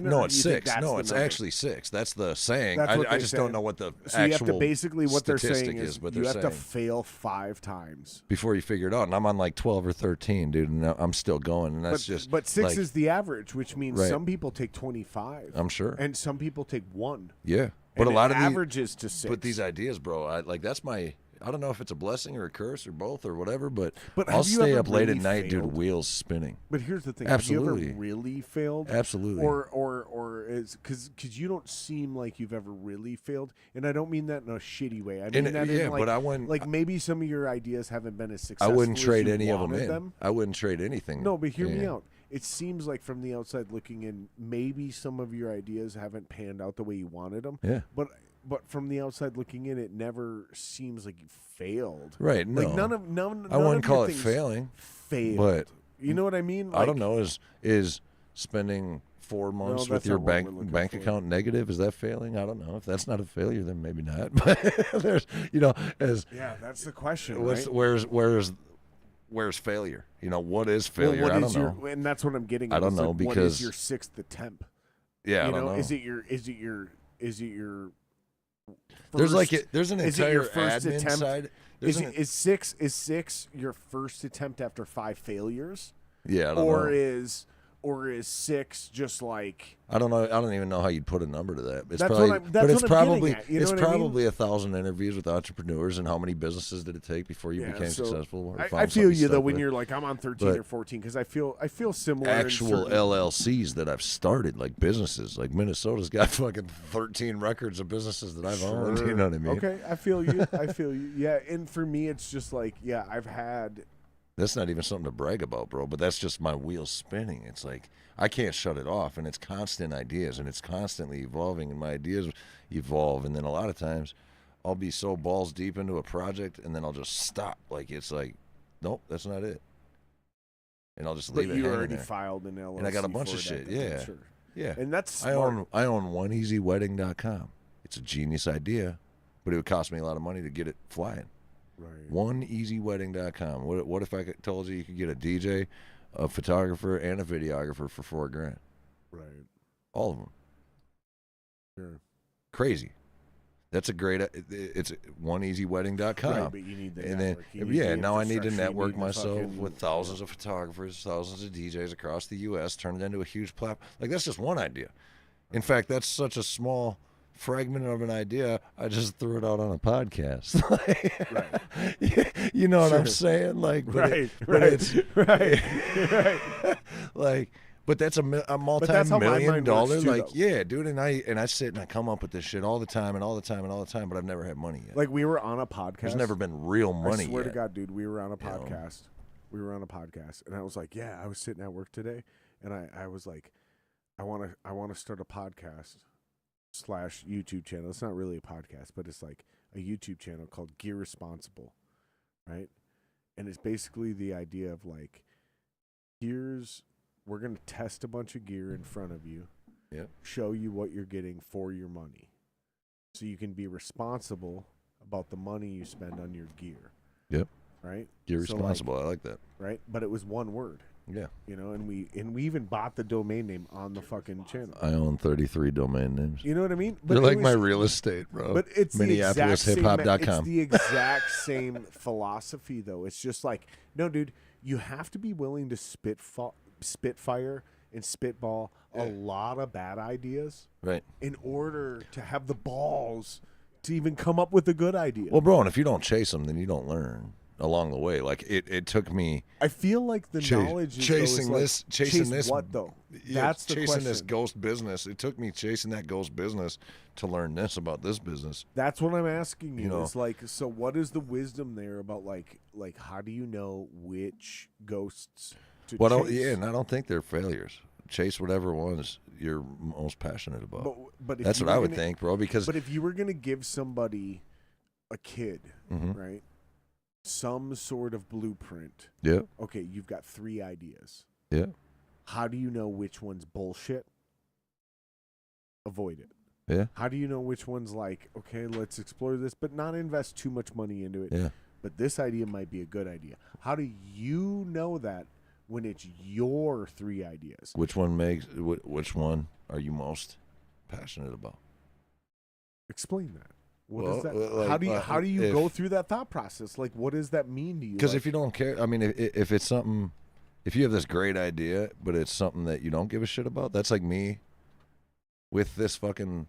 6. No, it's number? Actually 6. That's the saying. That's what I just don't know what the so actual you have to basically what they're saying is. But you have to fail 5 times before you figure it out. And I'm on like 12 or 13, dude, and I'm still going. And that's but 6 like, is the average, which means some people take 25. I'm sure, and some people take 1. Yeah, but a lot of averages to 6. But these ideas, bro, that's my. I don't know if it's a blessing or a curse or both or whatever, but But I'll have you stay ever up late really at night, failed? dude, wheels spinning. But here's the thing: Absolutely. Have you ever really failed? Absolutely. Or is because you don't seem like you've ever really failed, and I don't mean that in a shitty way. I mean that in like, but I wouldn't like maybe some of your ideas haven't been as successful. I wouldn't trade as you any of them wanted in. I wouldn't trade anything. No, but hear me out. It seems like from the outside looking in, maybe some of your ideas haven't panned out the way you wanted them. Yeah. But from the outside looking in, it never seems like you failed. Right. No. Like none I wouldn't of call your it things failed. But you know what I mean? Like, I don't know. Is spending 4 months with your bank account negative? Is that failing? I don't know. If that's not a failure, then maybe not. But there's, that's the question. Where's failure? What is failure? Well, I don't know. And that's what I'm getting at. I don't know like, because what is your 6th attempt? Yeah, I don't know. Is it your There's an entire first admin attempt? side. Is 6 your first attempt after 5 failures? Yeah, I don't know. Or is 6 just like I don't know. I don't even know how you'd put a number to that. It's that's probably, what I'm, but it's probably getting at. You know it's what I mean? probably 1,000 interviews with entrepreneurs, and how many businesses did it take before you became successful? Or I found feel something you though stuck when with? you're like I'm on 13 or 14 because I feel similar. Actual in LLCs that I've started, like businesses, like Minnesota's got fucking 13 records of businesses that I've owned. You know what I mean? Okay, I feel you. I feel you. Yeah, and for me, it's just like I've had. That's not even something to brag about, bro, but that's just my wheels spinning. It's like I can't shut it off, and it's constant ideas, and it's constantly evolving, and my ideas evolve. And then a lot of times I'll be so balls deep into a project, and then I'll just stop. Like, it's like, nope, that's not it. And I'll just leave it hanging there. But you already filed an LLC. And I got a bunch of shit, yeah. Sure. Yeah. And that's smart. I own oneeasywedding.com. It's a genius idea, but it would cost me a lot of money to get it flying. Right. Oneeasywedding.com. What if I told you could get a DJ, a photographer, and a videographer for $4,000? Right. All of them. Sure. Crazy. That's a great. It's oneeasywedding.com. Right, but you need the and network. You then need the now I need to infrastructure. You network need the myself fucking- with thousands of photographers, thousands of DJs across the U.S. Turn it into a huge platform. Like that's just one idea. In fact, that's such a small fragment of an idea. I just threw it out on a podcast. Right. You know what I'm Sure. saying? Like, but Right, but right, it's right. like, but that's a that's how my multi-million mind dollar. works too, Like, though. yeah, dude. And I sit and I come up with this shit all the time and all the time and all the time, but I've never had money yet. Like we were on a podcast. There's never been real money I swear yet. to God, dude, we were on a You know? podcast. We were on a podcast, and I was like, "Yeah, I was sitting at work today, and I was like, I want to start a podcast / YouTube channel. It's not really a podcast, but it's like a YouTube channel called Gear Responsible, right? And it's basically the idea of like, we're gonna test a bunch of gear in front of you, Yep. show you what you're getting for your money, so you can be responsible about the money you spend on your gear." Yep. Right? You're So, responsible. I like that. right? But it was one word, Yeah. and we even bought the domain name on the fucking channel. I own 33 domain names. You know what I mean? They're it like was- my real estate, bro. But it's the exact same. It's MinneapolisHipHop.com. the exact same philosophy, though. It's just like, no, dude, you have to be willing to spitfire and spitball a lot of bad ideas Right. in order to have the balls to even come up with a good idea. Well, bro, and if you don't chase them, then you don't learn along the way. Like it took me I feel like the knowledge is chasing though, is this, like, chasing chase this. what though? Yeah, That's the chasing question. this ghost business. It took me chasing that ghost business to learn this about this business. That's what I'm asking you. You know. It's like, so what is the wisdom there about like how do you know which ghosts to chase? Yeah, and I don't think they're failures. Chase whatever ones you're most passionate about. But if That's you what I were would gonna- think, bro. Because But if you were gonna give somebody a kid, Mhm. right, some sort of blueprint. yeah, Okay, you've got 3 ideas. yeah, How do you know which one's bullshit? Avoid it. yeah, How do you know which one's like, okay, let's explore this, but not invest too much money into it? yeah. But this idea might be a good idea. How do you know that when it's your 3 ideas? Which one are you most passionate about? Explain that. What Well, is that? like, how do you if- go through that thought process? Like, what does that mean to you? Because Like, if you don't care, I mean, if it's something, if you have this great idea, but it's something that you don't give a shit about, that's like me with this fucking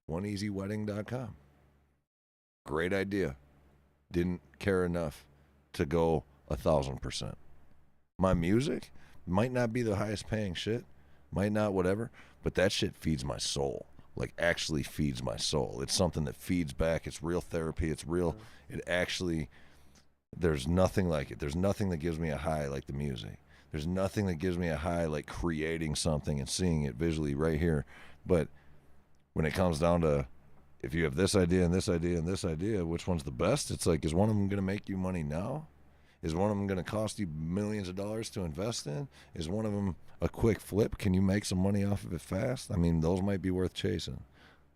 oneeasywedding.com. Great idea. Didn't care enough to go 1,000%. My music might not be the highest paying shit, might not whatever, but that shit feeds my soul. Like actually feeds my soul. It's something that feeds back. It's real therapy. It's real. It actually, there's nothing like it. There's nothing that gives me a high like the music. There's nothing that gives me a high like creating something and seeing it visually right here. But when it comes down to if you have this idea and this idea and this idea, which one's the best? It's like, is one of them going to make you money now? Is one of them going to cost you millions of dollars to invest in? Is one of them a quick flip? Can you make some money off of it fast? I mean, those might be worth chasing.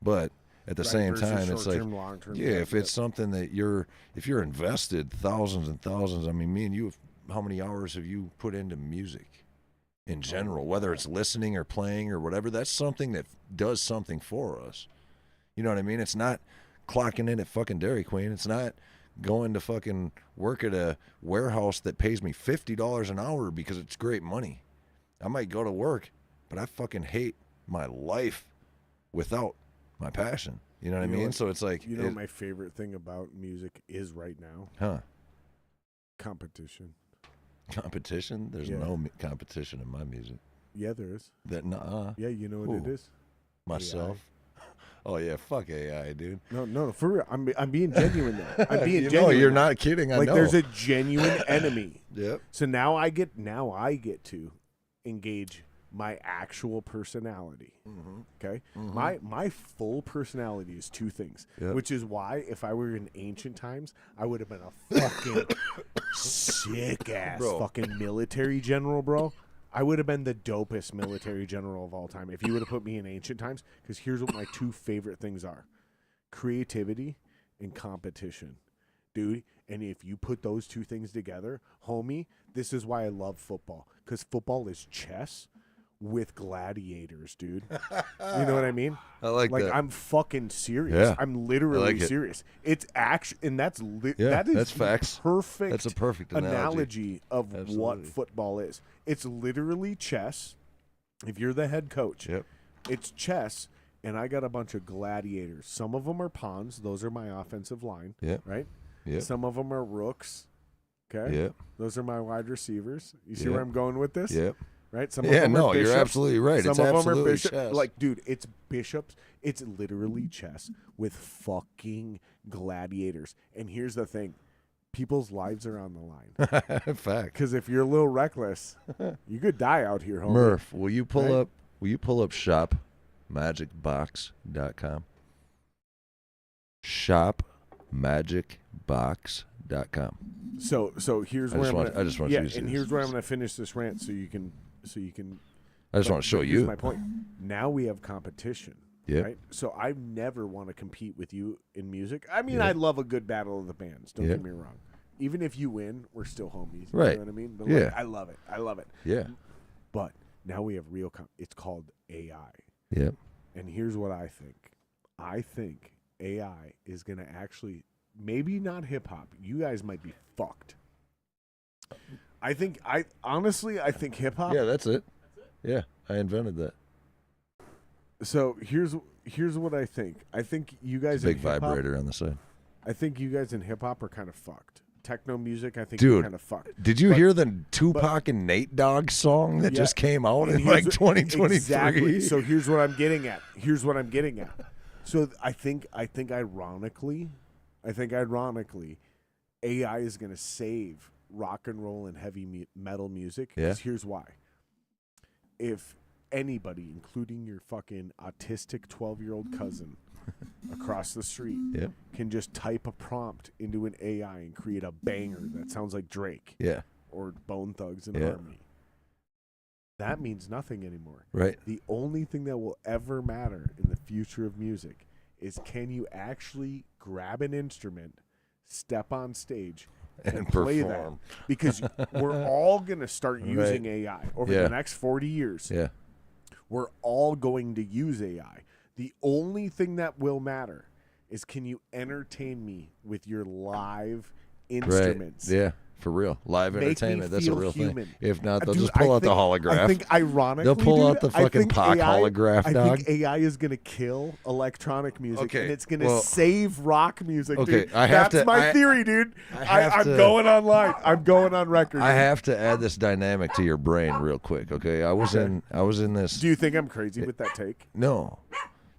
But at the right, same versus time, it's like, short-term, long-term, yeah, if it's something that if you're invested thousands and thousands, I mean, me and you, how many hours have you put into music in general, whether it's listening or playing or whatever? That's something that does something for us. You know what I mean? It's not clocking in at fucking Dairy Queen. It's not going to fucking work at a warehouse that pays me $50 an hour because it's great money. I might go to work, but I fucking hate my life without my passion. You know what I mean? So it's like, you know, my favorite thing about music is right now competition. Competition? There's Yeah. no competition in my music. Yeah, there is. That Yeah, you know what it Who? is. myself. Oh yeah, fuck AI, dude. No, for real. I'm being genuine though. I'm being You genuine. know, you're now. not kidding. I Like know. there's a genuine enemy. Yep. So now I get to engage my actual personality. Okay, my full personality is 2 things, Yep. which is why if I were in ancient times, I would have been a fucking sick ass Bro. fucking military general, bro. I would have been the dopest military general of all time if you would have put me in ancient times. Because here's what my 2 favorite things are: creativity and competition. Dude, and if you put those 2 things together, homie, this is why I love football. Because football is chess with gladiators, dude. You know what I mean? I like that. I'm fucking serious. Yeah. I'm literally like it. serious. It's action, and that is that's facts. perfect. That's a perfect analogy of what Absolutely. football is. It's literally chess. If you're the head coach, Yep. it's chess, and I got a bunch of gladiators. Some of them are pawns. Those are my offensive line. Yep. Right. Yep. Some of them are rooks. Okay. Yep. Those are my wide receivers. You see Yep. where I'm going with this? Yep. Right? Some of Yeah, them no, are you're bishops. absolutely right. Some It's of them are absolutely bishops. chess. Like, dude, it's bishops. It's literally chess with fucking gladiators. And here's the thing. People's lives are on the line. Fact. Because if you're a little reckless, you could die out here, homie. Murph, will you pull Right? up shopmagicbox.com? Shopmagicbox.com. So here's I where just I'm want- gonna, I just want yeah, you to and see here's this. where I'm gonna finish this rant so you can I just want to show here's you. my point. Now we have competition. Yep. Right? So I never want to compete with you in music. I mean, Yep. I love a good battle of the bands. Don't Yep. get me wrong. Even if you win, we're still homies. Right. You know what I mean? But Yeah. like, I love it. I love it. Yeah. But now we have real it's called AI. Yep. And here's what I think. I think AI is going to actually, maybe not hip hop. You guys might be fucked. I think hip hop. Yeah, that's it. Yeah, I invented that. So here's what I think. I think you guys Big in hip-hop, vibrator on the side. I think you guys in hip hop are kind of fucked. Techno music, I think, Dude, you're kind of fucked. Did you But- hear the Tupac and Nate Dogg song that Yeah. just came out And in like here's- 2023? Exactly. So here's what I'm getting at. So I think ironically, AI is going to save rock and roll and heavy metal music. Yeah. 'Cause here's why. If anybody, including your fucking autistic 12-year-old cousin across the street, Yep. can just type a prompt into an AI and create a banger that sounds like Drake Yeah, or Bone Thugs and Yeah. Harmony, that means nothing anymore. right. The only thing that will ever matter in the future of music is, can you actually grab an instrument, step on stage, And play perform. that? Because we're all going to start using AI over Yeah. the next 40 years. Yeah. We're all going to use AI. The only thing that will matter is, can you entertain me with your live instruments? Right. Yeah, for real. Live Make me entertainment. That's a feel real human. thing. If not, they'll Dude, just pull I out the think- holograph. I think ironically, They'll pull out dude, the I fucking think Pac AI holograph, I dog. think AI is going to kill electronic music, Okay, and it's going to well- save rock music. Okay, dude. I have That's to- my I- theory, dude. I have I'm to- going online. I'm going on record. I have to add this dynamic to your brain real quick, okay? I was in this. Do you think I'm crazy with that take? No.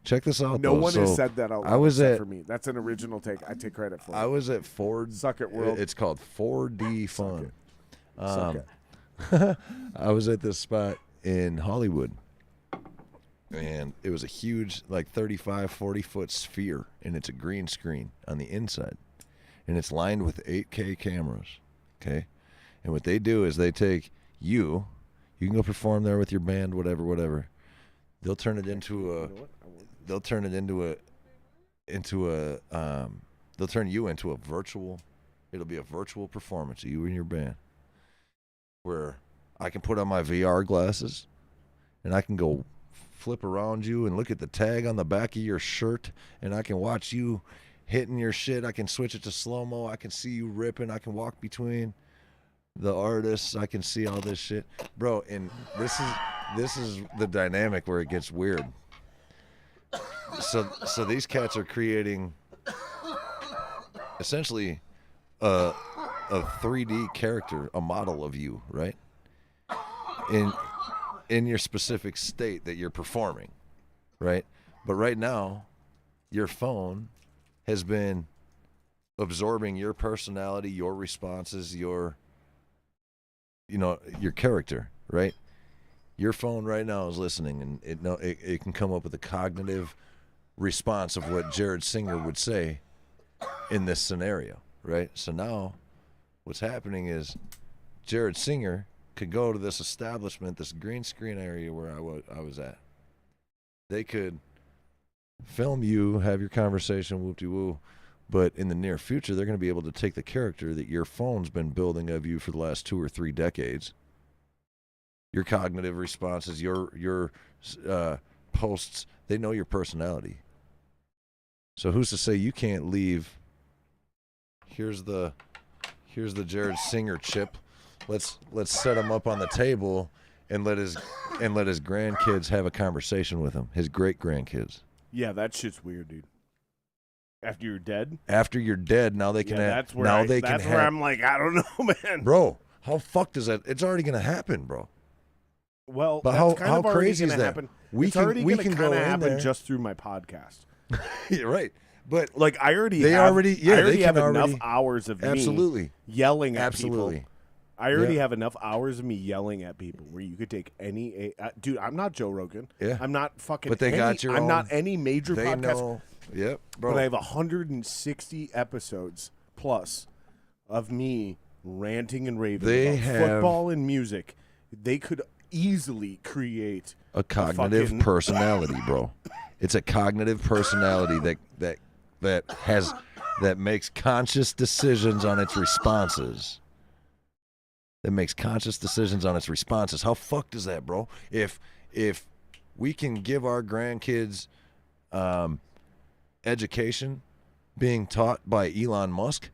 Check this out, No though. one So, has said that out loud I was except at for me. That's an original take. I take credit for it. I was at Ford. Suck it, world. It's called 4D Fun. Suck it. I was at this spot in Hollywood, and it was a huge, like 35, 40-foot sphere, and it's a green screen on the inside, and it's lined with 8K cameras, okay? And what they do is they take you can go perform there with your band, whatever. They'll turn it into a, they'll turn it into a, they'll turn you into a virtual, it'll be a virtual performance of you and your band, where I can put on my VR glasses and I can go flip around you and look at the tag on the back of your shirt, and I can watch you hitting your shit. I can switch it to slow-mo. I can see you ripping. I can walk between the artists. I can see all this shit. Bro, and this is the dynamic where it gets weird. So these cats are creating essentially a 3D character, a model of you, right? In your specific state that you're performing, right? But right now, your phone has been absorbing your personality, your responses, your character, right? Your phone right now is listening, and it can come up with a cognitive response of what Jared Singer would say in this scenario, right? So now what's happening is Jared Singer could go to this establishment, this green screen area where I was at. They could film you, have your conversation, whoop-de-woo, but in the near future, they're going to be able to take the character that your phone's been building of you for the last 2 or 3 decades, your cognitive responses, your posts. They know your personality. So who's to say you can't leave? Here's the Jared Singer chip. Let's set him up on the table and let his grandkids have a conversation with him. His great grandkids. Yeah, that shit's weird, dude. After you're dead. After you're dead, now they can. That's where That's where I'm like, I don't know, man. Bro, how fucked is that? It's already gonna happen, bro. Well, but that's how crazy is that? Happen. We it's can already we gonna can go in happen there. just through my podcast. Yeah, right. But like I already they have, already I already they have can enough already, hours of absolutely me yelling at absolutely. people. I already have enough hours of me yelling at people where you could take any dude. I'm not Joe Rogan. Yeah, I'm not fucking. But they got your. I'm own, not any major they podcast. Know. Yep, bro. But I have 160 episodes plus of me ranting and raving about football and music. They could easily create a cognitive personality, bro. It's a cognitive personality that makes conscious decisions on its responses. That makes conscious decisions on its responses. How fucked is that, bro? If we can give our grandkids education being taught by Elon Musk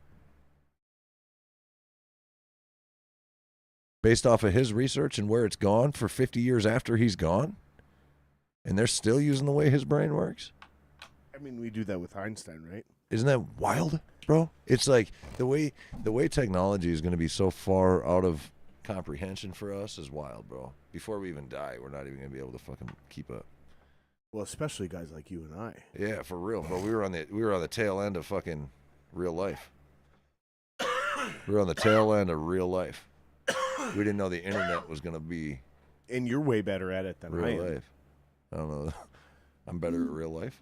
based off of his research and where it's gone for 50 years after he's gone, and they're still using the way his brain works. I mean, we do that with Einstein, right? Isn't that wild, bro? It's like the way technology is going to be so far out of comprehension for us is wild, bro. Before we even die, we're not even going to be able to fucking keep up. Well, especially guys like you and I. Yeah, for real, bro. We were on the tail end of fucking real life. We were on the tail end of real life. We didn't know the internet was going to be. And you're way better at it than I am. Real life. I don't know. I'm better at real life.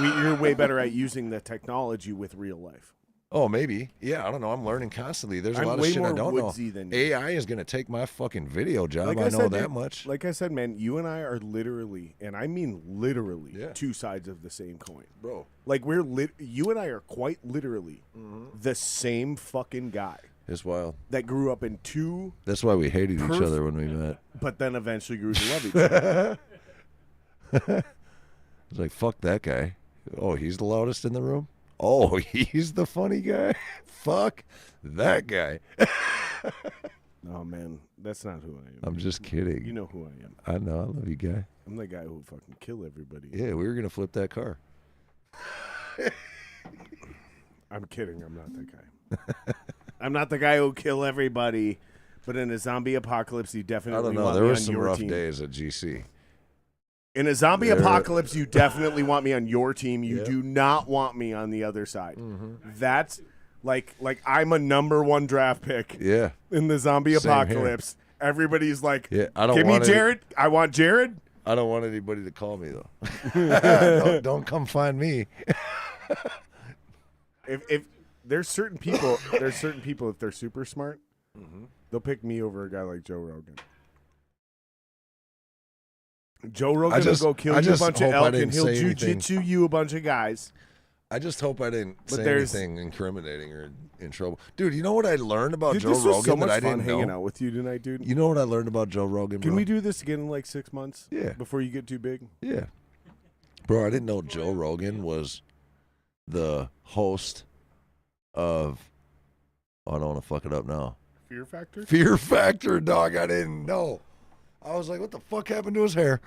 You're way better at using the technology with real life. Oh, maybe. Yeah, I don't know. I'm learning constantly. There's a I'm lot of way shit more I don't know. woodsy than you. AI is going to take my fucking video job. Like I know said, that dude, much. Like I said, man, you and I are literally, and I mean literally, Yeah. two sides of the same coin. Bro. Like you and I are quite literally the same fucking guy It's wild. that grew up in two, That's why we hated each other when we met. but then eventually grew to love each other. It's like, fuck that guy. Oh, he's the loudest in the room? Oh, he's the funny guy? Fuck that guy. Oh, man, that's not who I am. I'm just kidding. You know who I am. I know. I love you, guy. I'm the guy who would fucking kill everybody. Yeah, we were going to flip that car. I'm kidding. I'm not that guy. I'm not the guy who'll kill everybody, but in a zombie apocalypse, you definitely I don't know. want There me were on some your rough team. days at GC. In a zombie apocalypse, you definitely want me on your team. You Yep. do not want me on the other side. Mm-hmm. That's like I'm a number 1 draft pick Yeah. in the zombie Same apocalypse. Everybody's like, Yeah, I don't give me want Jared. I want Jared. I don't want anybody to call me, though. don't come find me. If there's certain people, if they're super smart, they'll pick me over a guy like Joe Rogan. Joe Rogan will go kill you a bunch of elk, and he'll jujitsu you a bunch of guys. I just hope I didn't But say there's- anything incriminating or in trouble. Dude, you know what I learned about Dude, Joe this was Rogan so much that I fun didn't hanging know? out with you tonight, dude. You know what I learned about Joe Rogan, bro? Can we do this again in like 6 months? Yeah. Before you get too big? Yeah. Bro, I didn't know Joe Rogan was the host of... Oh, I don't want to fuck it up now. Fear Factor? Fear Factor, dog. I didn't know. I was like, what the fuck happened to his hair?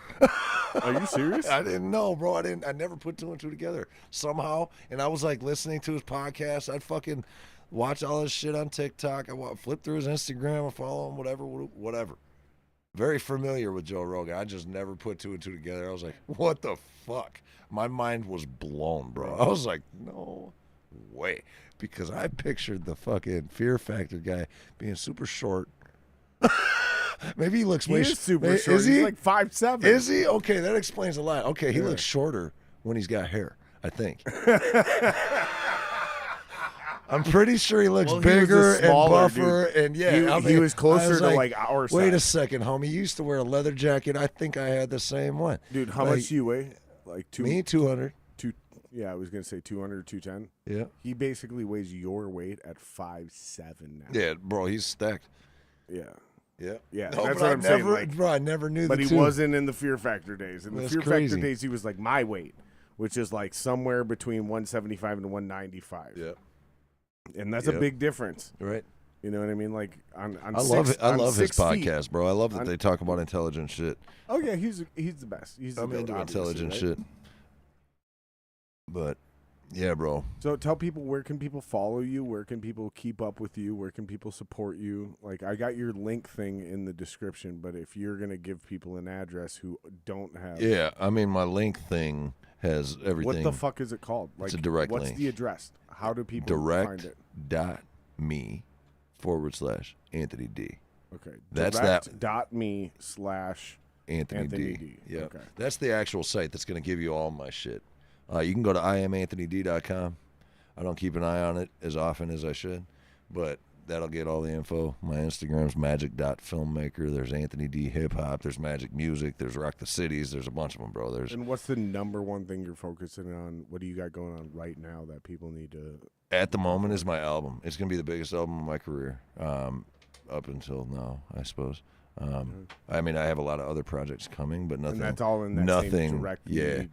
Are you serious? I didn't know, bro. I never put two and two together somehow. And I was like listening to his podcast. I'd fucking watch all his shit on TikTok. I flip through his Instagram. I follow him, whatever. Very familiar with Joe Rogan. I just never put two and two together. I was like, what the fuck? My mind was blown, bro. I was like, no way. Because I pictured the fucking Fear Factor guy being super short. Maybe he looks He way is super short. Is he? He's like 5'7". Is he? Okay, that explains a lot. Okay, he looks shorter when he's got hair, I think. I'm pretty sure he looks Well, he was bigger a and smaller buffer, dude. and yeah, He was closer I was to like our size. Wait a second, homie. You used to wear a leather jacket. I think I had the same one. Dude, how Like, much do you weigh? Like Me, 200. Yeah, I was gonna say 200, 210. Yeah. He basically weighs your weight at 5'7" now. Yeah, bro, he's stacked. Yeah. Yeah. Yeah, No, that's but what I I'm saying. never, Like, bro, I never knew. but the he two. wasn't in the Fear Factor days. In the That's Fear crazy. Factor days, he was like my weight, which is like somewhere between 175 and 195. Yeah. And that's a Yep. big difference. Right. You know what I mean? Like on I love it. I love his 6 feet. podcast, bro. I love that On- they talk about intelligent shit. Oh yeah, he's the best. He's the I'm goat, into obviously, intelligent right? shit. But yeah, bro. So tell people, where can people follow you? Where can people keep up with you? Where can people support you? Like, I got your link thing in the description, but if you're gonna give people an address who don't have, Yeah, I mean, my link thing has everything. what the fuck is it called? Like, It's a direct what's link. the address? How do people find it? direct.me/Anthony D. Okay, That's direct.me/Anthony Anthony D. D. Yeah, Okay. that's the actual site that's going to give you all my shit. You can go to IamAnthonyD.com. I don't keep an eye on it as often as I should, but that'll get all the info. My Instagram's magic.filmmaker. There's Anthony D Hip Hop. There's Magic Music. There's Rock the Cities. There's a bunch of them, bro. There's And what's the number one thing you're focusing on? What do you got going on right now that people need to? at the moment is my album. It's gonna be the biggest album of my career, up until now, I suppose. I mean, I have a lot of other projects coming, but nothing. And that's all in that nothing. same direct. Yeah.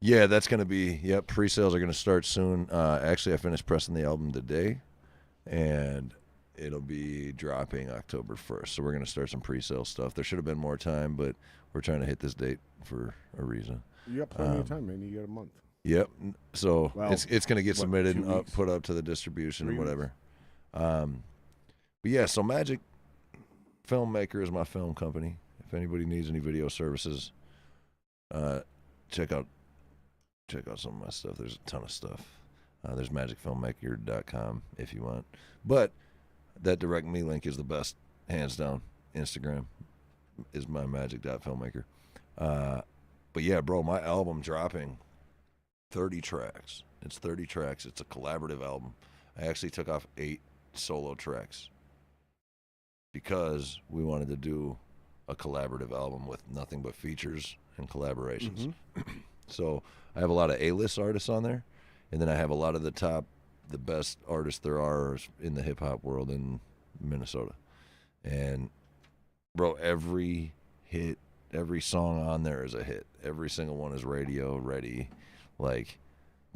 Yeah, that's going to be, yep, pre-sales are going to start soon. Actually, I finished pressing the album today, and it'll be dropping October 1st. So we're going to start some pre-sale stuff. There should have been more time, but we're trying to hit this date for a reason. You got plenty of time, man. You got a month. Yep. So Well, it's going to get submitted 2 and weeks? put up to the distribution 3 and whatever. But yeah, so Magic Filmmaker is my film company. If anybody needs any video services, check out some of my stuff. There's a ton of stuff. There's magicfilmmaker.com if you want. But that direct me link is the best, hands down. Instagram is my magic.filmmaker. But yeah, bro, my album dropping 30 tracks. It's 30 tracks. It's a collaborative album. I actually took off 8 solo tracks because we wanted to do a collaborative album with nothing but features and collaborations. So I have a lot of A-list artists on there, and then I have a lot of the best artists there are in the hip-hop world in Minnesota. And, bro, every song on there is a hit. Every single one is radio ready, like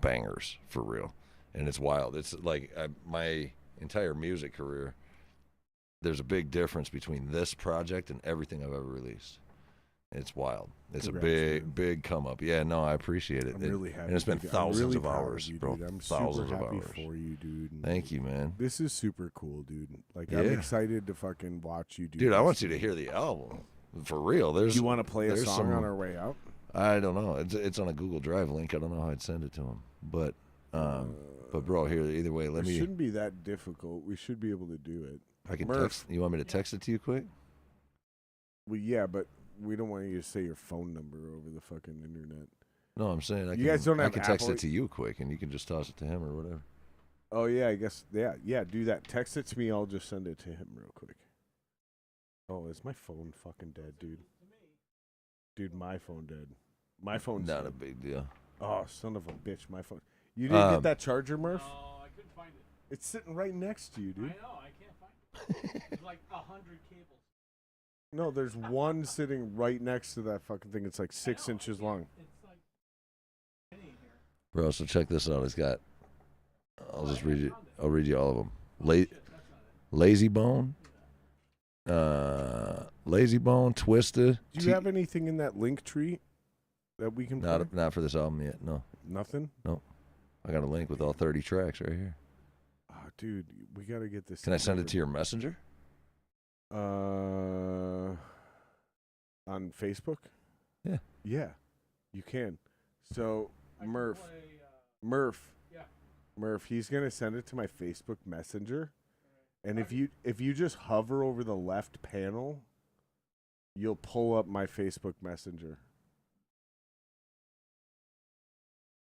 bangers, for real. And it's wild. It's like my entire music career, there's a big difference between this project and everything I've ever released. It's wild. It's Congrats, a big come up. Yeah, no, I appreciate it. I'm really happy. And it's been dude. I'm thousands really of proud hours, you, bro. dude. I'm Thousands super of happy hours. for you, dude. And Thank you, man. This is super cool, dude. Like, Yeah. I'm excited to fucking watch you do. Dude, I this. want you to hear the album. For real. Do you want to play a there's song some- on our way out? I don't know. It's on a Google Drive link. I don't know how I'd send it to him. But bro, here, either way, let It me. shouldn't be that difficult. We should be able to do it. I can Murph. text. You want me to text it to you quick? Well, yeah, but we don't want you to say your phone number over the fucking internet. No, I'm saying I You can. guys don't I have can text Apple? it to you quick, and you can just toss it to him or whatever. Oh yeah, I guess yeah. Do that. Text it to me. I'll just send it to him real quick. Oh, is my phone fucking dead, dude? Dude, my phone dead. My phone's Not a dead. big deal. Oh, son of a bitch, my phone. You didn't get that charger, No, Murph? I couldn't find it. It's sitting right next to you, I dude. know, I can't find it. There's like 100 cables. No, there's one sitting right next to that fucking thing. It's like 6 inches long. It's like penny here. Bro, so check this out. It's got. I'll just read you. I'll read you all of them. Lazy Bone. Lazy Bone, Twisted. Do you have anything in that link tree that we can play? Not for this album yet. No, Nothing? I got a link with all 30 tracks right here. Oh, dude, we got to get this. Can I send it to your messenger? On Facebook? Yeah. Yeah, you can. So, I can Murph, play, yeah. Murph, he's going to send it to my Facebook Messenger. And if you just hover over the left panel, you'll pull up my Facebook Messenger.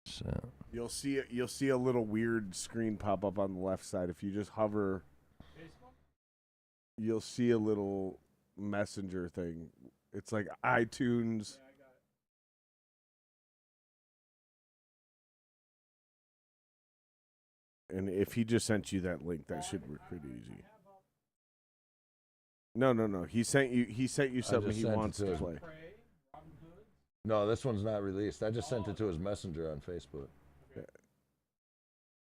So, You'll see a little weird screen pop up on the left side. If you just hover, Facebook? you'll see a little messenger thing. It's like iTunes. Yeah, I got it. And if he just sent you that link, that should work pretty easy. No. He sent you something he sent it wants to to him. play. No, this one's not released. I just sent it to his messenger on Facebook.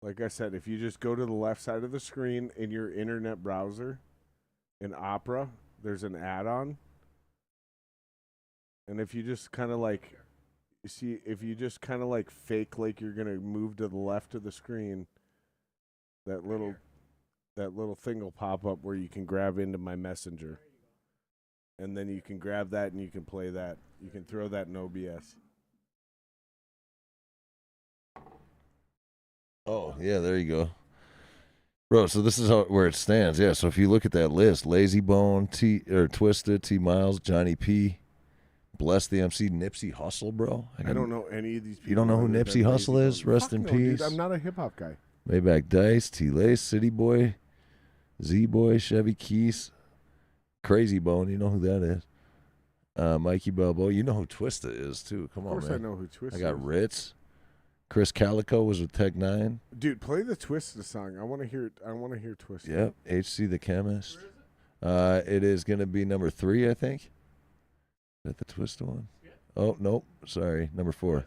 Like I said, if you just go to the left side of the screen in your internet browser, in Opera, there's an add-on. And if you just kind of like, if you just kind of like fake like you're gonna move to the left of the screen, that little thing will pop up where you can grab into my messenger. And then you can grab that and you can play that. You can throw that in OBS. Oh, yeah, there you go. Bro, so this is where it stands. Yeah, so if you look at that list, Lazy Bone, Twisted, T Miles, Johnny P, Bless the MC, Nipsey Hussle, bro. I don't know any of these people. You don't know who other Nipsey than Hussle Lazy is? Bone. Rest Fuck in no, peace. Dude, I'm not a hip-hop guy. Maybach Dice, T-Lace, City Boy, Z-Boy, Chevy Keys, Crazy Bone. You know who that is. Mikey Balboa. You know who Twista is, too. Come on, man. Of course I know who Twista I got is. Ritz. Chris Calico was with Tech 9. Dude, play the Twista song. I want to hear Twista. Yep. HC the Chemist. It is going to be number 3, I think. Is that the Twista one? Yeah. Oh, nope. Sorry. Number 4.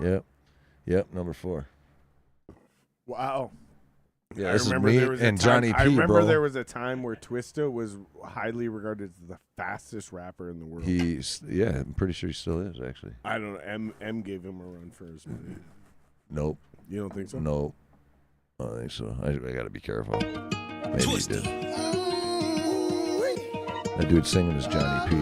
Yep, number 4. Wow. Yeah, I this is remember me there was a and time, Johnny P, I remember bro. there was a time where Twista was highly regarded as the fastest rapper in the world. I'm pretty sure he still is, actually. I don't know. M gave him a run for his money. Nope. You don't think so? Nope. I don't think so. I got to be careful. Maybe he did. That dude singing is Johnny P.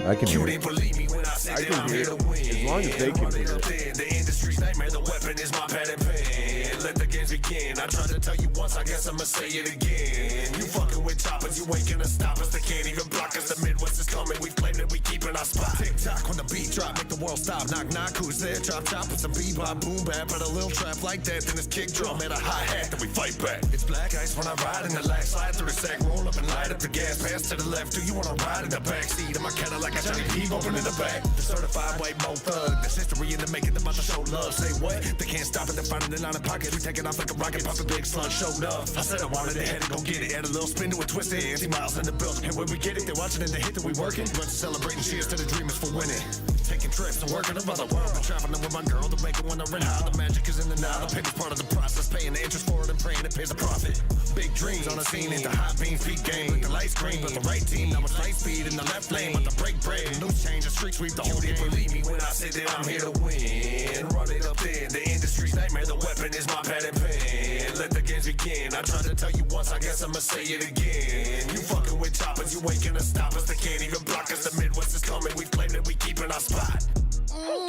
I can hear it. I can hear it. As long as they can hear it. The industry's nightmare, the weapon is my pad and pen. Let the games begin. I tried to tell you once, I guess I'ma say it again. You fucking with choppers, you ain't gonna stop us. They can't even block us. The Midwest is coming, we've claimed it, we keeping our spot. Tick tock when the beat drop, make the world stop. Knock knock, who's there? Chop chop with some bebop, boom bap, but a little trap like that. Then it's kick drum and a hi hat, then we fight back. It's black ice when I ride in the last slide through the sack, roll up and light up the gas. Pass to the left. Do you wanna ride in the backseat of my Cadillac? I Johnny P open in the back. The certified white mo thug. There's history in the making, about to show love. Say what? They can't stop it. They're finding it out of pockets. We take it off like a rocket, pop a big slug, showed up. I said I wanted it, had to go get it. Add a little spin to a twist it. T-Miles in the building. And when we get it, they're watching and they hit that we working. Bunch of celebrating, cheers to the dreamers for winning. Taking trips and working around the world. Been traveling with my girl to make it wonder and how. The magic is in the now. The paper's part of the process. Paying the interest for it and praying it pays a profit. Big dreams on the scene into high beams, peak game. With the lights green, but the right team. Now it's light speed in the left lane. But the break bread. Loose change, the street sweep the whole game. Believe me when I say that I'm here to win. Run it up there. The industry's nightmare. The weapon is my pad and pen. Let the games begin. I tried to tell you once, I guess I'ma say it again. You fucking with choppers, you ain't gonna stop us. They can't even block us. The Midwest is coming. We've claimed it, we keeping our spot.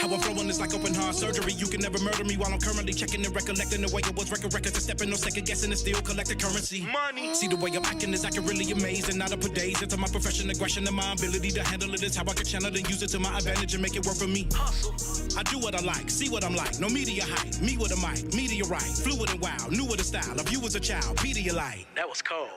How I'm flowing is like open heart surgery. You can never murder me while I'm currently checking and recollecting the way it was. Records and stepping, no second guessing, and still collecting currency. Money. See the way I'm acting is acting really amazing. Not to put days into my profession, aggression, and my ability to handle it is how I can channel and use it to my advantage and make it work for me. Hustle. I do what I like, see what I'm like. No media hype, me with a mic, meteorite, fluid and wild, new with a style. If you was a child, Pedialyte. That was cold.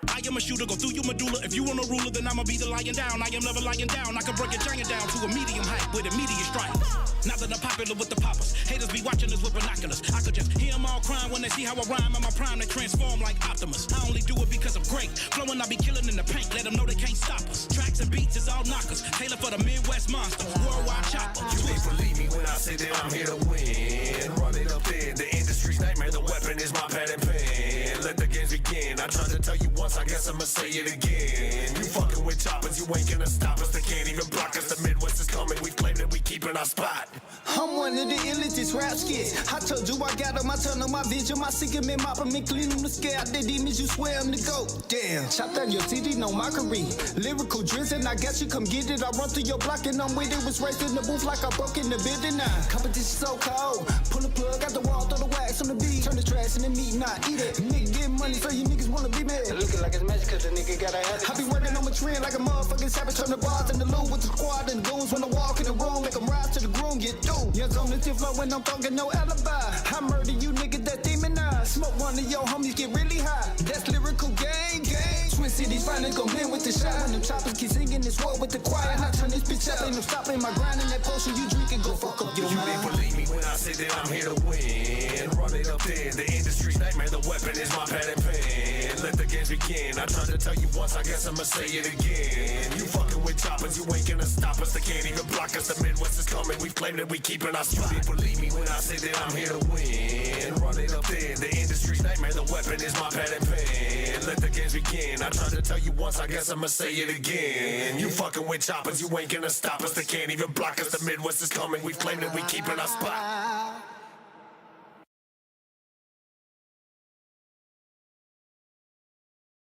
I am a shooter, go through your medulla. If you want a ruler, then I'ma be the lying down. I am never lying down. I can break a giant down to a medium height with immediate stripes. Now that I'm popular with the poppers, haters be watching us with binoculars. I could just hear them all crying when they see how I rhyme. I'm a prime that transform like Optimus. I only do it because I'm great. Flowing, I be killing in the paint. Let them know they can't stop us. Tracks and beats is all knockers. Taylor for the Midwest monster. Worldwide chopper. You ain't believe me when I say that I'm here to win. Run it up there. The industry's nightmare. The weapon is my pad and pen. Let the games begin. I tried to tell you once, I guess I'ma say it again. You fucking with choppers, you ain't gonna stop us. They can't even block us. The Midwest is coming. We've claimed it, we keeping our spot. I'm one of the illest rap skits. I told you I got on my tunnel, my vision, my sicker man, mopping me, clean them to scare out the demons. You swear I'm the GOAT. Damn, chop down your CD, no mockery. Lyrical drizzy, I guess you come get it. I run through your block and I'm with it. Was raised in the booth like I broke in the building. Now competition so cold. Pull a plug out the wall, throw the wax on the beat. Turn the trash in the meat, not eat it. Nigga get money, so you niggas wanna be mad. Looking like it's magic, cause the nigga got a habit. I be working on my trend like a motherfucking savage. Turn the bars in the loop with the squad and the goons. When I walk in the room, make them rise to the groom, get doomed. Yes, on the tip flow when I'm talking, no alibi. I murder you niggas that demonize. Smoke one of your homies, get really high. That's lyrical gang. Twin Cities finally gon' blend with the shot. When them choppers keep singing this war with the choir. I turn this bitch up, ain't no stopping my grind. And that potion you drink and go fuck up your You mind. didn't believe me when I said that I'm here to win. Run it up there. The industry's nightmare. The weapon is my pad and pen. Let the games begin. begin. I tried to tell you once, I guess I'ma say it again. You fucking with choppers, you ain't gonna stop us. They can't even block us. The Midwest is coming, we claim that we keeping our spot. You didn't believe me when I say that I'm here to win. Run it up there, the industry's nightmare. The weapon is my pad and pen. Let the games begin. I tried to tell you once, I guess I'ma say it again. You fucking with choppers, you ain't gonna stop us. They can't even block us. The Midwest is coming, we claim that we keeping our spot.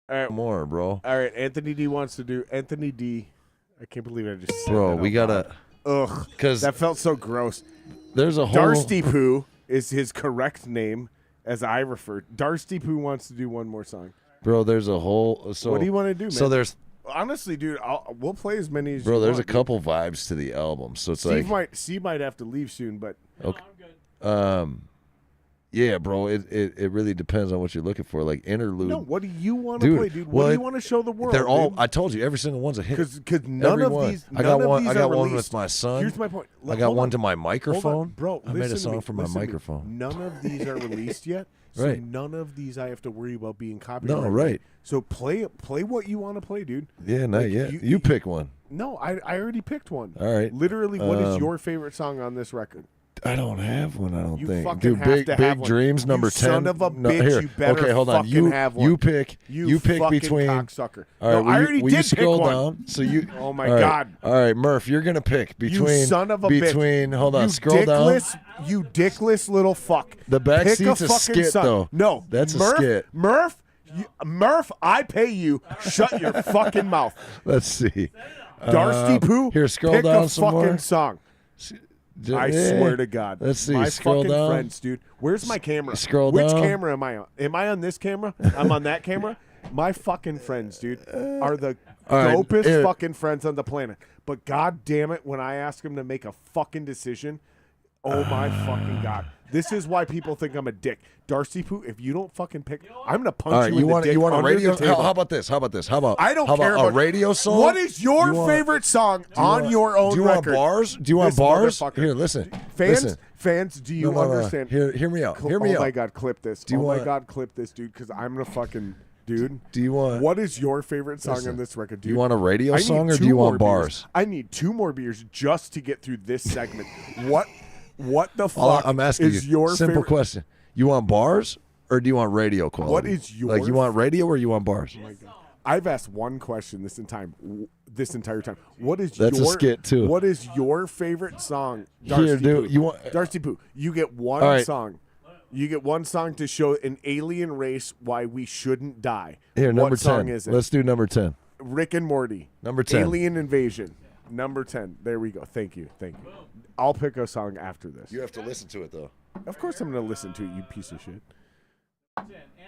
All right, More, bro. all right. Anthony D wants to do Anthony D. I can't believe I just said Bro, that we out gotta. loud. Ugh, Because that felt so gross. there's a whole. Darsty Poo is his correct name, as I refer. Darsty Poo wants to do one more song. Bro, there's a whole. So What do you want to do, man? So there's. Honestly, dude, we'll play as many as Bro, you there's a want, dude. couple vibes to the album. So it's Steve might have to leave soon, but Okay. I'm good. Yeah, bro. It really depends on what you're looking for. Like interlude. no. What do you want to Dude, play, dude? What well, do you want to show the world? They're all. dude? I told you, every single one's a hit. Because none Every of one. these. I got none of one. these I got are one released. with my son. Here's my point. I got Hold one on. to my Hold microphone. on, bro. I made a listen to song me. for my Listen to me. microphone. None of these are released yet. So Right. none of these I have to worry about being copyrighted. No, right. So play what you want to play, dude. Yeah, not Like, yet. You pick one. No, I already picked one. All right. Literally, what is your favorite song on this record? I don't have one. I don't You think. fucking Dude, have big to big have one. dreams You number 10. son of a No, bitch, here. you better okay, hold on. fucking You have one. you pick. You pick fucking between. cocksucker. All right, No, will I you- already will did you pick scroll one. down? So you. Oh my all right. God. All right, Murph, you're gonna pick between. You son of a bitch. between. Hold on. You Scroll down. dickless, you dickless little fuck. The back Pick seat's a a fucking skit, song. though. No, That's a Murph, skit. Murph, I pay you. Shut your fucking mouth. Let's see. Darsty Poo. Here, scroll pick down a some fucking more. song. I Yeah. swear to God. Let's see. My Scroll fucking down. friends, dude. Where's my camera? Scroll Which down. camera am I on? Am I on this camera? I'm on that camera. My fucking friends, dude, are the All right, dopest here. fucking friends on the planet. But God damn it, when I ask them to make a fucking decision, oh my fucking God. This is why people think I'm a dick. Darcy Poo, if you don't fucking pick, I'm gonna punch All right, you in the dick you want a under radio? the table. How about this? How about this? How about I don't how care about about a radio song? What is your You want- favorite song on want- your own Do you want record? bars? Do you want This bars? motherfucker. Here, listen. Fans, Listen. fans, do you No, no, no. understand? Hear me out. Hear me oh out. my God, clip this. Do you oh want- my God, clip this, dude, because I'm gonna fucking dude. Do you want? What is your favorite song Listen, on this record, do dude? you want a radio I need song or do 2 you more want beers. bars? I need 2 more beers just to get through this segment. What the fuck I'm asking is you. your Simple favorite? question. You want bars or do you want radio quality? What is your like? You want radio or you want bars? I've asked one question this entire time. What is That's a your skit, too. What is your favorite song? Here, Darcy dude. Poo. You want? Darcy Poo. You get one All right. song. You get one song to show an alien race why we shouldn't die. Here, number what song 10. is it? Let's do number 10. Rick and Morty. Number 10. Alien Invasion. Number 10. There we go. Thank you. I'll pick a song after this. You have to listen to it though. Of course I'm going to listen to it, you piece of shit.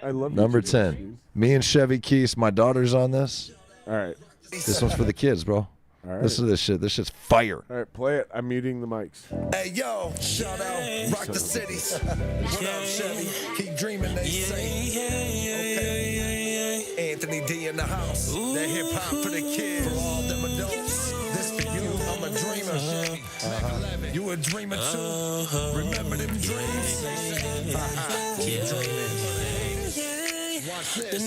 I love Number you, 10. dude. Me and Chevy Keese. My daughter's on this. All right. This one's for the kids, bro. All right. Listen to this shit. This shit's fire. All right, play it. I'm muting the mics. Hey yo, shout out, rock the cities. What up, Chevy? Keep dreaming, they say. Okay. Anthony D in the house. That hip hop for the kids, for all them adults. This for you, I'm a dreamer, Chevy. You a dreamer too. Remember them dreams? Keep dreaming. Watch this.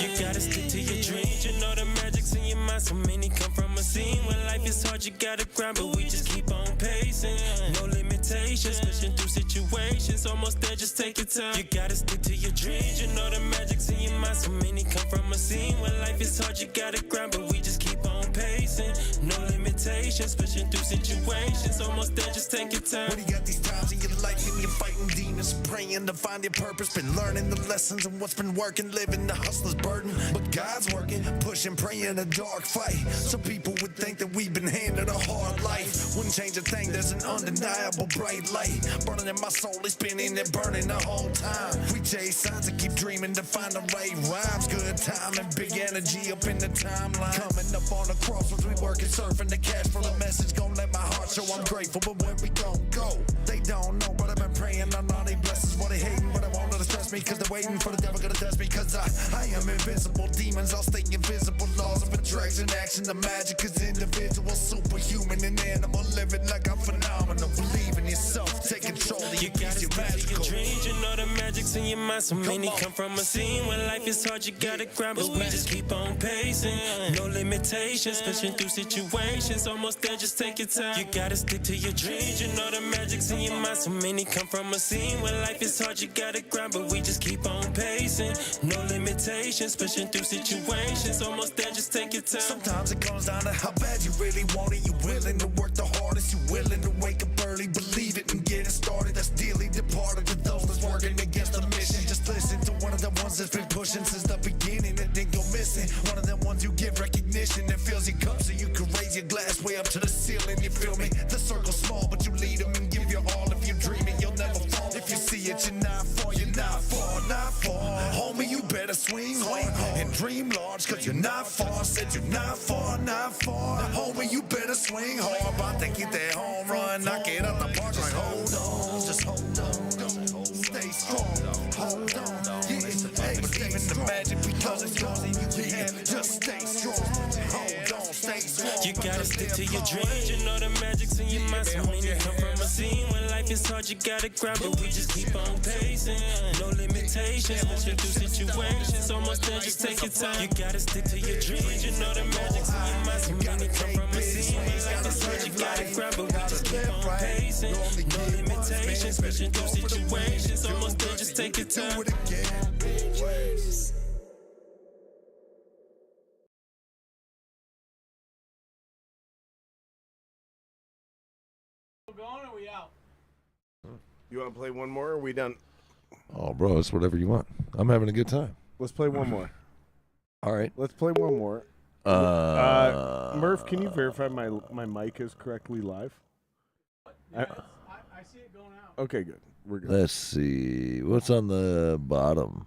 You gotta stick to your dreams. You know the magic's in your mind. So many come from a scene where life is hard. You gotta grind, but we just keep on pacing. No limitations, pushing through situations. Almost there, just take your time. You gotta stick to your dreams. You know the magic's in your mind. So many come from a scene where life is hard. You gotta grind, but we just keep on pacing. No limitations, pushing through situations. Almost there, just take your time. When you got these times in your life and you're fighting demons, praying to find your purpose, been learning the lessons and what's been working, living the hustler's burden. But God's working, pushing, praying a dark fight. So people would think that we've been handed a hard life. life. Wouldn't change a thing, there's an undeniable bright light. Burning in my soul, it's spinning and burning the whole time. We chase signs and keep dreaming to find the right rhymes. Good time and big energy up in the timeline. Coming up on the crossroads, we working, surfing the cash for the message. Gonna let my heart show I'm grateful, but where we gon' go? They don't know, but I've been praying on all they blessings. What they hating, but I won't let it stress me, cause they're waiting for the devil gonna test me. Cause I am invincible, demons all stay invisible. Laws of attraction, action, the magic is individual. Superhuman and animal, living like I'm phenomenal. Believe in yourself, take control of your peace, you're magical. Your dreams, you know the magic's in your mind. So many come from a scene where life is hard, you gotta grab it. We just keep on pacing, no limitations, pushing through situations. Almost there, just take your time. You gotta stick to your dreams, you know the magic's in your mind. So many come from a scene where life is hard, you gotta grab it. We just keep on pacing, no limitations, pushing through situations. Almost there, just take your time. Sometimes it comes down to how bad you really want it. You willing to work the hardest, you willing to wake up early, believe it and get it started. That's dearly departed to those that's working against the mission. Just listen to one of the ones that's been pushing since the beginning and then go missing. One of them ones you give recognition that fills your cup so you can raise your glass way up to the ceiling. You feel me? The circle's small, but you lead them and give your all. If you're dreaming, you'll never fall. If you see it, you're not far, you're not far, not far. Homie, you better swing hard and dream large, cause you're not far. Said you're not far, not far. Homie, you better swing hard. About to get that home run, knock it up the park. Just hold on, just hold on. Stay strong, hold on. Yeah, hey, believe in the magic because it's yours and you can have it. Just stay strong, hold on, stay strong. You gotta stick to your dreams, you know the magic's in your mind. So many come from a scene when life is hard, you gotta grab it. We just keep on pacing, no limitations, pushing through situations. Almost there, just take your time. You gotta stick to your dreams, you know the magic's in your mind. So many come from a scene when life is hard, you gotta grab it. We just keep on pacing, no limitations, pushing through situations. Almost there, just take your time. Going or we out? You want to play one more, or are we done? Oh, bro, it's whatever you want. I'm having a good time. Let's play one more. All right. Let's play one more. Murph, can you verify my mic is correctly live? Yes, I see it going out. Okay, good. We're good. Let's see. What's on the bottom?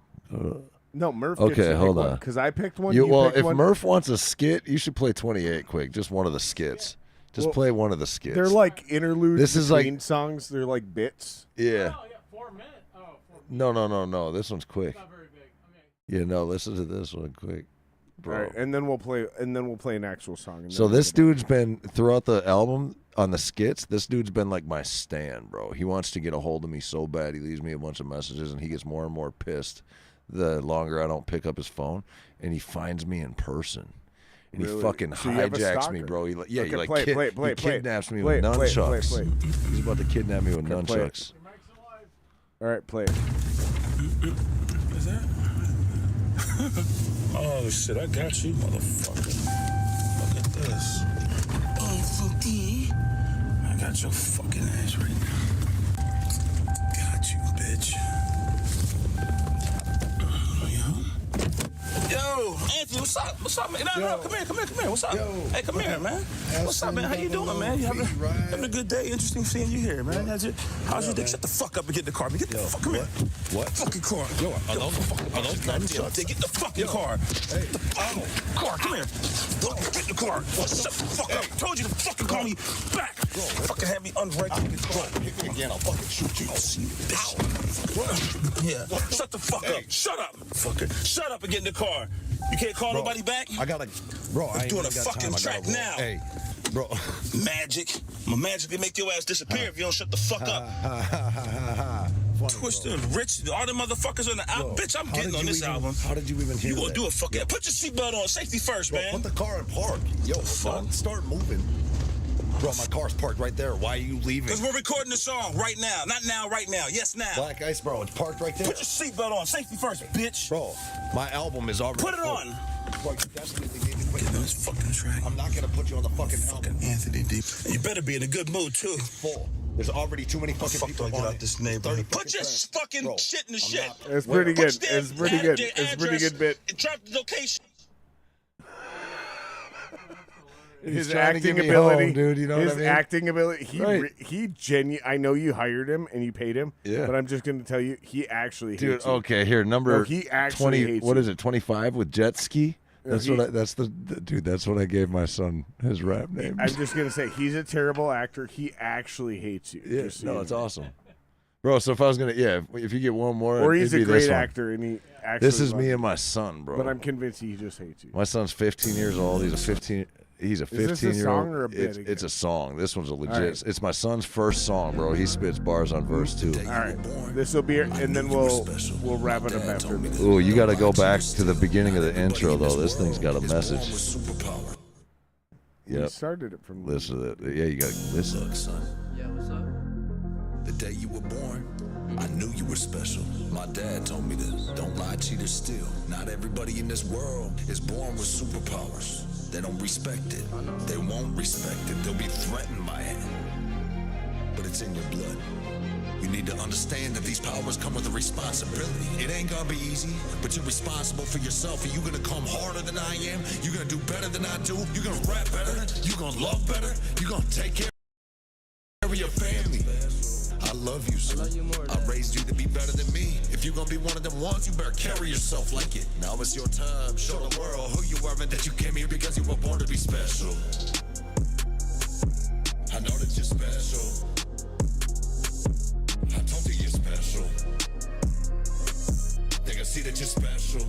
No, Murph. Okay, hold on. Because I picked one. Well, if one. Murph wants a skit, you should play 28 quick. Just one of the skits. Just play one of the skits. They're like interludes. This is between like songs. They're like bits. Yeah. Oh, yeah, 4 minutes. Oh, No, 4 no. This one's quick. Not very big. Okay. Yeah, no. Listen to this one quick, bro. All right, and then we'll play. An actual song. And So then this dude's been throughout the album on the skits. This dude's been like my stan, bro. He wants to get a hold of me so bad. He leaves me a bunch of messages, and he gets more and more pissed the longer I don't pick up his phone. And he finds me in person. And Really? he fucking So you have a hijacks stalker? me, bro. He Okay, he like play, he kidnaps me play, with play, nunchucks. play. He's about to kidnap me with Okay, play it. nunchucks. Your mic's alive. All right, play it. Is that? Oh shit, I got you, motherfucker. Look at this. I got your fucking ass right now. Got you, bitch. Yo, Anthony, what's up? What's up, man? No, come here. What's up? Hey, come here, man. What's up, man? How you doing, man? You having a good day? Interesting seeing you here, man. How's your dick? Shut the fuck up and get in the car. Get the fuck, come here. What? Fucking car. Yo, get the fucking car. Hey. Car, come here. Get in the car. Shut the fuck up. Told you to fucking call me back. Fucking have me unregulated. Hit me again, I'll fucking shoot you. I'll see you, bitch. Yeah. Shut the fuck up. Shut up. Fucker. Shut up and get in the car. You can't call nobody back? I gotta, bro. I ain't doing even a got fucking time. I track gotta roll. now. Hey, bro. Magic. I'm gonna magically make your ass disappear if you don't shut the fuck up. Funny, Twister, bro. Rich, all them motherfuckers on the album. Bro, Bitch, I'm how getting did on you this even- album. How did you even hear You gonna that? do a fucking... Put your seatbelt on. Safety first, Bro, man. put the car in park. Yo, fuck? start moving. Bro, my car's parked right there. Why are you leaving? Because we're recording the song right now. Not now, right now. Yes, now. Black Ice, bro. It's parked right there. Put your seatbelt on. Safety first, bitch. Bro, my album is already Put it full. on. Bro, you definitely need to put Get on this fucking track. I'm not gonna put you on the fucking album. Fucking Anthony D. You better be in a good mood, too. It's full. There's already too many fucking Fuck, people do I get on out it. this neighborhood? 30 Put your tracks. fucking Bro, shit in the I'm shit. not- It's pretty good. Put your It's pretty good. damn It's pretty address good bit. and drop the location. his trying to get acting me ability, home, dude. You know his what I mean? acting ability. Right. I know you hired him and you paid him. Yeah. But I'm just going to tell you, he actually Dude, hates you. okay, here number No, he actually 20. hates What you. is it? 25 with jet ski. That's he- what. That's the dude. That's what I gave my son his rap name. I'm just going to say, he's a terrible actor. He actually hates you. Yeah, Just so no, you it's know. awesome, bro. So if I was gonna, if you get one more, Or he's it'd a be this great one. actor, and he actually This is loves me you. and my son, bro. But I'm convinced he just hates you. My son's 15 years old. He's a 15. He's a Is this a 15-year-old. song or a bit It's a song. This one's a legit. right. It's my son's first song, bro. He spits bars on verse 2. All right, this will be, and then we'll wrap it up after. Ooh, you got to go back to the beginning of the intro, though. This thing's got a message. We Yep. started it from. Listen to it. Yeah, you got to listen. Look, son. Yeah, what's up? The day you were born, I knew you were special. My dad told me this. Don't lie, cheat, or steal. Not everybody in this world is born with superpowers. They don't respect it. They won't respect it. They'll be threatened by it. But it's in your blood. You need to understand that these powers come with a responsibility. It ain't gonna be easy, but you're responsible for yourself. And you're gonna come harder than I am. You're gonna do better than I do. You're gonna rap better. You're gonna love better. You're gonna take care of your family. I love you, son. I raised you to be better than me. If you're gonna be one of them ones, you better carry yourself like it. Now it's your time. Show the world who you are and that you came here because you were born to be special. I know that you're special. I told you you're special. They can see that you're special.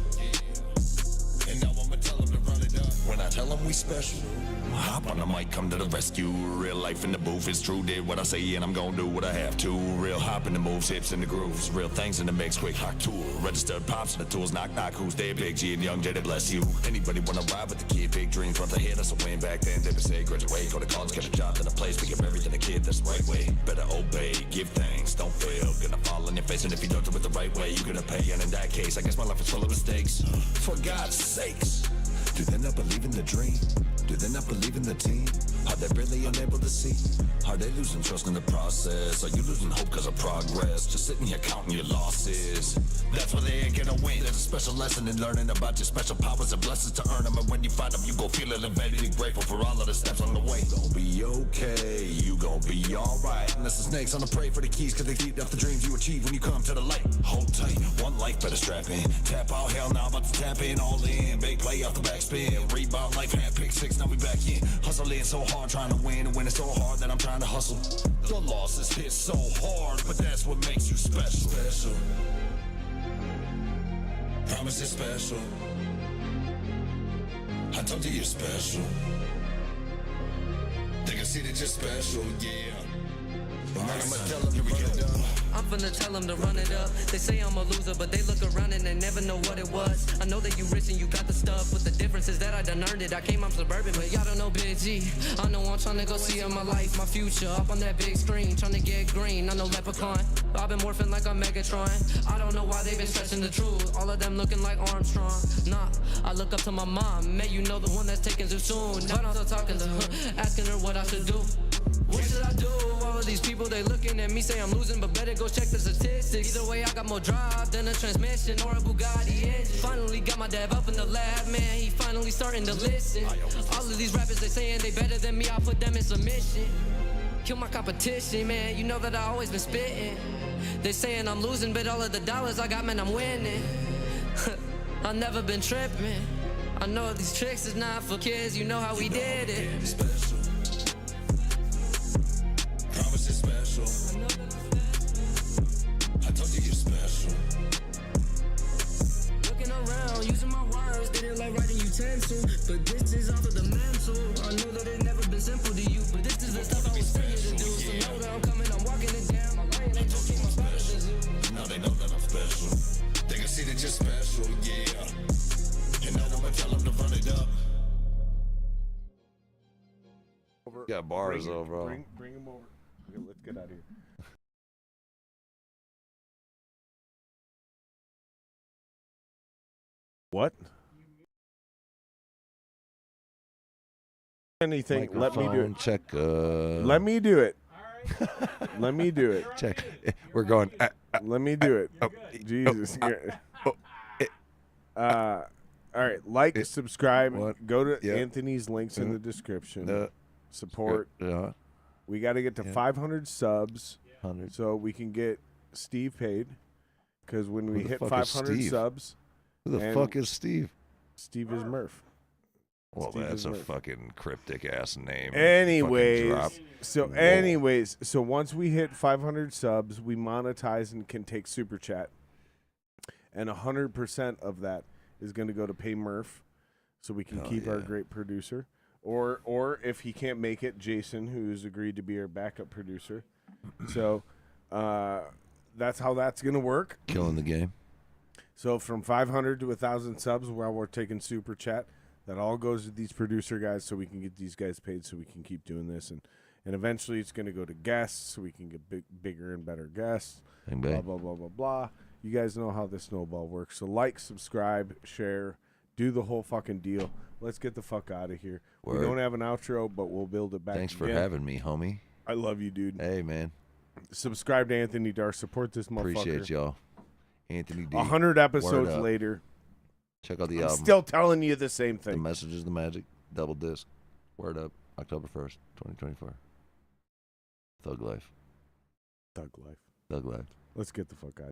And now I'ma tell them to run it up. When I tell them we special, hop on the mic, come to the rescue. Real life in the booth is true. Did what I say and I'm gonna do what I have to. Real hop in the moves, hips in the grooves. Real things in the mix, quick hot tool. Registered pops in the tools, knock knock. Who's there? Big G and Young J, to bless you. Anybody wanna ride with the kid? Big dreams, front the head, that's a win. Back then they would say graduate, go to college, get a job, then a place. We give everything a kid, that's the right way. Better obey, give thanks, don't fail. Gonna fall on your face, and if you don't do it the right way, you're gonna pay. And in that case, I guess my life is full of mistakes. For God's sakes. Do they not believe in the dream? Do they not believe in the team? Are they really unable to see? Are they losing trust in the process? Are you losing hope because of progress? Just sitting here counting your losses. That's why they ain't gonna win. There's a special lesson in learning about your special powers and blessings to earn them. And when you find them, you gon' feel elevated and grateful for all of the steps on the way. Gon' be okay, you gon' be alright. Unless the snakes on the prey for the keys, cause they feed off the dreams you achieve when you come to the light. Hold tight, one life better strap in. Tap out, hell now, about to tap in, all in. Big play off the backspin. Rebound life, hand pick six, now we back in. Hustling so hard, trying to win, and when it's so hard that I'm trying to hustle. The losses hit so hard, but that's what makes you special. Special. Promise it's special. I told you you're special. They can see that you're special, yeah. I'ma tell them, here we go. I'm finna tell them to run it up. They say I'm a loser, but they look around and they never know what it was. I know that you rich and you got the stuff, but the difference is that I done earned it. I came from suburban, but y'all don't know Big G. I know I'm trying to go see in my life, my future, up on that big screen, trying to get green. I know Leprechaun. I've been morphing like I'm Megatron. I don't know why they been stretching the truth. All of them looking like Armstrong. Nah, I look up to my mom. Man, you know the one that's taking too soon. But I'm still talking to her, asking her what I should do. What should I do? All of these people, they looking at me, say I'm losing, but better go check the statistics. Either way, I got more drive than a transmission or a Bugatti engine. Finally got my dad up in the lab, man, he finally starting to listen. All of these rappers, they saying they better than me, I'll put them in submission. Kill my competition, man, you know that I always been spitting. They saying I'm losing, but all of the dollars I got, man, I'm winning. I've never been tripping. I know these tricks is not for kids, you know how we did it. Special. Promise it's special. I told you you're special. Looking around, using my words, they didn't like writing utensil. But this is off of the mental. I know that it never been simple to you, but this is the stuff I was saying to do. So know that I'm coming, I'm walking it down. My lane, they just keep my brothers in zoo. Now they know that I'm special. They can see that you're special, yeah. And now I'ma tell them to run it up. Got bars though, bro. Bring him over. Okay, let's get out of here. What? Anything? Let me do it. Check. Let me do it. Let me do it. Check. We're going. Let me do it. Jesus. All All right, like, subscribe, what? go to Yeah. Anthony's links in the description. Support. Yeah. We got to get to 500 subs 100. so we can get Steve paid. Because when we Who the hit fuck is 500 Steve? subs, Who the and fuck is Steve? Steve is Murph. Well, Steve that's is a Murph. fucking cryptic ass name. Anyways, Fucking drop. so once we hit 500 subs, we monetize and can take super chat, and 100% of that is going to go to pay Murph, so we can Hell keep our yeah. great producer, or if he can't make it, Jason, who's agreed to be our backup producer. So that's how that's going to work. Killing the game. So from 500 to 1,000 subs, while we're taking super chat, that all goes to these producer guys, so we can get these guys paid, so we can keep doing this, and eventually it's going to go to guests, so we can get bigger and better guests. Bang, Blah bang. blah blah blah blah. You guys know how the snowball works. So like, subscribe, share, do the whole fucking deal. Let's get the fuck out of here. Word. We don't have an outro, but we'll build it back. Thanks for again. having me, homie. I love you, dude. Hey, man. Subscribe to Anthony Darst. Support this motherfucker. Appreciate y'all. Anthony D. 100 episodes Word up. later. Check out the I'm album. still telling you the same The thing. Messages, the Magic, double disc. Word up. October 1st, 2024. Thug Life. Thug life. Thug Life. Let's get the fuck out.